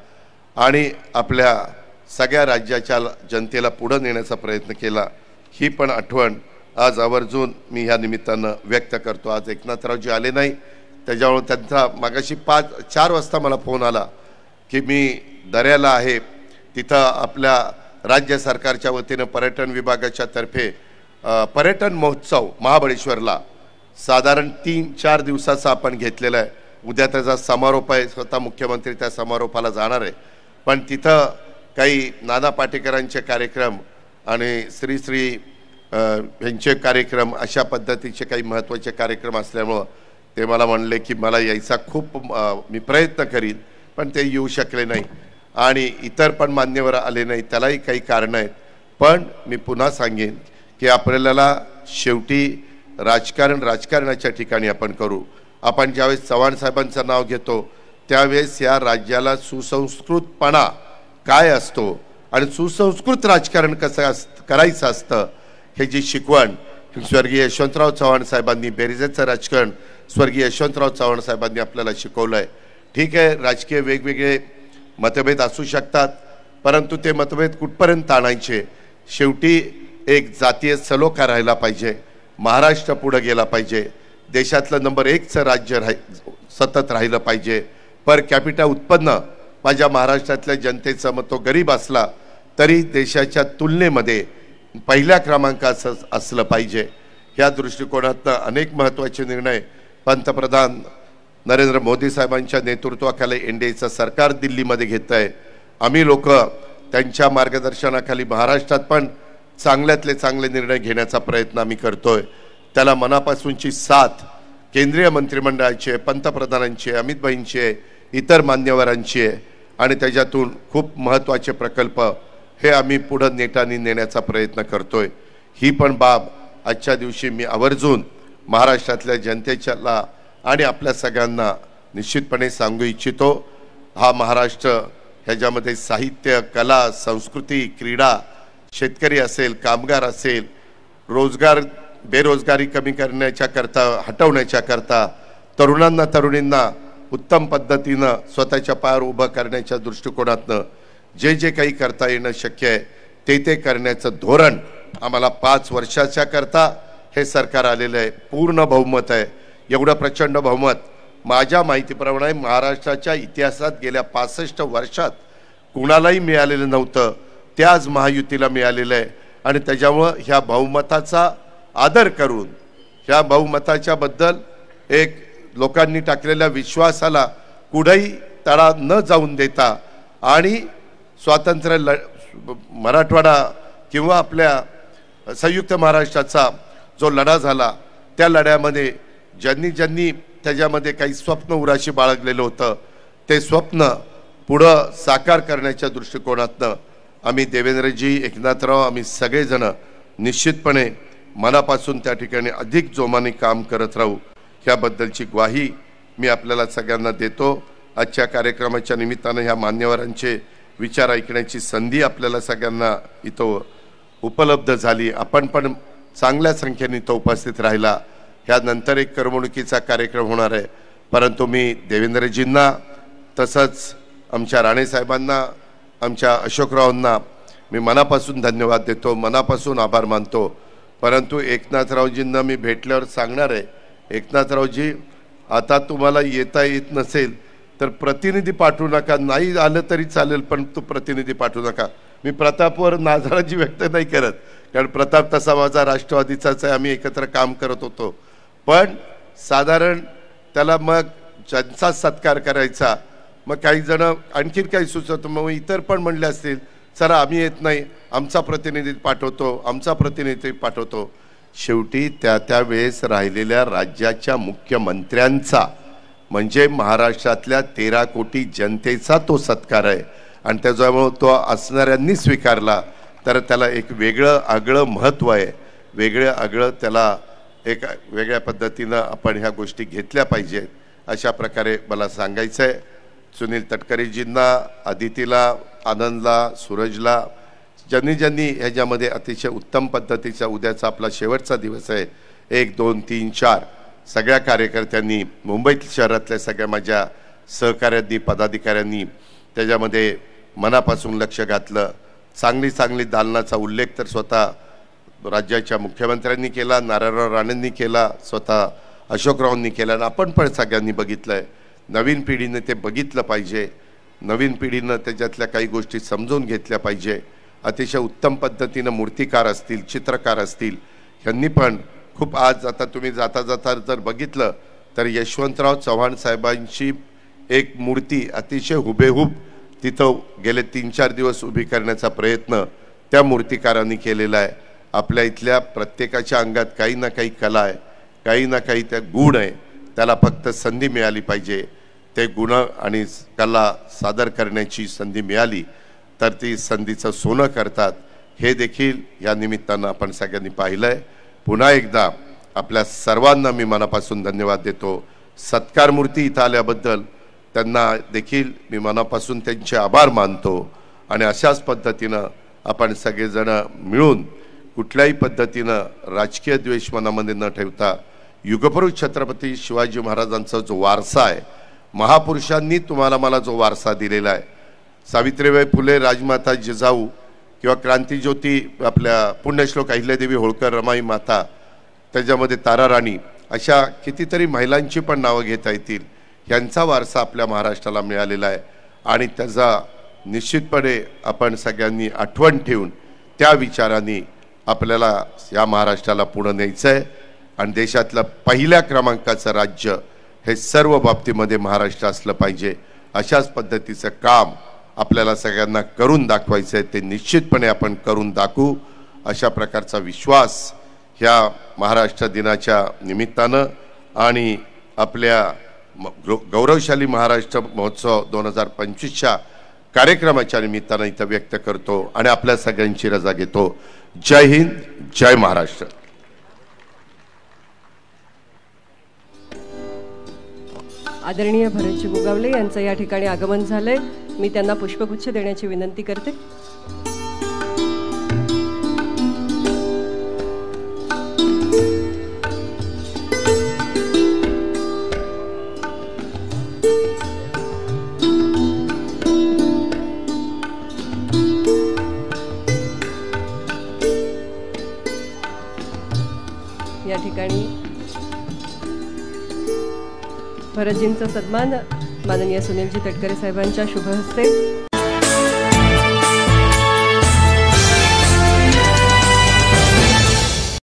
आणि आपल्या सगळ्या राज्याच्या जनतेला पुढं नेण्याचा प्रयत्न केला. ही पण आठवण आज आवर्जून मी ह्या निमित्तानं व्यक्त करतो. आज एकनाथरावजी आले नाही, त्याच्यामुळे त्यांचा मागाशी 4 वाजता मला फोन आला की मी दर्याला आहे, तिथं आपल्या राज्य सरकारच्या वतीनं पर्यटन विभागाच्या तर्फे पर्यटन महोत्सव महाबळेश्वरला साधारण 3-4 दिवसाचा आपण घेतलेला आहे. उद्या त्याचा समारोप आहे, स्वतः मुख्यमंत्री त्या समारोपाला जाणार आहे. पण तिथं काही नाना पाटेकरांचे कार्यक्रम आणि श्री यांचे कार्यक्रम अशा पद्धतीचे काही महत्त्वाचे कार्यक्रम असल्यामुळं ते मला म्हणले की मला यायचा खूप मी प्रयत्न करीन, पण ते येऊ शकले नाही आणि इतर पण मान्यवर आले नाही. त्यालाही काही कारणं आहेत. पण मी पुन्हा सांगेन की आपल्याला शेवटी राजकारणाच्या ठिकाणी आपण करू. आपण ज्यावेळेस चव्हाण साहेबांचं नाव घेतो त्यावेळेस या राज्याला सुसंस्कृतपणा काय असतो आणि सुसंस्कृत राजकारण कसं करायचं असतं हे जी शिकवण स्वर्गीय यशवंतराव चव्हाण साहेबांनी, बेरीजेचं राजकारण स्वर्गीय यशवंतराव चव्हाण साहेबांनी आपल्याला शिकवलं आहे. ठीक आहे, राजकीय वेगवेगळे मतभेद असू शकतात, परंतु ते मतभेद कुठपर्यंत आणायचे, शेवटी एक जातीय सलोखा राहिला पाहिजे. महाराष्ट्र पुढे गेला पाहिजे, देशातलं नंबर 1चं राज्य सतत राहिलं पाहिजे. पर कॅपिटा उत्पन्न माझ्या महाराष्ट्रातल्या जनतेचं मग तो गरीब असला तरी देशाच्या तुलनेमध्ये पहिल्या क्रमांकाचं असलं पाहिजे. ह्या दृष्टिकोनातनं अनेक महत्त्वाचे निर्णय पंतप्रधान नरेंद्र मोदी साहेबांच्या नेतृत्वाखाली एनडीएचं सरकार दिल्लीमध्ये घेत आहे. आम्ही लोक त्यांच्या मार्गदर्शनाखाली महाराष्ट्रात पण चांगल्यातले चांगले निर्णय घेण्याचा प्रयत्न आम्ही करतोय. त्याला मनापासूनची साथ केंद्रीय मंत्रिमंडळाची आहे, पंतप्रधानांची आहे, अमित भाईंची आहे, इतर मान्यवरांची आहे आणि त्याच्यातून खूप महत्त्वाचे प्रकल्प हे आम्ही पुढं नेटाने नेण्याचा प्रयत्न करतोय. ही पण बाब आजच्या दिवशी मी आवर्जून महाराष्ट्रातल्या जनतेच्याला आणि आपल्या सगळ्यांना निश्चितपणे सांगू इच्छितो. हा महाराष्ट्र ह्याच्यामध्ये साहित्य, कला, संस्कृती, क्रीडा, शेतकरी असेल, कामगार असेल, बेरोजगारी कमी करण्याच्या करता, हटवण्याच्या करता, तरुणींना उत्तम पद्धतीनं स्वतःच्या पायावर उभं करण्याच्या दृष्टिकोनातनं जे काही करता येणं शक्य आहे ते करण्याचं धोरण आम्हाला 5 वर्षाच्या करता हे सरकार आलेलं आहे. पूर्ण बहुमत आहे. एवढं प्रचंड बहुमत माझ्या माहितीप्रमाणे महाराष्ट्राच्या इतिहासात गेल्या 65 वर्षात कुणालाही मिळालेलं नव्हतं. ते आज महायुतीला मिळालेलं आहे आणि त्याच्यामुळं ह्या बहुमताचा आदर करून ह्या बहुमताच्या बद्दल एक लोकांनी टाकलेल्या विश्वासाला कुठेही तडा न जाऊन देता आणि स्वातंत्र्य मराठवाडा किंवा आपल्या संयुक्त महाराष्ट्राचा जो लढा झाला त्या लढ्यामध्ये ज्यांनी त्याच्यामध्ये काही स्वप्न उराशी बाळगलेलं होतं ते स्वप्न पुढं साकार करण्याच्या दृष्टिकोनातनं आम्ही देवेंद्रजी, एकनाथराव, आम्ही सगळेजण निश्चितपणे मनापासून त्या ठिकाणी अधिक जोमाने काम करत राहू ह्याबद्दलची ग्वाही मी आपल्याला सगळ्यांना देतो। आजच्या कार्यक्रमाच्या निमित्तानं ह्या मान्यवरांचे विचार ऐकण्याची संधी आपल्याला सगळ्यांना इथं उपलब्ध झाली। आपण पण चांगल्या संख्येने इथं उपस्थित राहिला। ह्यानंतर एक करमणुकीचा कार्यक्रम होणार आहे, परंतु मी देवेंद्रजींना तसंच आमच्या राणेसाहेबांना, आमच्या अशोकरावांना मी मनापासून धन्यवाद देतो, मनापासून आभार मानतो। परंतु एकनाथरावजींना मी भेटल्यावर सांगणार आहे, एकनाथरावजी आता तुम्हाला येता येत नसेल तर प्रतिनिधी पाठवू नका, नाही आलं तरी चालेल पण तू प्रतिनिधी पाठवू नका। मी प्रतापवर नाराजी व्यक्त नाही करत, कारण प्रताप तसा माझा राष्ट्रवादीचाच आहे, आम्ही एकत्र काम करत होतो, पण साधारण त्याला मग ज्यांचा सत्कार करायचा, मग काही जण आणखीन काही सुचवतो, मग इतर पण म्हणले असतील चला आम्ही येत नाही, आमचा प्रतिनिधी पाठवतो, आमचा प्रतिनिधी पाठवतो। शेवटी त्या वेळेस राहिलेल्या राज्याच्या मुख्यमंत्र्यांचा म्हणजे महाराष्ट्रातल्या 13 कोटी जनतेचा तो सत्कार आहे आणि त्याच्यामुळे तो असणाऱ्यांनी स्वीकारला तर त्याला एक वेगळं आगळं महत्त्व आहे, वेगळं आगळं त्याला एक वेगळ्या पद्धतीनं आपण ह्या गोष्टी घेतल्या पाहिजेत अशा प्रकारे मला सांगायचं आहे। सुनील तटकरेजींना, आदितीला, आनंदला, सूरजला, ज्यांनी ह्याच्यामध्ये अतिशय उत्तम पद्धतीचा, उद्याचा आपला शेवटचा दिवस आहे, 1, 2, 3, 4 सगळ्या कार्यकर्त्यांनी, मुंबई शहरातल्या सगळ्या माझ्या सहकाऱ्यांनी, पदाधिकाऱ्यांनी त्याच्यामध्ये मनापासून लक्ष घातलं। चांगली दालनाचा उल्लेख तर स्वतः राज्याच्या मुख्यमंत्र्यांनी केला, नारायणराव राणेंनी केला, स्वतः अशोकरावांनी केला आणि आपण पण सगळ्यांनी बघितलं आहे। नवीन पिढीने ते बघितलं पाहिजे, नवीन पिढीनं त्याच्यातल्या काही गोष्टी समजून घेतल्या पाहिजे। अतिशय उत्तम पद्धतीनं मूर्तिकार असतील, चित्रकार असतील, ह्यांनी पण खूप आज आता तुम्ही जाता जर बघितलं तर यशवंतराव चव्हाण साहेबांची एक मूर्ती अतिशय हुबेहूब तिथं गेले 3-4 दिवस उभी करण्याचा प्रयत्न त्या मूर्तिकारांनी केलेला आहे। आपल्या इथल्या प्रत्येकाच्या अंगात काही ना काही कला आहे, काही ना काही त्या गुण आहे, त्याला फक्त संधी मिळाली पाहिजे। ते गुण आणि कला सादर करण्याची संधी मिळाली तर ती संधीचं सोनं करतात, हे देखील या निमित्तानं आपण सगळ्यांनी पाहिलं आहे। पुन्हा एकदा आपल्या सर्वांना मी मनापासून धन्यवाद देतो। सत्कार मूर्ती इथं आल्याबद्दल त्यांना देखील मी मनापासून त्यांचे आभार मानतो आणि अशाच पद्धतीनं आपण सगळेजण मिळून कुठल्याही पद्धतीनं राजकीय द्वेष मनामध्ये न ठेवता युगपुरुष छत्रपती शिवाजी महाराजांचा जो वारसा आहे, महापुरुषांनी तुम्हाला मला जो वारसा दिलेला आहे, सावित्रीबाई फुले, राजमाता जिजाऊ किंवा क्रांतिज्योती आपल्या पुण्यश्लोक अहिल्यादेवी होळकर, रमाई माता, त्याच्यामध्ये ताराराणी, अशा कितीतरी महिलांची पण नावं घेता येतील। यांचा वारसा आपल्या महाराष्ट्राला मिळालेला आहे आणि त्याचा निश्चितपणे आपण सगळ्यांनी आठवण ठेवून त्या विचारांनी आपल्याला या महाराष्ट्राला पुढे न्यायचं आहे आणि देशातलं पहिल्या क्रमांकाचं राज्य हे सर्व बाबतीमध्ये महाराष्ट्र असलं पाहिजे। अशाच पद्धतीचं काम आपल्याला सगळ्यांना करून दाखवायचं आहे, ते निश्चितपणे आपण करून दाखवू अशा प्रकारचा विश्वास ह्या महाराष्ट्र दिनाच्या निमित्तानं आणि आपल्या गौरवशाली महाराष्ट्र महोत्सव 2025च्या कार्यक्रमाच्या निमित्तानं इथं व्यक्त करतो आणि आपल्या सगळ्यांची रजा घेतो। जय हिंद, जय महाराष्ट्र। आदरणीय भरतजी गोगावले यांचं या ठिकाणी आगमन झालंय, मी त्यांना पुष्पगुच्छ देण्याची विनंती करते। या ठिकाणी भरतजींचा सन्मान माननीय सुनीलजी तटकरे साहेबांच्या शुभ हस्ते